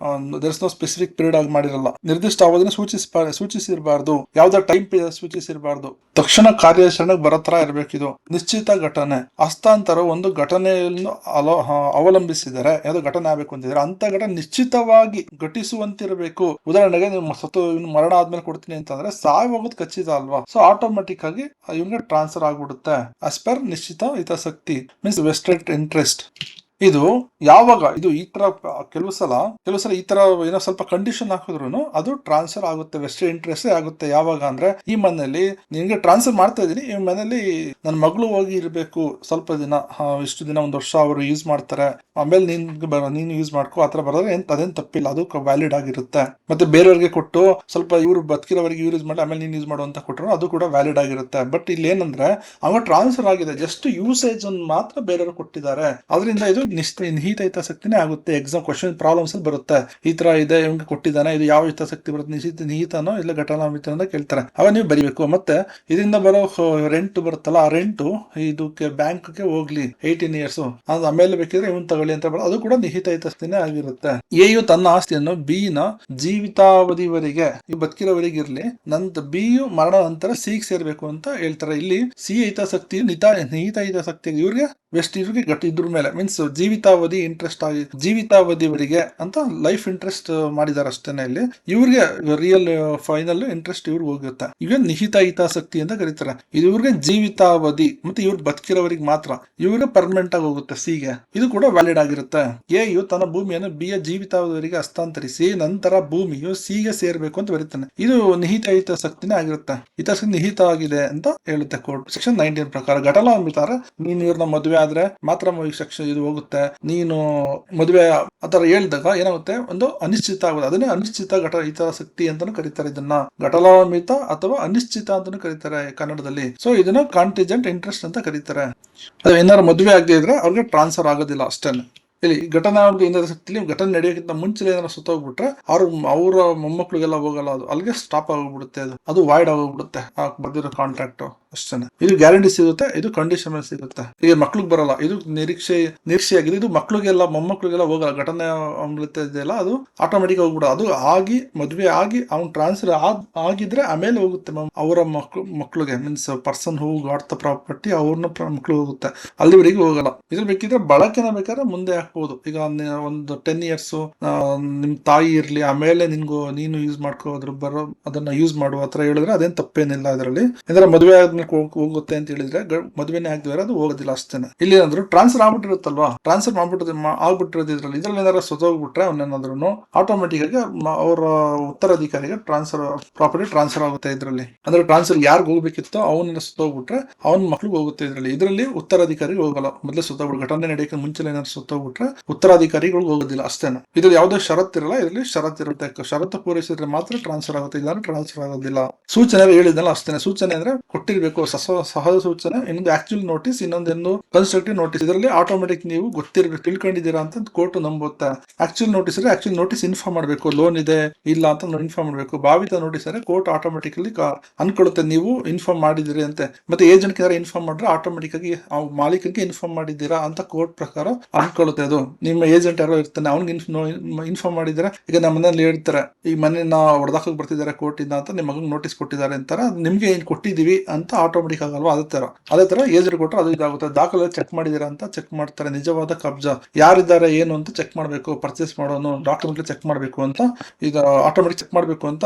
there is no specific period ಆಗಿ ಮಾಡಿರಲ್ಲ. ನಿರ್ದಿಷ್ಟ ಅವಧಿನ ಸೂಚಿಸಿರಬಾರ್ದು. ಯಾವ್ದೋ ಟೈಮ್ ಸೂಚಿಸಿರಬಾರ್ದು. ತಕ್ಷಣ ಕಾರ್ಯಾಚರಣೆಗೆ ಬರೋ ತರ ಇರ್ಬೇಕು. ಇದು ನಿಶ್ಚಿತ ಘಟನೆ. ಹಸ್ತಾಂತರ ಒಂದು ಘಟನೆಯನ್ನು ಅವಲಂಬಿಸಿದರೆ ಯಾವ್ದೋ ಘಟನೆ ಆಗ್ಬೇಕು ಅಂತಿದ್ರೆ ಅಂತ ಘಟನೆ ನಿಶ್ಚಿತವಾಗಿ ಘಟಿಸುವಂತಿರಬೇಕು. ಉದಾಹರಣೆಗೆ ನೀವು ಮರಣ ಆದ್ಮೇಲೆ ಕೊಡ್ತೀನಿ ಅಂತಂದ್ರೆ ಸಾವು ಹೋಗೋದು ಖಚಿತ ಅಲ್ವಾ. ಸೊ ಆಟೋಮೆಟಿಕ್ ಆಗಿ ಇವ್ನಿಗೆ ಟ್ರಾನ್ಸ್ಫರ್ ಆಗ್ಬಿಡುತ್ತೆ ಆಸ್ ಪರ್ ನಿಶ್ಚಿತ ಹಿತಾಸಕ್ತಿ ಮೀನ್ಸ್ ವೆಸ್ಟೆಡ್ ಇಂಟ್ರೆಸ್ಟ್. ಇದು ಯಾವಾಗ ಇದು ಈ ತರ ಕೆಲವು ಸಲ ಈ ತರ ಏನೋ ಸ್ವಲ್ಪ ಕಂಡೀಷನ್ ಹಾಕಿದ್ರು ಅದು ಟ್ರಾನ್ಸ್ಫರ್ ಆಗುತ್ತೆ. ವೆಸ್ಟೆಡ್ ಇಂಟ್ರೆಸ್ಟ್ ಆಗುತ್ತೆ. ಯಾವಾಗ ಅಂದ್ರೆ ಈ ಮನೇಲಿ ನಿನ್ಗೆ ಟ್ರಾನ್ಸ್ಫರ್ ಮಾಡ್ತಾ ಇದೀನಿ, ಈ ಮನೇಲಿ ನನ್ನ ಮಗಳು ಹೋಗಿ ಇರ್ಬೇಕು ಸ್ವಲ್ಪ ದಿನ, ಇಷ್ಟು ದಿನ 1 ವರ್ಷ ಅವರು ಯೂಸ್ ಮಾಡ್ತಾರೆ, ಆಮೇಲೆ ನೀನು ಯೂಸ್ ಮಾಡ್ಕೋ ಆತರ ಬರೋದ್ರೆ ಅದೇನ್ ತಪ್ಪಿಲ್ಲ, ಅದು ವ್ಯಾಲಿಡ್ ಆಗಿರುತ್ತೆ. ಮತ್ತೆ ಬೇರೆಯವ್ರಿಗೆ ಕೊಟ್ಟು ಸ್ವಲ್ಪ ಇವ್ರು ಬದುಕಿರೋವರೆಗೆ ಯೂಸ್ ಮಾಡಿ ಆಮೇಲೆ ನೀನ್ ಯೂಸ್ ಮಾಡು ಅಂತ ಕೊಟ್ಟರು ಅದು ಕೂಡ ವ್ಯಾಲಿಡ್ ಆಗಿರುತ್ತೆ. ಬಟ್ ಇಲ್ಲಿ ಏನಂದ್ರೆ ಅವಾಗ ಟ್ರಾನ್ಸ್ಫರ್ ಆಗಿದೆ, ಜಸ್ಟ್ ಯೂಸೇಜ್ ಮಾತ್ರ ಬೇರೆಯವರು ಕೊಟ್ಟಿದ್ದಾರೆ. ಅದರಿಂದ ಇದು ನಿಹಿತ ಹಿತಾಸಕ್ತಿನೇ ಆಗುತ್ತೆ. ಎಕ್ಸಾಮ್ ಕ್ವಶನ್ ಪ್ರಾಬ್ಲಮ್ಸ್ ಅಲ್ಲಿ ಬರುತ್ತೆ. ಈ ತರ ಇದೆ, ಇವ್ನಿಗೆ ಕೊಟ್ಟಿದ್ದಾನೆ, ಇದು ಯಾವ ಹಿತಾಸಕ್ತಿ ಬರುತ್ತೆ, ನಿಹಿತನೋ ಇಲ್ಲ ಘಟನಾನ್ವಿತ ಅಂತ ಕೇಳ್ತಾರೆ. ಅವಾಗ ನೀವು ಬರಿಬೇಕು. ಮತ್ತೆ ಇದರಿಂದ ಬರೋ ರೆಂಟ್ ಬರುತ್ತಲ್ಲ, ಆ ರೆಂಟ್ ಇದಕ್ಕೆ ಬ್ಯಾಂಕ್ಗೆ ಹೋಗ್ಲಿ 18 years, ಅದು ಆಮೇಲೆ ಬೇಕಿದ್ರೆ ಇವನ್ ತಗೊಳ್ಳಿ ಅಂತ ಅದು ಕೂಡ ನಿಹಿತ ಹಿತಾಸಕ್ತಿನೇ ಆಗಿರುತ್ತೆ. ಎಯು ತನ್ನ ಆಸ್ತಿಯನ್ನು ಬಿ ನ ಜೀವಿತಾವಧಿವರೆಗೆ ಬದುಕಿರೋವರೆಗೆ ಇರ್ಲಿ, ಬಿ ಯು ಮರಣ ನಂತರ ಸಿ ಸೇರ್ಬೇಕು ಅಂತ ಹೇಳ್ತಾರೆ. ಇಲ್ಲಿ ಸಿ ಹಿತಾಸಕ್ತಿ ನಿಹಿತ ಹಿತಾಸಕ್ತಿ ಇವ್ರಿಗೆ ಇವ್ರಿಗೆ ಇದ್ರ ಮೇಲೆ ಮೀನ್ಸ್ ಜೀವಿತಾವಧಿ ಇಂಟ್ರೆಸ್ಟ್ ಆಗಿ ಜೀವಿತಾವಧಿವರೆಗೆ ಅಂತ ಲೈಫ್ ಇಂಟ್ರೆಸ್ಟ್ ಮಾಡಿದಾರೆ ಅಷ್ಟೇನೆ. ಇಲ್ಲಿ ಇವ್ರಿಗೆ ರಿಯಲ್ ಫೈನಲ್ ಇಂಟ್ರೆಸ್ಟ್ ಇವ್ರಿಗೆ ಹೋಗುತ್ತೆ. ಇವ್ರಿಗೆ ನಿಹಿತ ಹಿತಾಸಕ್ತಿ ಅಂತ ಕರೀತಾರೆ. ಇದು ಇವ್ರಿಗೆ ಜೀವಿತಾವಧಿ ಮತ್ತೆ ಇವ್ರು ಬದುಕಿರೋವರಿಗೆ ಮಾತ್ರ, ಇವ್ರಿಗೆ ಪರ್ಮನೆಂಟ್ ಆಗಿ ಹೋಗುತ್ತೆ ಸಿಗೆ. ಇದು ಕೂಡ ವ್ಯಾಲಿಡ್ ಆಗಿರುತ್ತೆ. ಎಯು ತನ್ನ ಭೂಮಿಯನ್ನು ಬಿ ಯ ಜೀವಿತಾವಧಿವರೆಗೆ ಹಸ್ತಾಂತರಿಸಿ ನಂತರ ಭೂಮಿಯು ಸಿಗೆ ಸೇರ್ಬೇಕು ಅಂತ ಬರೀತಾನೆ. ಇದು ನಿಹಿತ ಹಿತಾಸಕ್ತಿನೇ ಆಗಿರುತ್ತೆ. ಹಿತಾಸಕ್ತಿ ನಿಹಿತ ಆಗಿದೆ ಅಂತ ಹೇಳುತ್ತೆ ಕೋರ್ಟ್. ಸೆಕ್ಷನ್ 19 ಪ್ರಕಾರ ಘಟನಾನ್ವಿತ ನೀನು ಇವ್ರನ್ನ ಮದುವೆ ಆದ್ರೆ ಮಾತ್ರ ಸೆಕ್ಷನ್ ಇದು ಹೋಗುತ್ತೆ. ನೀನು ಮದುವೆ ಆತರ ಹೇಳಿದಾಗ ಏನಾಗುತ್ತೆ, ಒಂದು ಅನಿಶ್ಚಿತ ಆಗುತ್ತೆ. ಅದನ್ನೇ ಅನಿಶ್ಚಿತ ಹಿತಾಸಕ್ತಿ ಅಂತಾನು ಕರೀತಾರೆ. ಇದನ್ನ ಘಟನಾನ್ವಿತ ಅಥವಾ ಅನಿಶ್ಚಿತ ಅಂತಾನು ಕರೀತಾರೆ ಕನ್ನಡದಲ್ಲಿ. ಸೊ ಇದನ್ನ ಕಾಂಟಿಜೆಂಟ್ ಇಂಟ್ರೆಸ್ಟ್ ಅಂತ ಕರೀತಾರೆ. ಅದು ಏನಾದ್ರು ಮದುವೆ ಆಗದೆ ಇದ್ರೆ ಅವ್ರಿಗೆ ಟ್ರಾನ್ಸ್ಫರ್ ಆಗೋದಿಲ್ಲ ಅಷ್ಟೇನೆ. ಇಲ್ಲಿ ಘಟನಾನ್ವಿತ ಘಟನೆ ನಡೆಯೋಕ್ಕಿಂತ ಮುಂಚೆ ಏನಾದ್ರು ಸುತ್ತೋಗ್ಬಿಟ್ರೆ ಅವರ ಮೊಮ್ಮಕ್ಳಿಗೆಲ್ಲ ಹೋಗಲ್ಲ, ಅದು ಅಲ್ಲಿಗೆ ಸ್ಟಾಪ್ ಆಗೋಗ್ಬಿಡುತ್ತೆ. ಅದು ವಾಯ್ಡ್ ಆಗೋಗ್ಬಿಡುತ್ತೆ ಆ ಬರ್ದಿರೋ ಕಾಂಟ್ರಾಕ್ಟ್ ಅಷ್ಟೇನೆ. ಇದು ಗ್ಯಾರಂಟಿ ಸಿಗುತ್ತೆ, ಇದು ಕಂಡೀಷನ್ ಮೇಲೆ ಸಿಗುತ್ತೆ. ಈಗ ಮಕ್ಳಿಗೆ ಬರಲ್ಲ, ಇದು ನಿರೀಕ್ಷೆ ಆಗಿದೆ. ಇದು ಮಕ್ಳಿಗೆಲ್ಲ ಮೊಮ್ಮಕ್ಳಿಗೆಲ್ಲ ಹೋಗಲ್ಲ. ಘಟನೆ ಇದೆಯಲ್ಲ ಅದು ಆಟೋಮೆಟಿಕ್ ಹೋಗ್ಬಿಡೋದು. ಅದು ಆಗಿ ಮದುವೆ ಆಗಿ ಅವ್ನು ಟ್ರಾನ್ಸ್ಫರ್ ಆಗಿದ್ರೆ ಆಮೇಲೆ ಹೋಗುತ್ತೆ ಅವರ ಮಕ್ಳಿಗೆ means person who got the property ಅವ್ರನ್ನ ಮಕ್ಳು ಹೋಗುತ್ತೆ, ಅಲ್ಲಿವರೆಗೆ ಹೋಗಲ್ಲ. ಇದ್ರ ಬೇಕಿದ್ರೆ ಬಳಕೆನ ಬೇಕಾದ್ರೆ ಮುಂದೆ ಹಾಕ್ಬೋದು. ಈಗ ಒಂದು 10 years ನಿಮ್ ತಾಯಿ ಇರ್ಲಿ, ಆಮೇಲೆ ನೀನು ಯೂಸ್ ಮಾಡ್ಕೋದ್ರ ಅದನ್ನ ಯೂಸ್ ಮಾಡುವ ಹತ್ರ ಹೇಳಿದ್ರೆ ಅದೇನ್ ತಪ್ಪೇನಿಲ್ಲ. ಇದರಲ್ಲಿ ಅಂದ್ರೆ ಮದುವೆ ಆದ್ಮೇಲೆ ಹೋಗುತ್ತೆ ಅಂತ ಹೇಳಿದ್ರೆ ಮದುವೆನೇ ಆಗಿದ್ರೆ ಅದು ಹೋಗೋದಿಲ್ಲ ಅಷ್ಟೇನೆ. ಇಲ್ಲಿ ಏನಾದ್ರು ಟ್ರಾನ್ಸ್ಫರ್ ಆಗ್ಬಿಟ್ಟಿರುತ್ತಲ್ವಾ, ಟ್ರಾನ್ಸ್ಫರ್ ಆಗ್ಬಿಟ್ಟಿರೋದು ಇದ್ರಲ್ಲಿ ಏನಾದ್ರು ಸೊತೋಗ್ಬಿಟ್ರೆ ಅವನೇನಾದ್ರು ಆಟೋಮೆಟಿಕ್ ಆಗಿ ಅವರ ಉತ್ತರಾಧಿಕಾರಿಗೆ ಪ್ರಾಪರ್ಟಿ ಟ್ರಾನ್ಸ್ಫರ್ ಆಗುತ್ತೆ. ಇದ್ರಲ್ಲಿ ಅಂದ್ರೆ ಟ್ರಾನ್ಸ್ಫರ್ ಯಾರಿಗ್ ಹೋಗ್ಬೇಕಿತ್ತೋ ಅವನ ಸೊತೋಗ್ಬಿಟ್ರೆ ಅವನ ಮಕ್ಳಿಗೆ ಹೋಗುತ್ತೆ. ಇದರಲ್ಲಿ ಉತ್ತರಾಧಿಕಾರಿಗೆ ಹೋಗಲ್ಲ. ಮೊದಲೇ ಸೊತೋಗ್ಬಿಟ್ಟು ಘಟನೆ ನಡೆಯಕ್ಕೆ ಮುಂಚೆ ಏನಾದ್ರು ಸೊತೋಗ್ಬಿಟ್ರೆ ಉತ್ತರಾಧಿಕಾರಿಗಳಿಗೆ ಹೋಗೋದಿಲ್ಲ ಅಷ್ಟೇನೆ. ಇದ್ರಲ್ಲಿ ಯಾವುದೇ ಷರತ್ತು ಇರಲ್ಲ, ಇದರಲ್ಲಿ ಷರತ್ತು ಇರುತ್ತೆ. ಷರತ್ತು ಪೂರೈಸಿದ್ರೆ ಮಾತ್ರ ಟ್ರಾನ್ಸ್ಫರ್ ಆಗುತ್ತೆ, ಇಲ್ಲಾಂದ್ರೆ ಟ್ರಾನ್ಸ್ಫರ್ ಆಗೋದಿಲ್ಲ. ಸೂಚನೆ ಹೇಳಿದ್ನಲ್ಲ ಅಷ್ಟೇನೆ. ಸೂಚನೆ ಅಂದ್ರೆ ಕೊಟ್ಟಿರ್ಬೇಕು ಮಾಡಬೇಕು, ಸಹಜ ಸೂಚನೆ, ಇನ್ನೊಂದು ಆಕ್ಚುಲ್ ನೋಟಿಸ್, ಇನ್ನೊಂದೇನು ಕನ್ಸ್ಟ್ರಕ್ಟಿವ್ ನೋಟಿಸ್. ಇದರಲ್ಲಿ ಆಟೋಮೆಟಿಕ್ ನೀವು ತಿಳ್ಕೊಂಡಿದ್ದೀರಾ ಅಂತ ಕೋರ್ಟ್ ನಂಬುತ್ತೆ. ಆಕ್ಚುಲ್ ನೋಟಿಸ್ ಇದ್ರೆ ಆಕ್ಚುಲ್ ನೋಟಿಸ್ ಇನ್ಫಾರ್ಮ್ ಮಾಡಬೇಕು, ಲೋನ್ ಇದೆ ಇಲ್ಲ ಅಂತ ಇನ್ಫಾರ್ಮ್ ಮಾಡಬೇಕು. ಭಾವಿತ ನೋಟಿಸ್ ಅಂದ್ರೆ ಕೋರ್ಟ್ ಆಟೋಮೆಟಿಕಲಿ ಅನ್ಕೊಳ್ಳುತ್ತೆ ನೀವು ಇನ್ಫಾರ್ಮ್ ಮಾಡಿದಿರಿ ಅಂತೆ. ಮತ್ತೆ ಏಜೆಂಟ್ ಇನ್ಫಾರ್ಮ್ ಮಾಡಿದ್ರೆ ಆಟೋಮೆಟಿಕ್ ಆಗಿ ಮಾಲೀಕನಿಗೆ ಇನ್ಫಾರ್ಮ್ ಮಾಡಿದ್ದೀರಾ ಅಂತ ಕೋರ್ಟ್ ಪ್ರಕಾರ ಅನ್ಕೊಳ್ಳುತ್ತೆ. ಅದು ನಿಮ್ಮ ಏಜೆಂಟ್ ಯಾರೋ ಇರ್ತಾನೆ, ಅವ್ನಿಗೆ ಇನ್ಫಾರ್ಮ್ ಮಾಡಿದ್ರೆ, ಈಗ ನಮ್ಮ ಮನೇಲಿ ಹೇಳ್ತಾರೆ ಈ ಮನೆಯನ್ನ ಹೊಡೆದಾಕಕ್ ಬರ್ತಿದ್ದಾರೆ ಕೋರ್ಟ್ ಇಂದ ಅಂತ, ನಿಮ್ಮ ಮಗನ್ ನೋಟಿಸ್ ಕೊಟ್ಟಿದ್ದಾರೆ ಅಂತಾರೆ, ನಿಮ್ಗೆ ಏನ್ ಕೊಟ್ಟಿದೀವಿ ಅಂತ ಆಟೋಮೆಟಿಕ್ ಆಗಲ್ವಾ? ಅದೇ ತರ ಏಜೆಂಟ್ ಕೊಟ್ಟರೆ ಅದು ಇದಾಗುತ್ತೆ. ದಾಖಲೆ ಚೆಕ್ ಮಾಡಿದೀರಾ ಅಂತ ಚೆಕ್ ಮಾಡ್ತಾರೆ. ನಿಜವಾದ ಕಬ್ಜಾ ಯಾರಿದ್ದಾರೆ ಏನು ಅಂತ ಚೆಕ್ ಮಾಡಬೇಕು, ಪರ್ಚೇಸ್ ಮಾಡೋನು ಡಾಕ್ಯುಮೆಂಟ್ ಚೆಕ್ ಮಾಡಬೇಕು ಅಂತ, ಈಗ ಆಟೋಮೆಟಿಕ್ ಚೆಕ್ ಮಾಡಬೇಕು ಅಂತ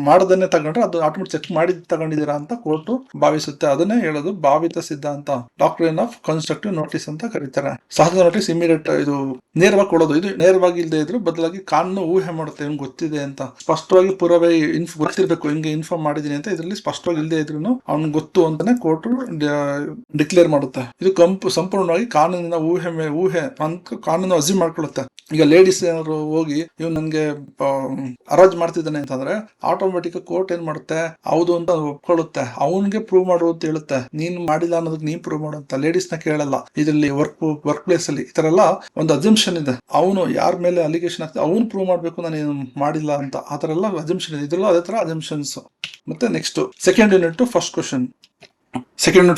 ಮಾಡದನ್ನೇ ತಗೊಂಡ್ರೆ ಅದು ಆಟೋಮೆಟಿಕ್ ಚೆಕ್ ಮಾಡಿ ತಗೊಂಡಿದ್ದೀರಾ ಅಂತ ಕೋರ್ಟ್ ಭಾವಿಸುತ್ತೆ. ಅದನ್ನೇ ಹೇಳೋದು ಭಾವಿತ ಸಿದ್ಧಾಂತ, ಡಾಕ್ಟ್ರಿನ್ ಆಫ್ ಕನ್ಸ್ಟ್ರಕ್ಟಿವ್ ನೋಟಿಸ್ ಅಂತ ಕರೀತಾರೆ. ಸಹಜ ನೋಟಿಸ್ ಇಮಿಡಿಯೇಟ್, ಇದು ನೇರವಾಗಿ ಕೊಡೋದು. ಇದು ನೇರವಾಗಿ ಇಲ್ಲದೆ ಇದ್ರು ಬದಲಾಗಿ ಕಾನೂನು ಊಹೆ ಮಾಡುತ್ತೆ ಇವ್ನು ಗೊತ್ತಿದೆ ಅಂತ, ಸ್ಪಷ್ಟವಾಗಿ ಪುರಾವೆ ಗೊತ್ತಿರ್ಬೇಕು ಹಿಂಗೆ ಇನ್ಫಾರ್ಮ್ ಮಾಡಿದೀನಿ ಅಂತ. ಇದರಲ್ಲಿ ಸ್ಪಷ್ಟವಾಗಿ ಇಲ್ಲದೆ ಇದ್ರು ಅವ್ನಿಗೆ ಗೊತ್ತು ಅಂತಾನೆ ಕೋರ್ಟ್ ಡಿಕ್ಲೇರ್ ಮಾಡುತ್ತೆ. ಇದು ಸಂಪೂರ್ಣವಾಗಿ ಕಾನೂನಿನ ಊಹೆ ಅಂತ ಕಾನೂನು ಅಸ್ಯೂಮ್ ಮಾಡ್ಕೊಳ್ಳುತ್ತೆ. ಈಗ ಲೇಡೀಸ್ ಏನಾದ್ರು ಹೋಗಿ ಇವ್ ನನ್ಗೆ ಹರಾಜ್ ಮಾಡ್ತಿದ್ದಾನೆ ಅಂತಂದ್ರೆ ಆಟೋಮೆಟಿಕ್ ಕೋರ್ಟ್ ಏನ್ ಮಾಡುತ್ತೆ, ಹೌದು ಅಂತ ಒಪ್ಕೊಳ್ಳುತ್ತೆ. ಅವನ್ಗೆ ಪ್ರೂವ್ ಮಾಡು ಅಂತ ಹೇಳುತ್ತೆ. ನೀನ್ ಮಾಡಿಲ್ಲ ಅನ್ನೋದಕ್ಕೆ ನೀನ್ ಪ್ರೂವ್ ಮಾಡು ಅಂತ ಲೇಡೀಸ್ ನ ಕೇಳಲ್ಲ. ಇದರಲ್ಲಿ ವರ್ಕ್ ಪ್ಲೇಸ್ ಅಲ್ಲಿ ಈ ತರ ಎಲ್ಲ ಒಂದು ಅಜಂಪ್ಷನ್ ಇದೆ. ಅವನು ಯಾರ ಮೇಲೆ ಅಲಿಗೇಷನ್ ಆಗ್ತದೆ ಅವನು ಪ್ರೂವ್ ಮಾಡ್ಬೇಕು ನಾನು ಮಾಡಿಲ್ಲ ಅಂತ. ಆ ತರ ಎಲ್ಲ ಅಜಂಪ್ಷನ್ ಇದೆ. ಇದ್ರಲ್ಲೂ ಅದೇ ತರ ಅಜಂಪ್ಷನ್ಸ್. ಮತ್ತೆ next second unit first question.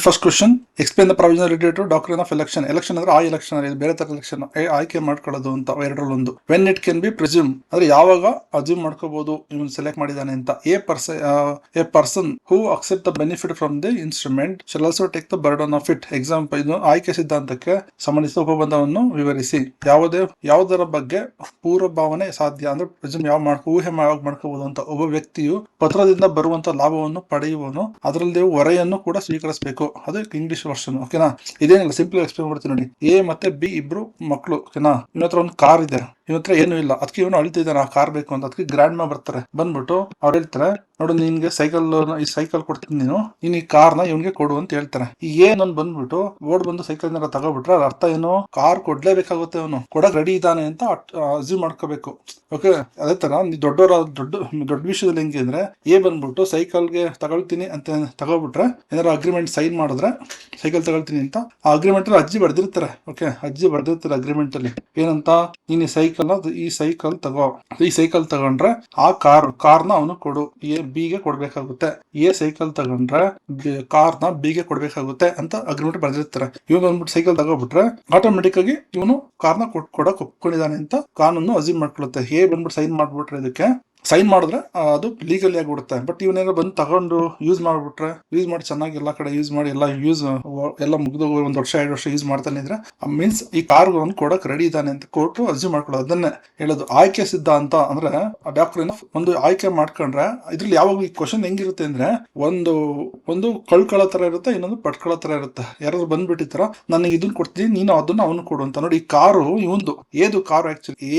First question, explain the provision related to doctrine of election. Election ಅಂದ್ರೆ ಆ ಎಲೆಕ್ಷನ್ ಅಲ್ಲಿ ಬೇರೆ ತರ ಎಲೆಕ್ಷನ್ ಆಯ್ಕೆ ಮಾಡ್ಕೊಳ್ಳೋದು ಅಂತ. ಎರಡರಲ್ಲಿ ಒಂದು. When it can be presume ಅಂದ್ರೆ ಯಾವಾಗ ಅಸ್ಯೂಮ್ ಮಾಡ್ಕೋಬಹುದು ಇವನು ಸೆಲೆಕ್ಟ್ ಮಾಡಿದಾನೆ ಅಂತ. A person who accept the benefit from the instrument shall also take the burden of it. Example, ಇದು ಆಯ್ಕೆ ಸಿದ್ಧಾಂತಕ್ಕೆ ಸಂಬಂಧಿಸಿದ ಉಪಬಂಧವನ್ನು ವಿವರಿಸಿ. ಯಾವುದರ ಬಗ್ಗೆ ಪೂರ್ವ ಭಾವನೆ ಸಾಧ್ಯ ಅಂದ್ರೆ ಪ್ರಿಸ್ಯೂಮ್ ಊಹೆ ಮಾಡ್ಕೋಬಹುದು ಅಂತ. ಒಬ್ಬ ವ್ಯಕ್ತಿಯು ಪತ್ರದಿಂದ ಬರುವಂತ ಲಾಭವನ್ನು ಪಡೆಯುವನು, ಅದರಲ್ಲಿ ಹೊರೆಯನ್ನು ಕೂಡ ಸ್ವೀಕರಿಸಬೇಕು. ಅದು ಇಂಗ್ಲಿಷ್ ವರ್ಷನ್. ಓಕೆನಾ? ಇದೇನಿಲ್ಲ, ಸಿಂಪಲ್ ಎಕ್ಸ್ಪ್ಲೇನ್ ಮಾಡ್ತೀನಿ ನೋಡಿ. ಎ ಮತ್ತೆ ಬಿ ಇಬ್ರು ಮಕ್ಕಳು. ಓಕೆನಾ? ಇವನ ಹತ್ರ ಒಂದು ಕಾರ್ ಇದೆ, ಇವನ ಹತ್ರ ಏನು ಇಲ್ಲ. ಅದಕ್ಕೆ ಇವನು ಅಳ್ತಿದ್ದಾನೆ ಆ ಕಾರ್ ಬೇಕು ಅಂತ. ಅದಕ್ಕೆ ಗ್ರ್ಯಾಂಡ್ ಮಾ ಬರ್ತಾರೆ. ಬಂದ್ಬಿಟ್ಟು ಅವ್ರು ಹೇಳ್ತಾರೆ, ನೋಡು ನಿನ್ಗೆ ಈ ಸೈಕಲ್ ಕೊಡ್ತೀನಿ, ನೀನ್ ಈ ಕಾರ್ನ ಇವನ್ಗೆ ಕೊಡು ಅಂತ ಹೇಳ್ತಾರೆ. ಈ ಏನೊಂದು ಬಂದ್ಬಿಟ್ಟು ಓಡ್ ಬಂದು ಸೈಕಲ್ ತಗೋಬಿಟ್ರೆ ಅದ್ರ ಅರ್ಥ ಏನು, ಕಾರ್ ಕೊಡ್ಲೇಬೇಕಾಗುತ್ತೆ, ಅವನು ಕೊಡಕ್ ರೆಡಿ ಇದ್ದಾನೆ ಅಂತ ಅಸ್ಯೂಮ್ ಮಾಡ್ಕೋಬೇಕು. ಓಕೆ, ಅದೇ ತರ ದೊಡ್ಡ ವಿಷಯದಲ್ಲಿ ಹೆಂಗೆ ಅಂದ್ರೆ, ಎ ಬಂದ್ಬಿಟ್ಟು ಸೈಕಲ್ಗೆ ತಗೊಳ್ತೀನಿ ಅಂತ ತಗೋಬಿಟ್ರೆ, ಏನಾದ್ರು ಅಗ್ರಿಮೆಂಟ್ ಸೈನ್ ಮಾಡಿದ್ರೆ ಸೈಕಲ್ ತಗೊಳ್ತೀನಿ ಅಂತ, ಆ ಅಗ್ರಿಮೆಂಟ್ ಅಲ್ಲಿ ಅಜ್ಜಿ ಬರ್ದಿರ್ತಾರೆ. ಓಕೆ, ಅಜ್ಜಿ ಬರ್ದಿರ್ತಾರೆ ಅಗ್ರಿಮೆಂಟ್ ಅಲ್ಲಿ ಏನಂತ, ನೀನ್ ಈ ಸೈಕಲ್ ತಗೊಂಡ್ರೆ ಆ ಕಾರ್ನ ಅವನು ಕೊಡು, ಬಿ ಗೆ ಕೊಡ್ಬೇಕಾಗುತ್ತೆ. ಸೈಕಲ್ ತಗೊಂಡ್ರೆ ಕಾರ್ನ ಬಿ ಗೆ ಕೊಡ್ಬೇಕಾಗುತ್ತೆ ಅಂತ ಅಗ್ರಿಮೆಂಟ್ ಬರ್ದಿರ್ತಾರೆ. ಇವನು ಬಂದ್ಬಿಟ್ಟು ಸೈಕಲ್ ತಗೋಬಿಟ್ರೆ ಆಟೋಮೆಟಿಕ್ ಆಗಿ ಇವನು ಕಾರ್ನ ಕೊಡಕ್ ಒಪ್ಕೊಂಡಿದ್ದಾನೆ ಅಂತ ಕಾನೂನು ಅಸ್ಯೂಮ್ ಮಾಡ್ಕೊಳ್ಳುತ್ತೆ. ಬಂದ್ಬಿಟ್ಟು ಸೈನ್ ಮಾಡ್ಬಿಟ್ರೆ ಇದಕ್ಕೆ ಸೈನ್ ಮಾಡಿದ್ರೆ ಅದು ಲೀಗಲಿ ಆಗಿಬಿಡುತ್ತೆ. ಬಟ್ ಇವನೇನೋ ಬಂದು ತಗೊಂಡು ಯೂಸ್ ಮಾಡಿ ಚೆನ್ನಾಗಿ ಎಲ್ಲಾ ಕಡೆ ಯೂಸ್ ಮಾಡಿ ಎಲ್ಲ ಮುಗಿದು 1 ವರ್ಷ 2 ವರ್ಷ ಯೂಸ್ ಮಾಡ್ತಾನೆ ಇದ್ರೆ ಮೀನ್ಸ್ ಈ ಕಾರ್ ಕೊಡಕ್ ರೆಡಿ ಇದ್ದಾನೆ ಅಂತ ಕೋರ್ಟ್ ಅಸ್ಯೂಮ್ ಮಾಡ್ಕೊಳ್ಳೋದು. ಅದನ್ನೇ ಹೇಳೋದು ಆಯ್ಕೆ ಸಿದ್ಧಾಂತ ಅಂದ್ರೆ. ಡಾಕ್ಟ್ರಿನ್ ಒಂದು ಆಯ್ಕೆ ಮಾಡ್ಕೊಂಡ್ರೆ ಇದ್ರಲ್ಲಿ ಯಾವಾಗ ಈ ಕ್ವಶನ್ ಹೆಂಗಿರುತ್ತೆ ಅಂದ್ರೆ, ಒಂದು ಕಳ್ಕೊಳ್ಳೋ ತರ ಇರುತ್ತೆ, ಇನ್ನೊಂದು ಪಡ್ಕೊಳ್ಳೋ ತರ ಇರುತ್ತೆ. ಯಾರಾದ್ರು ಬಂದ್ಬಿಟ್ಟಿರ್ತಾರ, ನನಗೆ ಇದನ್ನ ಕೊಡ್ತೀನಿ, ನೀನು ಅದನ್ನ ಅವನು ಕೊಡು ಅಂತ. ನೋಡಿ, ಈ ಕಾರು ಇವಂದು, ಏದು ಕಾರು ಆಕ್ಚುಲಿ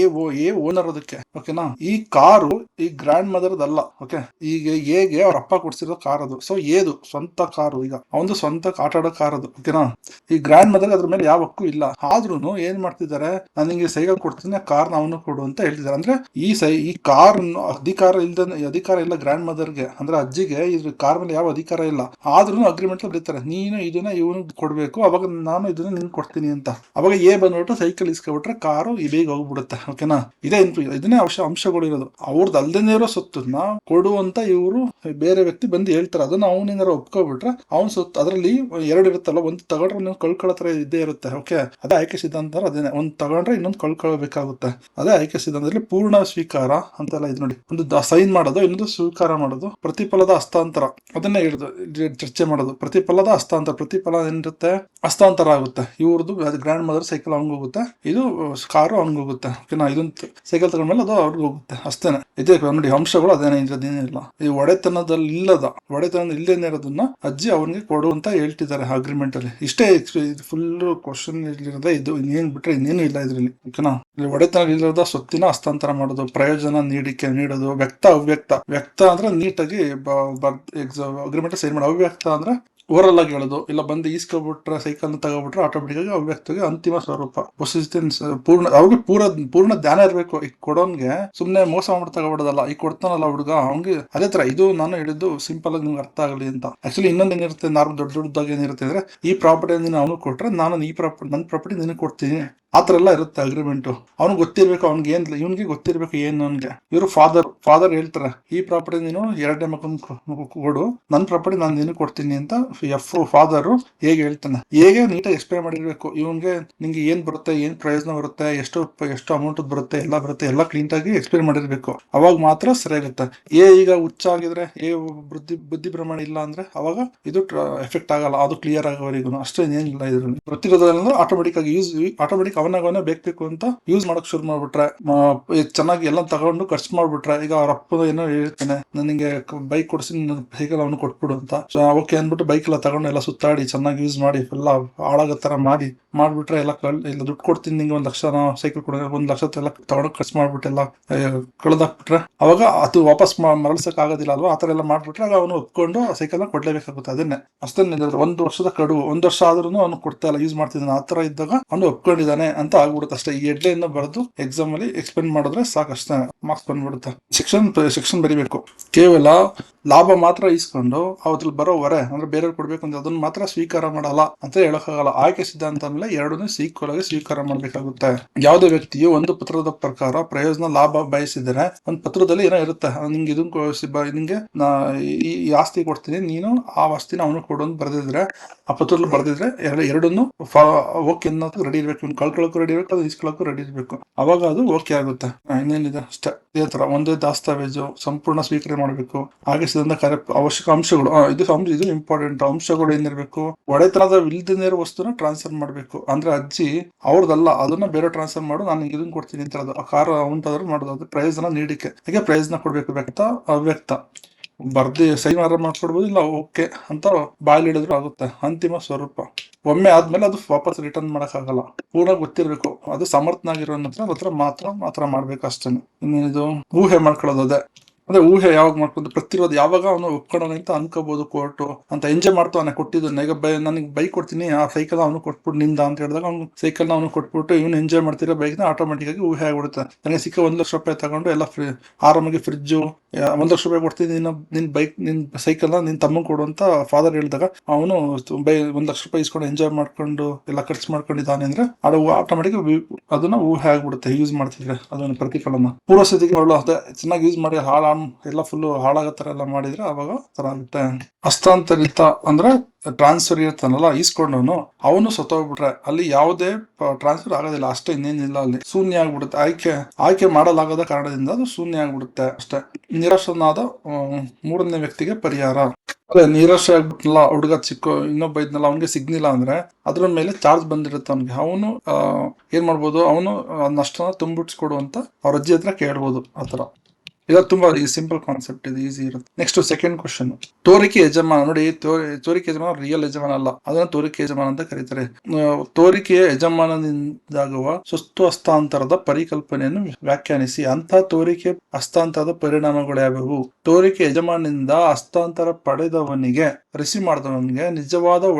ಎ ಓನರ್ ಅದಕ್ಕೆ. ಓಕೆನಾ? ಈ ಕಾರು ಈ ಗ್ರ್ಯಾಂಡ್ ಮದರ್ದಲ್ಲ. ಓಕೆ, ಈಗ ಹೇಗೆ ಅವ್ರ ಅಪ್ಪ ಕೊಡ್ಸಿರೋ ಕಾರ್ ಅದು. ಸೊ ಏದು ಸ್ವಂತ ಕಾರು, ಈಗ ಅವನು ಸ್ವಂತ ಆಟ ಆಡೋ ಕಾರ್ ಅದು. ಓಕೆನಾ? ಈ ಗ್ರ್ಯಾಂಡ್ ಮದರ್ ಅದ್ರ ಮೇಲೆ ಯಾವ ಹಕ್ಕು ಇಲ್ಲ. ಆದ್ರೂ ಏನ್ ಮಾಡ್ತಿದ್ದಾರೆ, ನನಗೆ ಸೈಕಲ್ ಕೊಡ್ತೀನಿ, ಕಾರ್ನ ಅವನು ಕೊಡು ಅಂತ ಹೇಳ್ತಿದ್ದಾರೆ. ಅಂದ್ರೆ ಈ ಕಾರ್ ಅಧಿಕಾರ ಇಲ್ಲ ಗ್ರ್ಯಾಂಡ್ ಮದರ್ಗೆ, ಅಂದ್ರೆ ಅಜ್ಜಿಗೆ ಇದ್ರ ಕಾರ್ ಮೇಲೆ ಯಾವ ಅಧಿಕಾರ ಇಲ್ಲ. ಆದ್ರೂ ಅಗ್ರಿಮೆಂಟ್ ಬರೀತಾರೆ, ನೀನು ಇದನ್ನ ಇವನು ಕೊಡ್ಬೇಕು, ಅವಾಗ ನಾನು ಇದನ್ನ ನಿನ್ ಕೊಡ್ತೀನಿ ಅಂತ. ಅವಾಗ ಬಂದ್ಬಿಟ್ಟು ಸೈಕಲ್ ಇಸ್ಕೊಬಿಟ್ರೆ ಕಾರು ಬೇಗ ಹೋಗ್ಬಿಡುತ್ತೆ. ಓಕೆನಾ? ಇದನ್ನೇ ಅಂಶಗಳು ಇರೋದು. ಅವ್ರದ್ದು ಅಲ್ದೇನೆ ಇರೋ ಸೊತ್ತನ್ನ ಕೊಡುವಂತ ಇವರು ಬೇರೆ ವ್ಯಕ್ತಿ ಬಂದು ಹೇಳ್ತಾರೆ. ಅದನ್ನ ಅವನಿಂದ ಒಪ್ಕೊಬಿಟ್ರೆ ಅವ್ನ ಸೊತ್ತು ಅದರಲ್ಲಿ 2 ಇರುತ್ತಲ್ಲ, ಒಂದು ತಗೊಂಡ್ರೆ ಇನ್ನೊಂದು ಕಳ್ಕೊಳ್ಳೋ ತರ ಇದ್ದೇ ಇರುತ್ತೆ. ಓಕೆ, ಅದೇ ಆಯ್ಕೆ ಸಿದ್ಧಾಂತ. ಅದೇನೆ, ಒಂದು ತಗೊಂಡ್ರೆ ಇನ್ನೊಂದು ಕಳ್ಕೊಳ್ಬೇಕಾಗುತ್ತೆ. ಅದೇ ಆಯ್ಕೆ ಸಿದ್ಧಾಂತದಲ್ಲಿ ಪೂರ್ಣ ಸ್ವೀಕಾರ ಅಂತೆಲ್ಲ ಇದು ನೋಡಿ. ಒಂದು ಸೈನ್ ಮಾಡೋದು, ಇನ್ನೊಂದು ಸ್ವೀಕಾರ ಮಾಡೋದು, ಪ್ರತಿಫಲದ ಹಸ್ತಾಂತರ. ಅದನ್ನೇ ಚರ್ಚೆ ಮಾಡೋದು. ಪ್ರತಿಫಲದ ಹಸ್ತಾಂತರ, ಪ್ರತಿಫಲ ಏನಿರುತ್ತೆ ಹಸ್ತಾಂತರ ಆಗುತ್ತೆ. ಇವ್ರದ್ದು ಗ್ರ್ಯಾಂಡ್ ಮದರ್ ಸೈಕಲ್ ಅವ್ನಿಗೆ ಹೋಗುತ್ತೆ, ಇದು ಕಾರು ಅವ್ನಿಗೆ ಹೋಗುತ್ತೆ. ಓಕೆನಾ? ಇದೊಂದು ಸೈಕಲ್ ತಗೊಂಡ್ಮೇಲೆ ಅದು ಅವ್ರಿಗೆ ಹೋಗುತ್ತೆ. ಅಷ್ಟೇನೆ. ಇದೇ ನೋಡಿ ಅಂಶಗಳು. ಅದೇನಿಲ್ಲ, ಈ ಒಡೆತನದಲ್ಲಿ ಇಲ್ದೇನೆ ಇರೋದನ್ನ ಅಜ್ಜಿ ಅವನಿಗೆ ಕೊಡು ಅಂತ ಹೇಳ್ತಿದ್ದಾರೆ ಅಗ್ರಿಮೆಂಟ್ ಅಲ್ಲಿ. ಇಷ್ಟೇ ಫುಲ್ ಕ್ವಶನ್ ಇರೋದೇ ಇದು. ಇನ್ನೇನ್ ಬಿಟ್ರೆ ಇನ್ನೇನು ಇಲ್ಲ ಇದ್ರಲ್ಲಿ. ಓಕೆನಾ? ಇಲ್ಲಿ ಒಡೆತನ ಇಲ್ಲದ ಸೊತ್ತಿನ ಹಸ್ತಾಂತರ ಮಾಡೋದು, ಪ್ರಯೋಜನ ನೀಡೋದು. ಅವ್ಯಕ್ತ ಅಂದ್ರೆ ನೀಟಾಗಿ ಅಗ್ರಿಮೆಂಟ್ ಸೈನ್ ಮಾಡೋದು. ಅವ್ಯಕ್ತ ಅಂದ್ರೆ ಓವರಲ್ ಆಗಿ ಹೇಳೋದು, ಇಲ್ಲ ಬಂದು ಈಸ್ಕೊಬಿಟ್ರೆ ಸೈಕಲ್ ತಗೋಬಿಟ್ರೆ ಆಟೋಮೆಟಿಕ್ ಆಗಿ ಅವ್ಯಕ್ತಿಗೆ ಅಂತಿಮ ಸ್ವರೂಪ ವಸ್ತುಸ್ಥಿತಿ ಪೂರ್ಣ ಅವ್ರಿಗೆ ಪೂರ್ಣ ಧ್ಯಾನ ಇರಬೇಕು. ಈಗ ಕೊಡೋನ್ಗೆ ಸುಮ್ನೆ ಮೋಸ ಮಾಡಿ ತಗೋಬಿಡೋದಲ್ಲ. ಈಗ ಕೊಡ್ತಾನಲ್ಲ ಹುಡುಗ, ಅವ್ನಿಗೆ ಅದೇ ತರ ಇದು ನಾನು ಹೇಳಿದ್ದು ಸಿಂಪಲ್ ಆಗಿ ನಿಮ್ಗೆ ಅರ್ಥ ಆಗಲಿ ಅಂತ. ಆಕ್ಚುಲಿ ಇನ್ನೊಂದು ಏನಿರುತ್ತೆ, ನಾರ್ಮಲ್ ದೊಡ್ಡದಾಗಿ ಏನಿರುತ್ತೆ ಅಂದ್ರೆ, ಈ ಪ್ರಾಪರ್ಟಿ ನೀನು ಅವನು ಕೊಟ್ರೆ ನಾನು ಈ ಪ್ರಾಪರ್ಟಿ ನನ್ನ ಪ್ರಾಪರ್ಟಿ ನಿನಗೆ ಕೊಡ್ತೀನಿ, ಆತರ ಎಲ್ಲ ಇರುತ್ತೆ ಅಗ್ರಿಮೆಂಟ್. ಅವ್ನಿಗೆ ಗೊತ್ತಿರ್ಬೇಕು, ಅವ್ನಿಗೆ ಏನ್ ಇವನ್ಗೆ ಗೊತ್ತಿರ್ಬೇಕು ಏನು ಅವ್ನಿಗೆ. ಇವರು ಫಾದರ್ ಹೇಳ್ತಾರೆ, ಈ ಪ್ರಾಪರ್ಟಿ ನೀನು ಎರಡನೇ ಮಗನ್ ಕೊಡು, ನನ್ನ ಪ್ರಾಪರ್ಟಿ ನಾನು ನಿನಗೆ ಕೊಡ್ತೀನಿ ಅಂತ ಫಾದರ್ ಹೇಗೆ ಹೇಳ್ತಾನೆ, ಹೇಗೆ ನೀಟಾಗಿ ಎಕ್ಸ್ಪ್ಲೈನ್ ಮಾಡಿರ್ಬೇಕು. ಇವನ್ಗೆ ನಿಂಗೆ ಏನ್ ಬರುತ್ತೆ, ಏನ್ ಪ್ರಯೋಜನ ಬರುತ್ತೆ, ಎಷ್ಟು ಅಮೌಂಟ್ ಬರುತ್ತೆ, ಎಲ್ಲ ಕ್ಲೀನ್ ಆಗಿ ಎಕ್ಸ್ಪ್ಲೈನ್ ಮಾಡಿರ್ಬೇಕು. ಅವಾಗ ಮಾತ್ರ ಸರಿಯಾಗುತ್ತೆ. ಈಗ ಹುಚ್ಚಾಗಿದ್ರೆ, ಬುದ್ಧಿ ಭ್ರಮಣ ಇಲ್ಲ ಅಂದ್ರೆ ಅವಾಗ ಇದು ಎಫೆಕ್ಟ್ ಆಗಲ್ಲ. ಅದು ಕ್ಲಿಯರ್ ಆಗೋವರೆಗೂ ಅಷ್ಟೇ, ಏನಿಲ್ಲ ಇದ್ರಲ್ಲಿ. ಗೊತ್ತಿರೋದ್ರಿಂದ ಆಟೋಮೆಟಿಕ್ ಅವನಾಗವನೇ ಬೇಕು ಅಂತ ಯೂಸ್ ಮಾಡಕ್ ಶುರು ಮಾಡ್ಬಿಟ್ರೆ, ಚೆನ್ನಾಗಿ ಎಲ್ಲ ತಗೊಂಡು ಖರ್ಚು ಮಾಡ್ಬಿಟ್ರೆ. ಈಗ ಅವ್ರ ಅಪ್ಪ ಏನೋ ಹೇಳ್ತಾನೆ, ನನಗೆ ಬೈಕ್ ಕೊಡಿಸಿ ಸೈಕಲ್ ಅವನು ಕೊಟ್ಬಿಡು ಅಂತ. ಓಕೆ ಅಂದ್ಬಿಟ್ಟು ಬೈಕ್ ಎಲ್ಲ ತಗೊಂಡು ಎಲ್ಲ ಸುತ್ತಾಡಿ ಚೆನ್ನಾಗಿ ಯೂಸ್ ಮಾಡಿ ಎಲ್ಲ ಹಾಳಾಗೋ ತರ ಮಾಡ್ಬಿಟ್ರೆ, ಎಲ್ಲ ದುಡ್ಡು ಕೊಡ್ತೀನಿ ನಿಂಗೆ 1 ಲಕ್ಷ ಸೈಕಲ್ ಕೊಡ, 1 ಲಕ್ಷ ಎಲ್ಲ ತಗೊಂಡು ಖರ್ಚು ಮಾಡ್ಬಿಟ್ಟು ಎಲ್ಲ ಕಳೆದಾಕ್ಬಿಟ್ರೆ, ಅವಾಗ ಅದು ವಾಪಸ್ ಮರಳ್ಸಕ್ ಆಗೋದಿಲ್ಲ ಅಲ್ವಾ. ಆತರ ಎಲ್ಲ ಮಾಡ್ಬಿಟ್ರೆ ಆಗ ಅವನು ಒಪ್ಕೊಂಡು ಸೈಕಲ್ ಕೊಡ್ಲೇಬೇಕಾಗುತ್ತೆ. ಅದನ್ನೇ ಅಷ್ಟೇ. 1 ವರ್ಷದ ಕಡುವು, 1 ವರ್ಷ ಆದ್ರೂ ಅವ್ನು ಕೊಡ್ತಾ ಇಲ್ಲ, ಯೂಸ್ ಮಾಡ್ತಿದ್ದಾನೆ. ಆತರ ಇದ್ದಾಗ ಅವನು ಒಪ್ಕೊಂಡಿದ್ದಾನೆ ಅಂತ ಆಗ್ಬಿಡುತ್ತೆ ಅಷ್ಟೇ. ಈ ಹೆಡ್ಲೈನ್ ಬರೆದು ಎಕ್ಸಾಮ್ ಅಲ್ಲಿ ಎಕ್ಸ್ಪ್ಲೇನ್ ಮಾಡಿದ್ರೆ ಸಾಕಷ್ಟೇ, ಮಾರ್ಕ್ಸ್ ಬಂದ್ಬಿಡುತ್ತೆ. ಸೆಕ್ಷನ್ ಬರಿಬೇಕು. ಕೇವಲ ಲಾಭ ಮಾತ್ರ ಇಸ್ಕೊಂಡು ಅದ್ರಲ್ಲಿ ಬರೋ ಹೊರೆ ಅಂದ್ರೆ ಬೇರೆಯವ್ರು ಕೊಡ್ಬೇಕು ಅಂತ ಅದನ್ನ ಮಾತ್ರ ಸ್ವೀಕಾರ ಮಾಡಲ್ಲ ಅಂತ ಹೇಳಕ್ಕಾಗಲ್ಲ. ಆಯ್ಕೆ ಸಿದ್ಧಾಂತ ಮೇಲೆ ಎರಡನ್ನೂ ಈಕ್ವಲ್ ಆಗಿ ಸ್ವೀಕಾರ ಮಾಡ್ಬೇಕಾಗುತ್ತೆ. ಯಾವುದೇ ವ್ಯಕ್ತಿಯು ಒಂದು ಪತ್ರದ ಪ್ರಕಾರ ಪ್ರಯೋಜನ ಲಾಭ ಬಯಸಿದರೆ, ಒಂದು ಪತ್ರದಲ್ಲಿ ಏನೋ ಇರುತ್ತೆ, ನಿಂಗೆ ನಿಂಗೆ ಈ ಆಸ್ತಿ ಕೊಡ್ತೀನಿ, ನೀನು ಆ ಆಸ್ತಿನ ಅವನು ಕೊಡು ಅಂತ ಬರೆದಿದ್ರೆ, ಆ ಪತ್ರದಲ್ಲಿ ಬರೆದಿದ್ರೆ ಎರಡನ್ನು ಓಕೆ ಅನ್ನೋದು ರೆಡಿ ಇರ್ಬೇಕು. ಇವ್ನು ಕಳ್ಕೊಳ್ಳೋಕ್ಕೂ ರೆಡಿ ಇರ್ಬೇಕು, ಅದು ಇಸ್ಕೊಳ್ಳೋಕ್ಕೂ ರೆಡಿ ಇರ್ಬೇಕು. ಅವಾಗ ಅದು ಓಕೆ ಆಗುತ್ತೆ. ಇನ್ನೇನಿದೆ ಅಷ್ಟೇ. ಇದೇ ತರ ಒಂದೇ ದಾಸ್ತಾವೇಜು ಸಂಪೂರ್ಣ ಸ್ವೀಕಾರ ಮಾಡಬೇಕು. ಹಾಗೆ ಸಿದ್ಧಾಂತ ಕಾರ್ಯ ಅವಶ್ಯಕ ಅಂಶಗಳು, ಇದು ಇಂಪಾರ್ಟೆಂಟ್ ಅಂಶಗಳು ಏನಿರ್ಬೇಕು. ಒಡೆತನದ ಇಲ್ದಿರೋ ವಸ್ತುನ ಟ್ರಾನ್ಸ್ಫರ್ ಮಾಡ್ಬೇಕು. ಅಂದ್ರೆ ಅಜ್ಜಿ ಅವ್ರದಲ್ಲ, ಅದನ್ನ ಬೇರೆ ಟ್ರಾನ್ಸ್ಫರ್ ಮಾಡು, ನಾನು ಇದನ್ನ ಕೊಡ್ತೀನಿ ಅಂತ ಹೇಳೋದು. ಆ ಕಾರ್ ಅವಂತಾದ್ರೂ ಮಾಡೋದು, ಅದು ಪ್ರಯೋಜನ ನೀಡಿಕೆ. ಹಾಗೆ ಪ್ರಯೋಜನ ಕೊಡ್ಬೇಕು. ವ್ಯಕ್ತ ಅವ್ಯಕ್ತ ಬರ್ದಿ ಸೈನ್ ಮಾಡ್ಕೊಡ್ಬೋದು, ಇಲ್ಲ ಓಕೆ ಅಂತ ಬಾಯಲ್ಲಿ ಹಿಡಿದ್ರು ಆಗುತ್ತೆ. ಅಂತಿಮ ಸ್ವರೂಪ ಒಮ್ಮೆ ಆದ್ಮೇಲೆ ಅದು ವಾಪಸ್ ರಿಟರ್ನ್ ಮಾಡಕ್ ಆಗಲ್ಲ. ಪೂರ್ಣ ಗೊತ್ತಿರ್ಬೇಕು. ಅದು ಸಮರ್ಥನಾಗಿರೋ ಹತ್ರ ಮಾತ್ರ ಮಾಡ್ಬೇಕು ಅಷ್ಟೇ. ಇನ್ನೇನಿದು ಊಹೆ ಮಾಡ್ಕೊಳ್ಳೋದು. ಅದೇ ಅಂದ್ರೆ ಊಹೆ ಯಾವಾಗ ಮಾಡ್ಕೊಂಡು ಪ್ರತಿರೋಧ ಯಾವಾಗ ಅವನು ಒಪ್ಕೊಳ್ಳೋಣ ಅಂತ ಅನ್ಕೋಬಹುದು. ಕೋರ್ಟು ಅಂತ ಎಂಜಾಯ್ ಮಾಡ್ತಾವನೆ ಕೊಟ್ಟಿದ್ದನ್ನ. ಈಗ ನನಗೆ ಬೈಕ್ ಕೊಡ್ತೀನಿ, ಆ ಸೈಕಲ್ ಅವನು ಕೊಟ್ಬಿಟ್ಟು ನಿಂದ ಅಂತ ಹೇಳಿದಾಗ ಅವ್ನು ಸೈಕಲ್ ಅವನು ಕೊಟ್ಬಿಟ್ಟು ಇವನು ಎಂಜಾಯ್ ಮಾಡ್ತಿರೋ ಬೈಕ್ನ ಆಟೋಮೆಟಿಕ್ ಆಗಿ ಊಹೆ ಆಗ್ಬಿಡುತ್ತೆ. ನನಗೆ ಸಿಕ್ಕ 1 ಲಕ್ಷ ರೂಪಾಯಿ ತಗೊಂಡು ಎಲ್ಲ ಆರಾಮಾಗಿ ಫ್ರಿಜ್ಜು 1 ಲಕ್ಷ ರೂಪಾಯಿ ಕೊಡ್ತೀನಿ, ನಿನ್ ಸೈಕಲ್ನ ನಿನ್ ತಮ್ಮಂಗೆ ಕೊಡು ಅಂತ ಫಾದರ್ ಹೇಳಿದಾಗ ಅವನು 1 ಲಕ್ಷ ರೂಪಾಯಿ ಇಸ್ಕೊಂಡು ಎಂಜಾಯ್ ಮಾಡ್ಕೊಂಡು ಎಲ್ಲ ಖರ್ಚು ಮಾಡ್ಕೊಂಡಿದ್ದಾನೆ ಅಂದ್ರೆ ಅದು ಆಟೋಮೆಟಿಕ್ ಅದನ್ನ ಊಹೆ ಆಗ್ಬಿಡುತ್ತೆ. ಯೂಸ್ ಮಾಡ್ತಿದ್ರೆ ಅದನ್ನ ಪ್ರತಿಫಲನ ಪೂರ್ವಸ್ಥಿತಿಗೆ ಅದೇ ಚೆನ್ನಾಗಿ ಯೂಸ್ ಮಾಡಿ ಎಲ್ಲ ಫುಲ್ ಹಾಳಾಗೋ ತರ ಎಲ್ಲ ಮಾಡಿದ್ರೆ ಅವಾಗ ತರ ಆಗುತ್ತೆ. ಹಸ್ತಾಂತರಿತ ಅಂದ್ರೆ ಟ್ರಾನ್ಸ್ಫರ್ ಇರ್ತಾನಲ್ಲ, ಈಸ್ಕೊಂಡವನು ಅವನು ಸತ್ತೋಗ್ಬಿಟ್ರೆ ಅಲ್ಲಿ ಯಾವುದೇ ಟ್ರಾನ್ಸ್ಫರ್ ಆಗೋದಿಲ್ಲ ಅಷ್ಟೇ, ಇನ್ನೇನಿಲ್ಲ. ಅಲ್ಲಿ ಶೂನ್ಯ ಆಗ್ಬಿಡುತ್ತೆ. ಆಯ್ಕೆ ಮಾಡಲಾಗದ ಕಾರಣದಿಂದ ಅದು ಶೂನ್ಯ ಆಗ್ಬಿಡುತ್ತೆ ಅಷ್ಟೇ. ನಿರಾಶನಾದ 3ನೇ ವ್ಯಕ್ತಿಗೆ ಪರಿಹಾರ. ಅದೇ ನಿರಾಶೆ ಆಗ್ಬಿಟ್ನಲ್ಲ ಹುಡುಗ, ಇನ್ನೊಬ್ಬ ಇದ್ನಲ್ಲ, ಅವ್ನಿಗೆ ಸಿಗ್ನಿಲ್ಲ ಅಂದ್ರೆ ಅದ್ರ ಮೇಲೆ ಚಾರ್ಜ್ ಬಂದಿರುತ್ತೆ ಅವ್ನಿಗೆ. ಅವನು ಏನ್ ಮಾಡ್ಬೋದು, ಅವನು ನಷ್ಟನ ತುಂಬಿಡ್ಸ್ಕೊಡು ಅಂತ ಅವ್ರ ಅಜ್ಜಿ ಹತ್ರ ಕೇಳ್ಬೋದು. ಆತರ ಇದು ತುಂಬಾ ಸಿಂಪಲ್ ಕಾನ್ಸೆಪ್ಟ್, ಇದು ಈಸಿ ಇರುತ್ತೆ. ನೆಕ್ಸ್ಟ್ ಸೆಕೆಂಡ್ ಕ್ವಶನ್, ತೋರಿಕೆ ಯಜಮಾನ. ನೋಡಿ, ತೋರಿಕೆ ಯಜಮಾನ ರಿಯಲ್ ಯಜಮಾನ ಅಲ್ಲ, ಅದನ್ನ ತೋರಿಕೆ ಯಜಮಾನ ಅಂತ ಕರೀತಾರೆ. ತೋರಿಕೆಯ ಯಜಮಾನದಿಂದಾಗುವ ಸ್ವತ್ತು ಹಸ್ತಾಂತರದ ಪರಿಕಲ್ಪನೆಯನ್ನು ವ್ಯಾಖ್ಯಾನಿಸಿ. ಅಂತ ತೋರಿಕೆ ಹಸ್ತಾಂತರದ ಪರಿಣಾಮಗಳು ಯಾವುವು? ತೋರಿಕೆ ಯಜಮಾನದಿಂದ ಹಸ್ತಾಂತರ ಪಡೆದವನಿಗೆ, ರಿಸೀವ್ ಮಾಡಿದವನಿಗೆ ನಿಜವಾದ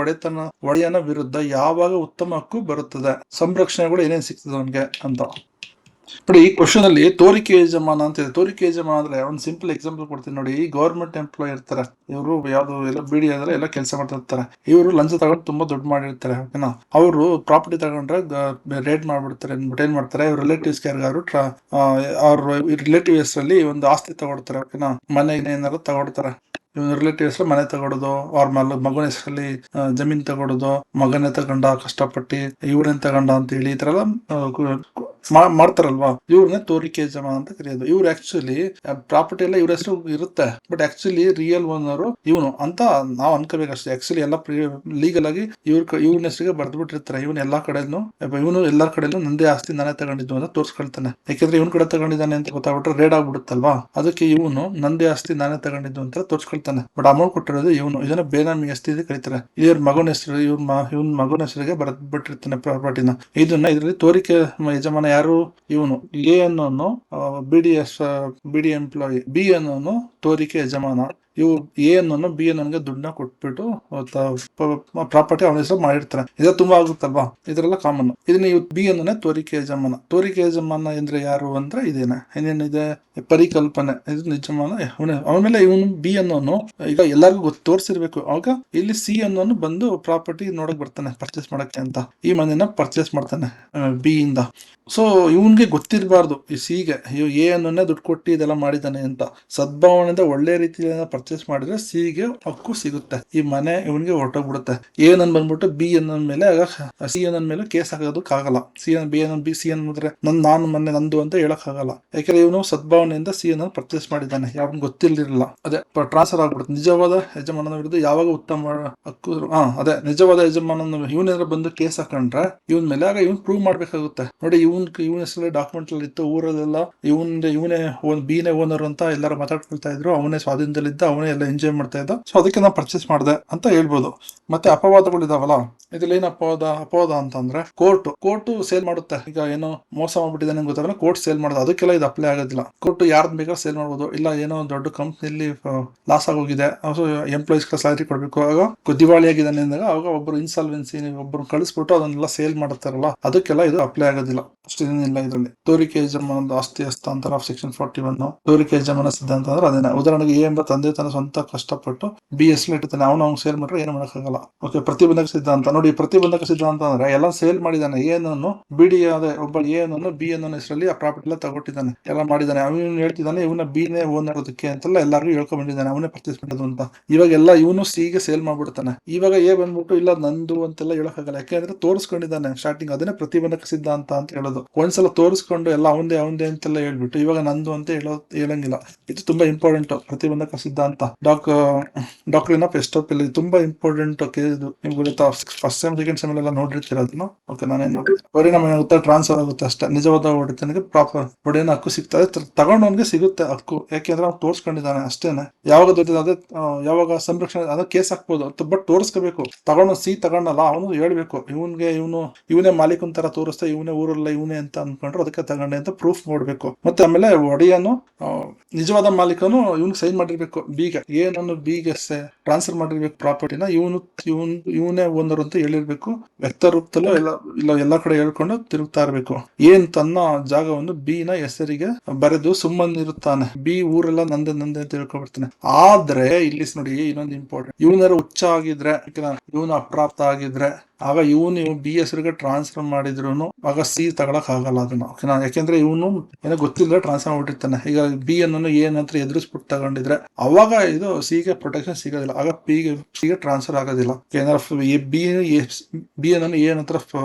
ಒಡೆಯನ ವಿರುದ್ಧ ಯಾವಾಗ ಉತ್ತಮ ಹಕ್ಕು ಬರುತ್ತದೆ? ಸಂರಕ್ಷಣೆಗಳು ಏನೇನು ಸಿಗ್ತದೆ ಅವನಿಗೆ ಅಂತ. ನೋಡಿ, ಈ ಕ್ವಶನ್ ಅಲ್ಲಿ ತೋರಿಕೆ ಯಜಮಾನ ಅಂತ ಇದೆ. ತೋರಿಕೆ ಯಜಮಾನ ಅಂದ್ರೆ ಒಂದು ಸಿಂಪಲ್ ಎಕ್ಸಾಂಪಲ್ ಕೊಡ್ತೀನಿ ನೋಡಿ. ಈ ಗವರ್ಮೆಂಟ್ ಎಂಪ್ಲಾಯ್ ಇರ್ತಾರೆ, ಇವರು ಯಾವ್ದು ಎಲ್ಲ ಬಿಡಿ ಎಲ್ಲ ಕೆಲಸ ಮಾಡ್ತಿರ್ತಾರೆ. ಇವರು ಲಂಚ ತಗೊಂಡು ತುಂಬಾ ದುಡ್ಡು ಮಾಡಿರ್ತಾರೆ, ಓಕೆನಾ. ಅವರು ಪ್ರಾಪರ್ಟಿ ತಗೊಂಡ್ರೆ ರೇಡ್ ಮಾಡ್ಬಿಡ್ತಾರೆ. ಏನ್ ಮಾಡ್ತಾರೆ, ಇವ್ರ ರಿಲೇಟಿವ್ಸ್ ಯಾರಿಗಾರು ಅವ್ರ ರಿಲೇಟಿವ್ ಹೆಸರಲ್ಲಿ ಒಂದು ಆಸ್ತಿ ತಗೊಡ್ತಾರೆ, ಓಕೆನಾ. ಮನೆ ಏನಾದ್ರು ತಗೊಡ್ತಾರೆ. ರಿಲೇಟಿವ್ ಹೆಸರು ಮನೆ ತಗೊಡೋದು, ಅವ್ರ ಮಗನ ಹೆಸರಲ್ಲಿ ಜಮೀನ್ ತಗೊಡೋದು, ಮಗನೇ ತಗೊಂಡ ಕಷ್ಟಪಟ್ಟಿ, ಇವ್ರೇನ್ ತಗೊಂಡ ಅಂತ ಹೇಳಿ ಈ ತರ ಎಲ್ಲ ಮಾಡ್ತಾರಲ್ವಾ, ಇವ್ರನ್ನ ತೋರಿಕೆ ಯಜಮಾನ ಅಂತ ಕರೆಯೋದು. ಇವ್ರು ಆಕ್ಚುಲಿ ಪ್ರಾಪರ್ಟಿ ಎಲ್ಲ ಇವ್ರ ಹೆಸರು ಇರುತ್ತೆ, ಬಟ್ ಆಕ್ಚುಲಿ ರಿಯಲ್ ಓನರ್ ಇವನು ಅಂತ ನಾವ್ ಅನ್ಕೋಬೇಕಷ್ಟೇ. ಆಕ್ಚುಲಿ ಎಲ್ಲ ಲೀಗಲ್ ಆಗಿ ಇವ್ನ ಹೆಸರಿಗೆ ಬರ್ದ್ಬಿಟ್ಟಿರ್ತಾರೆ. ಇವನು ಎಲ್ಲಾ ಕಡೆನೂ ನಂದೇ ಆಸ್ತಿ ನಾನೇ ತಗೊಂಡಿದ್ದು ಅಂತ ತೋರ್ಸ್ಕೊಳ್ತಾನೆ. ಯಾಕಂದ್ರೆ ಇವನ್ ಕಡೆ ತಗೊಂಡಿದ್ದಾನೆ ಅಂತ ಗೊತ್ತಾಗ್ಬಿಟ್ರೆ ರೇಡ್ ಆಗ್ಬಿಡುತ್ತಲ್ವಾ, ಅದಕ್ಕೆ ಇವನು ನಂದೇ ಆಸ್ತಿ ನಾನೇ ತಗೊಂಡಿದ್ದು ಅಂತ ತೋರ್ಸ್ಕೊಳ್ತಾನೆ. ಬಟ್ ಅಮೌಂಟ್ ಕೊಟ್ಟಿರೋದು ಇವನು. ಇದನ್ನ ಬೇನಾಮಿ ಆಸ್ತಿ ಅಂತ ಕರೀತಾರೆ. ಇವ್ರ ಮಗನ ಹೆಸರು ಇವನ್ ಮಗನ ಹೆಸರಿಗೆ ಬರ್ದ್ಬಿಟ್ಟಿರ್ತಾನೆ ಪ್ರಾಪರ್ಟಿನ. ಇದರಲ್ಲಿ ತೋರಿಕೆ ಯಜಮಾನ ಯಾರು? ಇವನು. ಎ ಅನ್ನೋನು ಬಿಡಿ ಎಂಪ್ಲಾಯಿ, ಬಿ ಅನ್ನೋನು ತೋರಿಕೆ ಯಜಮಾನ. ಇವು ಎ ಅನ್ನೋನು ಬಿ ಅನ್ನೋನ್ಗೆ ದುಡ್ಡನ್ನ ಕೊಟ್ಬಿಟ್ಟು ಪ್ರಾಪರ್ಟಿ ಅವನ ಹೆಸರು ಮಾಡಿರ್ತಾರೆ. ಇದು ತುಂಬಾ ಆಗುತ್ತಲ್ವಾ, ಇದರೆಲ್ಲ ಕಾಮನ್. ಇದನ್ನ ಇವ್ ಬಿ ಅನ್ನೋನೇ ತೋರಿಕೆ ಯಜಮಾನ. ತೋರಿಕೆ ಯಜಮಾನ ಅಂದ್ರೆ ಯಾರು ಅಂದ್ರೆ ಇದೇನೆ, ಏನೇನಿದೆ ಪರಿಕಲ್ಪನೆ, ಇದು ಯಜಮಾನ ಆಮೇಲೆ ಇವನು ಬಿ ಅನ್ನೋನು ಈಗ ಎಲ್ಲರಿಗೂ ತೋರಿಸಿರ್ಬೇಕು. ಆಗ ಇಲ್ಲಿ ಸಿ ಅನ್ನೋನು ಬಂದು ಪ್ರಾಪರ್ಟಿ ನೋಡಕ್ ಬರ್ತಾನೆ ಪರ್ಚೇಸ್ ಮಾಡಕ್ಕೆ ಅಂತ. ಈ ಮನೆನ ಪರ್ಚೇಸ್ ಮಾಡ್ತಾನೆ ಬಿ ಇಂದ. ಸೊ ಇವನ್ಗೆ ಗೊತ್ತಿರಬಾರ್ದು ಈ ಸಿಗೆ ಎ ಅನ್ನೋನೇ ದುಡ್ಡು ಕೊಟ್ಟು ಇದೆಲ್ಲ ಮಾಡಿದಾನೆ ಅಂತ. ಸದ್ಭಾವನೆಯಿಂದ ಒಳ್ಳೆ ರೀತಿಯಿಂದ ಪರ್ಚೇಸ್ ಮಾಡಿದ್ರೆ ಸಿಗೆ ಹಕ್ಕು ಸಿಗುತ್ತೆ. ಈ ಮನೆ ಇವನ್ಗೆ ಹೊರಟೋಗ್ಬಿಡುತ್ತೆ. ಎ ಅನ್ನೋನ್ ಬಂದ್ಬಿಟ್ಟು ಬಿ ಅನ್ನೋ ಮೇಲೆ ಆಗ ಸಿ ಅನ್ನೋನ್ ಮೇಲೆ ಕೇಸ್ ಹಾಕೋದಕ್ಕಾಗಲ್ಲ. ಸಿ ಅನ್ನೋದ್ರೆ ನಾನು ಮೊನ್ನೆ ನಂದು ಅಂತ ಹೇಳಕ್ ಆಗಲ್ಲ. ಯಾಕಂದ್ರೆ ಇವನು ಸದ್ಭಾವನೆಯಿಂದ ಸಿ ಅನ್ನೋ ಪರ್ಚೇಸ್ ಮಾಡಿದ್ದಾನೆ, ಯಾವಾಗ ಗೊತ್ತಿರ್ಲಿಲ್ಲ. ಅದೇ ಟ್ರಾನ್ಸ್ಫರ್ ಆಗ್ಬಿಡುತ್ತೆ. ನಿಜವಾದ ಯಜಮಾನನ ವಿರುದ್ಧ ಯಾವಾಗ ಉತ್ತಮ ಹಕ್ಕು ಅದೇ ನಿಜವಾದ ಯಜಮಾನನ ಇವನೇನಾದ್ರು ಬಂದು ಕೇಸ್ ಹಾಕೊಂಡ್ರೆ ಇವನ್ ಮೇಲೆ ಆಗ ಇವನ್ ಪ್ರೂವ್ ಮಾಡ್ಬೇಕಾಗುತ್ತೆ. ನೋಡಿ ಇವನ್ ಹೆಸರಲ್ಲಿ ಡಾಕ್ಯುಮೆಂಟ್ ಅಲ್ಲಿ ಇತ್ತು, ಊರಲ್ಲೆಲ್ಲ ಇವನೇ ಬಿನೇ ಓನರ್ ಅಂತ ಎಲ್ಲರೂ ಮಾತಾಡ್ಕೊಳ್ತಾ ಇದ್ರು. ಅವನೇ ಸ್ವಾಧೀನದಲ್ಲಿದ್ದ, ಅವನೇ ಎಲ್ಲ ಎಂಜಾಯ್ ಮಾಡ್ತಾ ಇದ್ದ. ಸೊ ಅದಕ್ಕೆ ನಾನು ಪರ್ಚೇಸ್ ಮಾಡಿದೆ ಅಂತ ಹೇಳ್ಬೋದು. ಮತ್ತೆ ಅಪವಾದಗಳು ಇದಾವಲ್ಲ, ಇದ್ರಲ್ಲಿ ಏನ್ ಅಪವಾದ ಅಂತಂದ್ರೆ ಕೋರ್ಟ್ ಸೇಲ್ ಮಾಡುತ್ತೆ. ಈಗ ಏನೋ ಮೋಸ ಮಾಡ್ಬಿಟ್ಟಿದ್ದಾನೆ ಗೊತ್ತಾದ್ರೆ ಕೋರ್ಟ್ ಸೇಲ್ ಮಾಡೋದು, ಅದಕ್ಕೆಲ್ಲ ಇದು ಅಪ್ಲೈ ಆಗೋದಿಲ್ಲ. ಕೋರ್ಟ್ ಯಾರ್ದು ಬೇಕಾದ್ರೆ ಸೇಲ್ ಮಾಡ್ಬೋದು. ಇಲ್ಲ ಏನೋ ದೊಡ್ಡ ಕಂಪ್ನಿಯಲ್ಲಿ ಲಾಸ್ ಆಗೋಗಿದೆ, ಎಂಪ್ಲಾಯೀಸ್ ಸ್ಯಾಲರಿ ಕೊಡ್ಬೇಕು, ಆಗ ದಿವಾಳಿ ಆಗಿದ್ದಾನೆ ಅಂದಾಗ ಅವಾಗ ಒಬ್ಬರು ಇನ್ಸಾಲ್ವೆನ್ಸಿ ಒಬ್ಬರು ಕಳಿಸ್ಬಿಟ್ಟು ಅದನ್ನೆಲ್ಲ ಸೇಲ್ ಮಾಡ್ತಾರಲ್ಲ, ಅದಕ್ಕೆಲ್ಲ ಇದು ಅಪ್ಲೈ ಆಗೋದಿಲ್ಲ. ಅಷ್ಟೇನಿಲ್ಲ ಇದರಲ್ಲಿ. ತೋರಿಕೆ ಯಜಮಾನದ ಆಸ್ತಿ ಹಸ್ತಾಂತರ ಸೆಕ್ಷನ್ 41 ತೋರಿಕೆ ಯಜಮಾನ ಸಿದ್ಧಾಂತ ಅಂದ್ರೆ ಅದೇನೆ. ಉದಾಹರಣೆಗೆ ಎ ಎಂಬ ತಂದೆ ತನ್ನ ಸ್ವಂತ ಕಷ್ಟಪಟ್ಟು ಬಿ ಹೆಸರು ಇಟ್ಟಿದ್ದಾನೆ, ಅವನು ಸೇಲ್ ಮಾಡ್ರೆ ಏನು ಮಾಡಕ್ಕಾಗಲ್ಲ. ಓಕೆ, ಪ್ರತಿಬಂಧಕ ಸಿದ್ಧಾಂತ ನೋಡಿ. ಪ್ರತಿಬಂಧಕ ಸಿದ್ಧಾಂತ ಅಂದ್ರೆ ಎಲ್ಲ ಸೇಲ್ ಮಾಡಿದ್ದಾನೆ. ಏನನ್ನು ಬಿಡಿ ಅದೇ ಒಬ್ಬ ಏನನ್ನು ಬಿ ಅನ್ನೋ ಹೆಸರಲ್ಲಿ ಆ ಪ್ರಾಪರ್ಟಿ ಎಲ್ಲ ತಗೊಟ್ಟಿದ್ದಾನೆ, ಎಲ್ಲ ಮಾಡಿದ್ದಾನೆ. ಅವನು ಹೇಳ್ತಿದ್ದಾನೆ ಇವನ ಬಿನೇ ಓನರ್ ಅದಕ್ಕೆ ಅಂತೆಲ್ಲ ಎಲ್ಲರಿಗೂ ಹೇಳ್ಕೊಂಡ್ ಬಂದಿದ್ದಾನೆ, ಅವನೇ ಪರ್ಚೇಸ್ ಮಾಡೋದು ಅಂತ. ಇವಾಗೆಲ್ಲ ಇವನು ಸಿಗೆ ಸೇಲ್ ಮಾಡ್ಬಿಡ್ತಾನೆ. ಇವಾಗ ಎ ಬಂದ್ಬಿಟ್ಟು ಇಲ್ಲ ನಂದು ಅಂತೆಲ್ಲ ಹೇಳಕ್ಕಾಗಲ್ಲ, ಯಾಕೆಂದ್ರೆ ತೋರಿಸ್ಕೊಂಡಿದ್ದಾನೆ ಸ್ಟಾರ್ಟಿಂಗ್. ಅದನ್ನೇ ಪ್ರತಿಬಂಧಕ ಸಿದ್ಧಾಂತ ಅಂತ ಹೇಳೋದು. ಒಂದ್ಸಲ ತೋರಿಸ್ಕೊಂಡು ಎಲ್ಲ ಅವಂದೇ ಅಂತೆಲ್ಲ ಹೇಳ್ಬಿಟ್ಟು ಇವಾಗ ನಂದು ಅಂತ ಹೇಳಂಗಿಲ್ಲ. ಇದು ತುಂಬಾ ಇಂಪಾರ್ಟೆಂಟ್ ಪ್ರತಿಬಂಧಕ ಸಿದ್ಧಾಂತ. ಡಾಕ್ಟ್ರಿನ್ ಆಫ್ ಎಸ್ಟೋಪೆಲ್ ತುಂಬಾ ಇಂಪಾರ್ಟೆಂಟ್. ಇದು ನಿಮ್ಗೆ ಗೊತ್ತಾ, ಫಸ್ಟ್ ಸೆಮ್ ಸೆಕೆಂಡ್ ಸೆಮ್ ಎಲ್ಲ ನೋಡಿರ್ತೀರ ಅದನ್ನು. ಓಕೆ, ನಾನೇನು ಪರಿಣಾಮ ಏನಾಗುತ್ತೆ, ಟ್ರಾನ್ಸ್ಫರ್ ಆಗುತ್ತೆ ಅಷ್ಟೇ. ನಿಜವಾದ ಒಡೆತನಿಗೆ ಪ್ರಾಪರ್ ಒಡೆಯನ ಹಕ್ಕು ಸಿಗ್ತದೆ, ತಗೊಂಡವನ್ಗೆ ಸಿಗುತ್ತೆ ಹಕ್ಕು. ಯಾಕೆಂದ್ರೆ ಅವ್ನು ತೋರಿಸ್ಕೊಂಡಿದ್ದಾನೆ ಅಷ್ಟೇನೆ. ಯಾವಾಗ ಸಂರಕ್ಷಣೆ ಅದ ಕೇಸ್ ಹಾಕ್ಬೋದು, ಬಟ್ ತೋರಿಸ್ಕೋಬೇಕು. ತಗೊಂಡಲ್ಲ ಅವನು ಹೇಳ್ಬೇಕು, ಇವನೇ ಮಾಲೀಕನ ತರ ತೋರಿಸ್ತಾ ಇವನೇ ಊರಲ್ಲ ಇವನೇ ಅಂತ ಅನ್ಕೊಂಡ್ರು, ಅದಕ್ಕೆ ತಗೊಂಡೆ ಅಂತ ಪ್ರೂಫ್ ನೋಡ್ಬೇಕು. ಮತ್ತೆ ಆಮೇಲೆ ಒಡೆಯನು ನಿಜವಾದ ಮಾಲೀಕನು ಇವನ್ ಸೈನ್ ಮಾಡಿರ್ಬೇಕು. ಏನನ್ನು ಬಿಗೆ ಟ್ರಾನ್ಸ್ಫರ್ ಮಾಡಿರ್ಬೇಕು ಪ್ರಾಪರ್ಟಿನ. ಇವನೇ ಓನರ್ ಅಂತ ಹೇಳಿರ್ಬೇಕು. ವ್ಯಕ್ತ ರೂಪದಲ್ಲೂ ಎಲ್ಲ ಕಡೆ ಹೇಳ್ಕೊಂಡು ತಿರುಗ್ತಾ ಇರ್ಬೇಕು. ತನ್ನ ಜಾಗವನ್ನು ಬಿ ನ ಹೆಸರಿಗೆ ಬರೆದು ಸುಮ್ಮನಿರುತ್ತಾನೆ. ಬಿ ಊರೆಲ್ಲ ನಂದೆ ಅಂತ ಹೇಳ್ಕೊಂಡ್ಬಿಡ್ತಾನೆ. ಆದ್ರೆ ಇಲ್ಲಿ ನೋಡಿ ಇನ್ನೊಂದು ಇಂಪಾರ್ಟೆಂಟ್, ಇವನಾರು ಹುಚ್ಚ ಆಗಿದ್ರೆ, ಇವನು ಅಪ್ರಾಪ್ತ ಆಗಿದ್ರೆ, ಆಗ ಇವನು ಬಿ ಹೆಸರಿಗೆ ಟ್ರಾನ್ಸ್ಫರ್ ಮಾಡಿದ್ರು ಆಗ ಸಿ ತಗೊಳಕ್ ಆಗಲ್ಲ ಅದನ್ನ. ಓಕೆನಾ, ಯಾಕೆಂದ್ರೆ ಇವನು ಏನೋ ಗೊತ್ತಿಲ್ಲ ಟ್ರಾನ್ಸ್ಫರ್ ಮಾಡ್ಬಿಟ್ಟಿರ್ತಾನೆ. ಈಗ ಬಿ ಅನ್ನೋನು ಏನಂತ ಎದುರಿಸ್ಬಿಟ್ಟು ತಗೊಂಡಿದ್ರೆ ಅವಾಗ ಇದು ಸಿಗೆ ಪ್ರೊಟೆಕ್ಷನ್ ಸಿಗೋದಿಲ್ಲ, ಆಗ ಸಿಗೆ ಟ್ರಾನ್ಸ್ಫರ್ ಆಗೋದಿಲ್ಲ. ಏನಾರ ಬಿ ಅನ್ನೋನು ಏನಂತ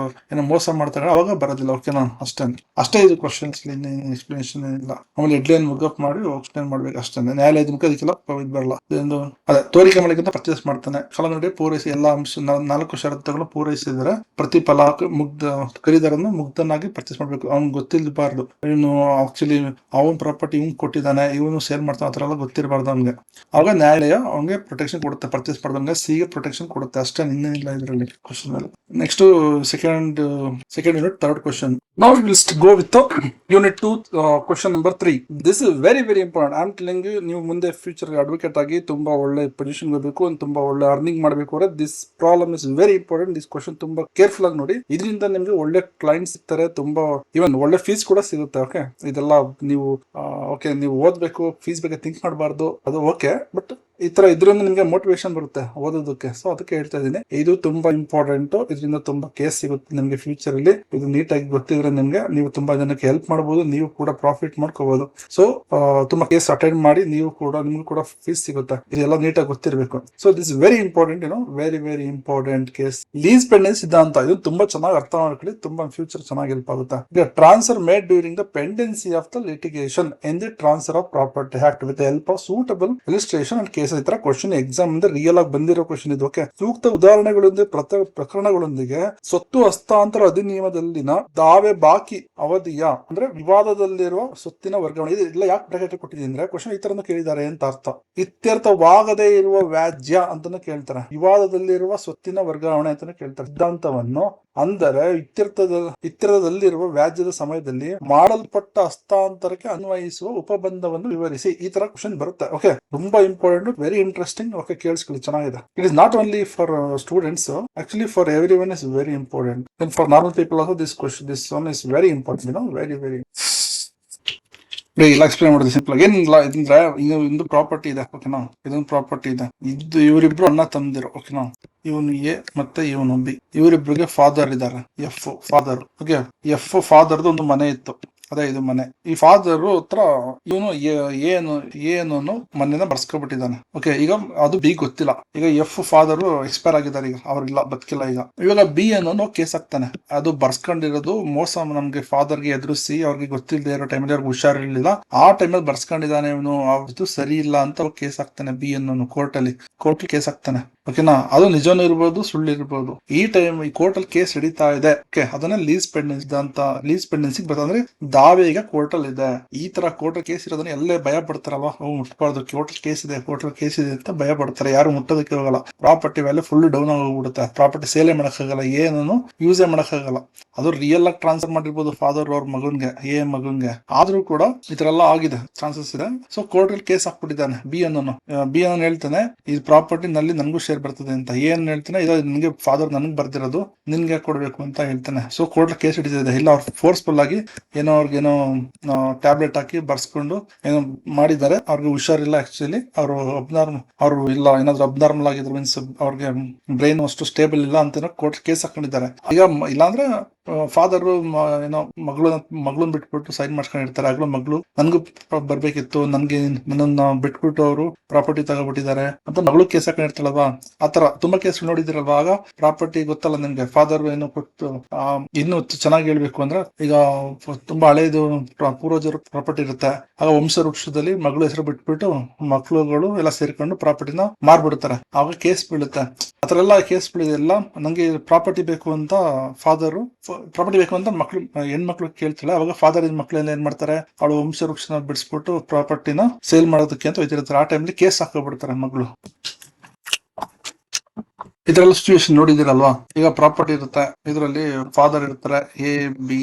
ಏನೋ ಮೋಸ ಮಾಡ್ತಾರೆ ಅವಾಗ ಬರೋದಿಲ್ಲ. ಓಕೆನಾ, ಅಷ್ಟೇ ಇದು ಕ್ವಶನ್ಸ್, ಎಕ್ಸ್ಪ್ಲನೇಷನ್ ಏನಿಲ್ಲ. ಆಮೇಲೆ ಹೆಡ್ಲೈನ್ ಮುಗಪ್ ಮಾಡಿ ಎಕ್ಸ್ಪ್ಲೇನ್ ಮಾಡ್ಬೇಕು ಅಷ್ಟೇ. ನ್ಯಾಯಾಲಯದ ಮುಖ ಅದಕ್ಕೆಲ್ಲ ಇದು ಬರಲ್ಲ. ಅದೇ ತೋರಿಕೆ ಮಾಡಿಕಂತ ಪರ್ಚೇಸ್ ಮಾಡ್ತಾನೆ. ಫಲಾನುಭವಿ ಪೂರೈಸಿ ಎಲ್ಲಾ ಅಂಶ 4 ಷರತ್ತುಗಳು ಪೂರೈಸಿದ್ರೆ ಪ್ರತಿಫಲ ಖರೀದಾರನ್ನು ಮುಗ್ಧನಾಗಿ ಪರ್ಚೇಸ್ ಮಾಡ್ಬೇಕು. ಅವ್ನ್ ಗೊತ್ತಿರಬಾರ್ದು ಇವನು ಆಕ್ಚುಲಿ ಅವನ್ ಪ್ರಾಪರ್ಟಿ ಇವನ್ ಕೊಟ್ಟಿದ್ದಾನೆ, ಇವನು ಸೇಲ್ ಮಾಡ್ತಾನೆ, ಆ ತರ ಎಲ್ಲ ಗೊತ್ತಿರಬಾರ್ದು ಅವ್ನಿಗೆ. ಆವಾಗ ನ್ಯಾಯಾಲಯ ಅವ್ನಿಗೆ ಪ್ರೊಟೆಕ್ಷನ್ ಕೊಡುತ್ತೆ, ಪರ್ಚೇಸ್ ಮಾಡಿದಂಗೆ ಸಿಗೆ ಪ್ರೊಟೆಕ್ಷನ್ ಕೊಡುತ್ತೆ ಅಷ್ಟೇ, ಇನ್ನೇನಿಲ್ಲ ಇದರಲ್ಲಿ ಕ್ವಶನ್ ಅಲ್ಲಿ. Next second unit third question. Now we will go with the unit 2 question number 3. This is very very important. I am telling you, ನೀವು ಮುಂದೆ ಫ್ಯೂಚರ್ ಅಡ್ವೊಕೇಟ್ ಆಗಿ ತುಂಬಾ ಒಳ್ಳೆ ಪೊಸಿಷನ್ ಹೋಗಬೇಕು, ತುಂಬಾ ಒಳ್ಳೆ ಅರ್ನಿಂಗ್ ಮಾಡಬೇಕು ಅಂದ್ರೆ this problem is very important. This question ತುಂಬಾ ಕೇರ್ಫುಲ್ ಆಗಿ ನೋಡಿ. ಇದರಿಂದ ನಿಮ್ಗೆ ಒಳ್ಳೆ ಕ್ಲೈಂಟ್ ಸಿಗ್ತಾರೆ, ತುಂಬಾ ಇವನ್ ಒಳ್ಳೆ ಫೀಸ್ ಕೂಡ ಸಿಗುತ್ತೆ. ಓಕೆ, ಇದೆಲ್ಲ ನೀವು ಓದ್ಬೇಕು, ಫೀಸ್ ಬಗ್ಗೆ ಥಿಂಕ್ ಮಾಡಬಾರ್ದು, ಅದು ಓಕೆ. ಬಟ್ ಈ ತರ ಇದ್ರಿಂದ ನಿಮ್ಗೆ ಮೋಟಿವೇಶನ್ ಬರುತ್ತೆ ಓದೋದಕ್ಕೆ. ಸೊ ಅದಕ್ಕೆ ಹೇಳ್ತಾ ಇದ್ದೀನಿ, ಇದು ತುಂಬಾ ಇಂಪಾರ್ಟೆಂಟ್. ಇದರಿಂದ ತುಂಬಾ ಕೇಸ್ ಸಿಗುತ್ತೆ ನಿಮ್ಗೆ ಫ್ಯೂಚರ್ ಅಲ್ಲಿ. ಇದು ನೀಟಾಗಿ ಗೊತ್ತಿದ್ರೆ ನಿಮ್ಗೆ ನೀವು ತುಂಬಾ ಜನಕ್ಕೆ ಹೆಲ್ಪ್ ಮಾಡಬಹುದು, ನೀವು ಕೂಡ ಪ್ರಾಫಿಟ್ ಮಾಡ್ಕೋಬಹುದು. ಸೊ ತುಂಬಾ ಕೇಸ್ ಅಟೆಂಡ್ ಮಾಡಿ ನಿಮ್ಗೂ ಕೂಡ ಫೀಸ್ ಸಿಗುತ್ತೆ. ಇದೆಲ್ಲ ನೀಟಾಗಿ ಗೊತ್ತಿರಬೇಕು. So this very important, very very important case. Lease pendency ಸಿದ್ಧಾಂತ ಇದು ತುಂಬಾ ಚೆನ್ನಾಗಿ ಅರ್ಥ ಮಾಡ್ಕೊಳ್ಳಿ, ತುಂಬಾ ಫ್ಯೂಚರ್ ಚೆನ್ನಾಗಿ ಹೆಲ್ಪ್ ಆಗುತ್ತೆ. ಈಗ transfer made during the pendency of the litigation in the transfer of property act with help of suitable illustration and case. ಈ ತರ ಕ್ವಶನ್ ಎಕ್ಸಾಮ್ ಅಂದ್ರೆ ರಿಯಲ್ ಆಗಿ ಬಂದಿರೋ ಕ್ವಶನ್ ಇದು. ಓಕೆ, ಸೂಕ್ತ ಉದಾಹರಣೆಗಳೊಂದಿಗೆ ಪ್ರಕರಣಗಳೊಂದಿಗೆ ಸ್ವತ್ತು ಹಸ್ತಾಂತರ ಅಧಿನಿಯಮದಲ್ಲಿನ ದಾವೆ ಬಾಕಿ ಅವಧಿಯ ಅಂದ್ರೆ ವಿವಾದದಲ್ಲಿರುವ ಸ್ವತ್ತಿನ ವರ್ಗಾವಣೆ. ಇದೆಲ್ಲ ಯಾಕೆ ಬ್ರಾಕೆಟ್ ಕೊಟ್ಟಿದ್ದೀನಿ ಅಂದ್ರೆ ಕ್ವಶನ್ ಈ ತರನು ಕೇಳಿದ್ದಾರೆ ಅಂತ ಅರ್ಥ. ಇತ್ಯರ್ಥವಾಗದೇ ಇರುವ ವ್ಯಾಜ್ಯ ಅಂತಾನು ಕೇಳ್ತಾರೆ, ವಿವಾದದಲ್ಲಿರುವ ಸ್ವತ್ತಿನ ವರ್ಗಾವಣೆ ಅಂತಾನು ಕೇಳ್ತಾರೆ. ಸಿದ್ಧಾಂತವನ್ನು ಅಂದರೆ ಇತ್ಯರ್ಥದಲ್ಲಿರುವ ವ್ಯಾಜ್ಯದ ಸಮಯದಲ್ಲಿ ಮಾಡಲ್ಪಟ್ಟ ಹಸ್ತಾಂತರಕ್ಕೆ ಅನ್ವಯಿಸುವ ಉಪಬಂಧವನ್ನು ವಿವರಿಸಿ. ಈ ತರ ಕ್ವಶನ್ ಬರುತ್ತೆ. ಓಕೆ, ತುಂಬಾ ಇಂಪಾರ್ಟೆಂಟ್, ವೆರಿ ಇಂಟ್ರೆಸ್ಟಿಂಗ್. ಓಕೆ, ಕೇಳಿಸ್ಕೊಳ್ಳಿ, ಚೆನ್ನಾಗಿದೆ. It is not only for students, actually for every one is very important. And for normal people also this one is very important, very ಇಲ್ಲ ಎಕ್ಸ್ಪ್ಲೇನ್ ಮಾಡೋದು simple ಆಗಿ. ಏನಿಲ್ಲ, ಇದಂದ್ರೆ ಇಂದು property ಇದೆ. ಓಕೆನಾ, ಇದೊಂದು property ಇದೆ. ಇವರಿಬ್ರು ಅಣ್ಣ ತಮ್ಮದಿರು. ಓಕೆನಾ, ಇವನು ಎ ಮತ್ತೆ ಇವನು ಬಿ. ಇವರಿಬ್ರಿಗೆ ಫಾದರ್ ಇದ್ದಾರೆ, ಎಫ್ ಫಾದರ್. ಓಕೆ, ಎಫ್ ಫಾದರ್ದು ಒಂದು ಮನೆ ಇತ್ತು, ಅದೇ ಇದು ಮನೆ. ಈ ಫಾದರ್ ಹತ್ರ ಇವನು ಏನು ಮನೆನ ಬರ್ಸ್ಕೊಬಿಟ್ಟಿದ್ದಾನೆ. ಓಕೆ, ಈಗ ಅದು ಬಿ ಗೊತ್ತಿಲ್ಲ. ಈಗ ಎಫ್ ಫಾದರ್ ಎಕ್ಸ್ಪೈರ್ ಆಗಿದ್ದಾರೆ, ಈಗ ಅವ್ರಿಲ್ಲ, ಬದುಕಿಲ್ಲ. ಇವಾಗ ಬಿ ಅನ್ನೋ ಕೇಸ್ ಆಗ್ತಾನೆ. ಅದು ಬರ್ಸ್ಕೊಂಡಿರೋದು ಮೋಸ, ನಮ್ಗೆ ಫಾದರ್ಗೆ ಎದುರಿಸಿ ಅವ್ರಿಗೆ ಗೊತ್ತಿಲ್ಲದೆ ಇರೋ ಟೈಮಲ್ಲಿ ಅವ್ರಿಗೆ ಹುಷಾರಿರ್ಲಿಲ್ಲ, ಆ ಟೈಮಲ್ಲಿ ಬರ್ಸ್ಕೊಂಡಿದ್ದಾನೆ ಇವನು, ಅವ್ರದ್ದು ಸರಿ ಇಲ್ಲ ಅಂತ ಕೇಸ್ ಆಗ್ತಾನೆ. ಬಿ ಅನ್ನೋನು ಕೋರ್ಟ್ ಕೇಸ್ ಆಗ್ತಾನೆ. ಓಕೆನಾ, ಅದು ನಿಜನೂ ಇರ್ಬೋದು, ಸುಳ್ಳು ಇರ್ಬೋದು. ಈ ಕೋರ್ಟ್ ಅಲ್ಲಿ ಕೇಸ್ ಹಿಡಿತಾ ಇದೆ. ಓಕೆ, ಅದನ್ನ ಲೀಸ್ ಪೆಂಡೆನ್ಸಿ ಬರ್ತದೆ. ಅಂದ್ರೆ ದಾವೆ ಈಗ ಕೋರ್ಟ್ ಅಲ್ಲಿ ಇದೆ. ಈ ತರ ಕೋರ್ಟ್ ಕೇಸ್ ಇರೋದನ್ನ ಎಲ್ಲೇ ಭಯ ಪಡ್ತಾರಲ್ವಾ, ಮುಟ್ಬಾರ್ದು, ಕೋರ್ಟ್ ಕೇಸ್ ಇದೆ ಅಂತ ಭಯ ಪಡ್ತಾರೆ. ಯಾರು ಮುಟ್ಟೋದಕ್ಕೆ ಹೋಗಲ್ಲ. ಪ್ರಾಪರ್ಟಿ ವ್ಯಾಲ್ಯೂ ಫುಲ್ ಡೌನ್ ಆಗೋಗ್ಬಿಡುತ್ತೆ. ಪ್ರಾಪರ್ಟಿ ಸೇಲೆ ಮಾಡಕ್ಕಾಗಲ್ಲ, ಏನನ್ನು ಯೂಸೇ ಮಾಡಕ್ಕಾಗಲ್ಲ. ಅದು ರಿಯಲ್ ಆಗಿ ಟ್ರಾನ್ಸ್ಫರ್ ಮಾಡಿರ್ಬೋದು ಫಾದರ್ ಅವ್ರ ಮಗನ್ಗೆ, ಆದ್ರೂ ಕೂಡ ಈ ತರ ಎಲ್ಲ ಆಗಿದೆ, ಚಾನ್ಸಸ್ ಇದೆ. ಸೊ ಕೋರ್ಟ್ ಅಲ್ಲಿ ಕೇಸ್ ಹಾಕ್ಬಿಟ್ಟಿದ್ದಾನೆ ಬಿ ಅನ್ನೋನು ಹೇಳ್ತಾನೆ, ಈ ಪ್ರಾಪರ್ಟಿ ನಲ್ಲಿ ನನ್ಗೂ ಶೇರ್ ಬರ್ತದೆ ಅಂತ. ಏನ್ ಹೇಳ್ತಾನೆ, ಇದು ನಿನ್ಗೆ ಫಾದರ್ ನನಗ್ ಬರ್ದಿರೋದು, ನಿನ್ಗೆ ಕೊಡ್ಬೇಕು ಅಂತ ಹೇಳ್ತಾನೆ. ಸೊ ಕೋರ್ಟ್ ಕೇಸ್ ಹಿಡಿದಿದೆ. ಇಲ್ಲ, ಅವ್ರು ಫೋರ್ಸ್ಫುಲ್ ಆಗಿ ಅವ್ರಿಗೇನೋ ಟ್ಯಾಬ್ಲೆಟ್ ಹಾಕಿ ಬರ್ಸ್ಕೊಂಡು ಏನೋ ಮಾಡಿದ್ದಾರೆ. ಅವ್ರಿಗೆ ಹುಷಾರಿಲ್ಲ, ಆಕ್ಚುಲಿ ಅವರು ಇಲ್ಲ, ಏನಾದ್ರು ಅಬ್ನಾರ್ಮಲ್ ಆಗಿದ್ರು, ಮೀನ್ಸ್ ಅವ್ರಿಗೆ ಬ್ರೈನ್ ಅಷ್ಟು ಸ್ಟೇಬಲ್ ಇಲ್ಲ ಅಂತ ಕೋರ್ಟ್ ಕೇಸ್ ಹಾಕೊಂಡಿದ್ದಾರೆ. ಈಗ ಇಲ್ಲಾಂದ್ರೆ ಫಾದರ್ ಏನೋ ಮಗಳನ್ನ ಬಿಟ್ಬಿಟ್ಟು ಸೈನ್ ಮಾಡ್ಕೊಂಡಿರ್ತಾರೆ. ಆಗ್ಲೂ ಮಗಳು ನನ್ಗೂ ಬರ್ಬೇಕಿತ್ತು, ನನ್ನನ್ನ ಬಿಟ್ಬಿಟ್ಟು ಅವರು ಪ್ರಾಪರ್ಟಿ ತಗೋಬಿಟ್ಟಿದ್ದಾರೆ ಅಂತ ಮಗಳು ಕೇಸ್ ಹಾಕೊಂಡಿರ್ತಾಳಲ್ವಾ. ಆತರ ತುಂಬಾ ಕೇಸ್ ನೋಡಿದಿರಲ್ವಾ. ಆಗ ಪ್ರಾಪರ್ಟಿ ಗೊತ್ತಲ್ಲ ನಿಮ್ಗೆ, ಫಾದರ್ ಏನೋ ಕೊಟ್ಟು ಇನ್ನು ಚೆನ್ನಾಗಿ ಹೇಳ್ಬೇಕು ಅಂದ್ರೆ, ಈಗ ತುಂಬಾ ಹಳೇದು ಪೂರ್ವಜರ ಪ್ರಾಪರ್ಟಿ ಇರುತ್ತೆ. ಆಗ ವಂಶ ವೃಕ್ಷದಲ್ಲಿ ಮಗಳು ಹೆಸರು ಬಿಟ್ಬಿಟ್ಟು ಮಕ್ಳುಗಳು ಎಲ್ಲ ಸೇರ್ಕೊಂಡು ಪ್ರಾಪರ್ಟಿನ ಮಾರ್ಬಿಡ್ತಾರೆ. ಆಗ ಕೇಸ್ ಬೀಳುತ್ತೆ. ಆತರ ಎಲ್ಲ ಕೇಸ್ ಬೀಳಿದೆಲ್ಲ, ನಂಗೆ ಪ್ರಾಪರ್ಟಿ ಬೇಕು ಅಂತ ಹೆಣ್ಮಕ್ಳು ಕೇಳ್ತಾಳೆ. ಅವಾಗ ಫಾದರ್ ಮಕ್ಳೆಲ್ಲ ಏನ್ ಮಾಡ್ತಾರೆ, ಅವಳು ವಂಶ ವೃಕ್ಷನ ಬಿಡಿಸ್ಬಿಟ್ಟು ಪ್ರಾಪರ್ಟಿನ ಸೇಲ್ ಮಾಡೋದಕ್ಕೆ ಅಂತ ಹೋಯ್ತಿರ್ತಾರೆ. ಆ ಟೈಮ್ಲಿ ಕೇಸ್ ಹಾಕೋಬಿಡ್ತಾರೆ ಮಗಳು. ಇದರೆಲ್ಲ ಸಿಚುವೇಶನ್ ನೋಡಿದಿರಲ್ವಾ. ಈಗ ಪ್ರಾಪರ್ಟಿ ಇರುತ್ತೆ, ಇದರಲ್ಲಿ ಫಾದರ್ ಇರ್ತಾರೆ, ಎ ಬಿ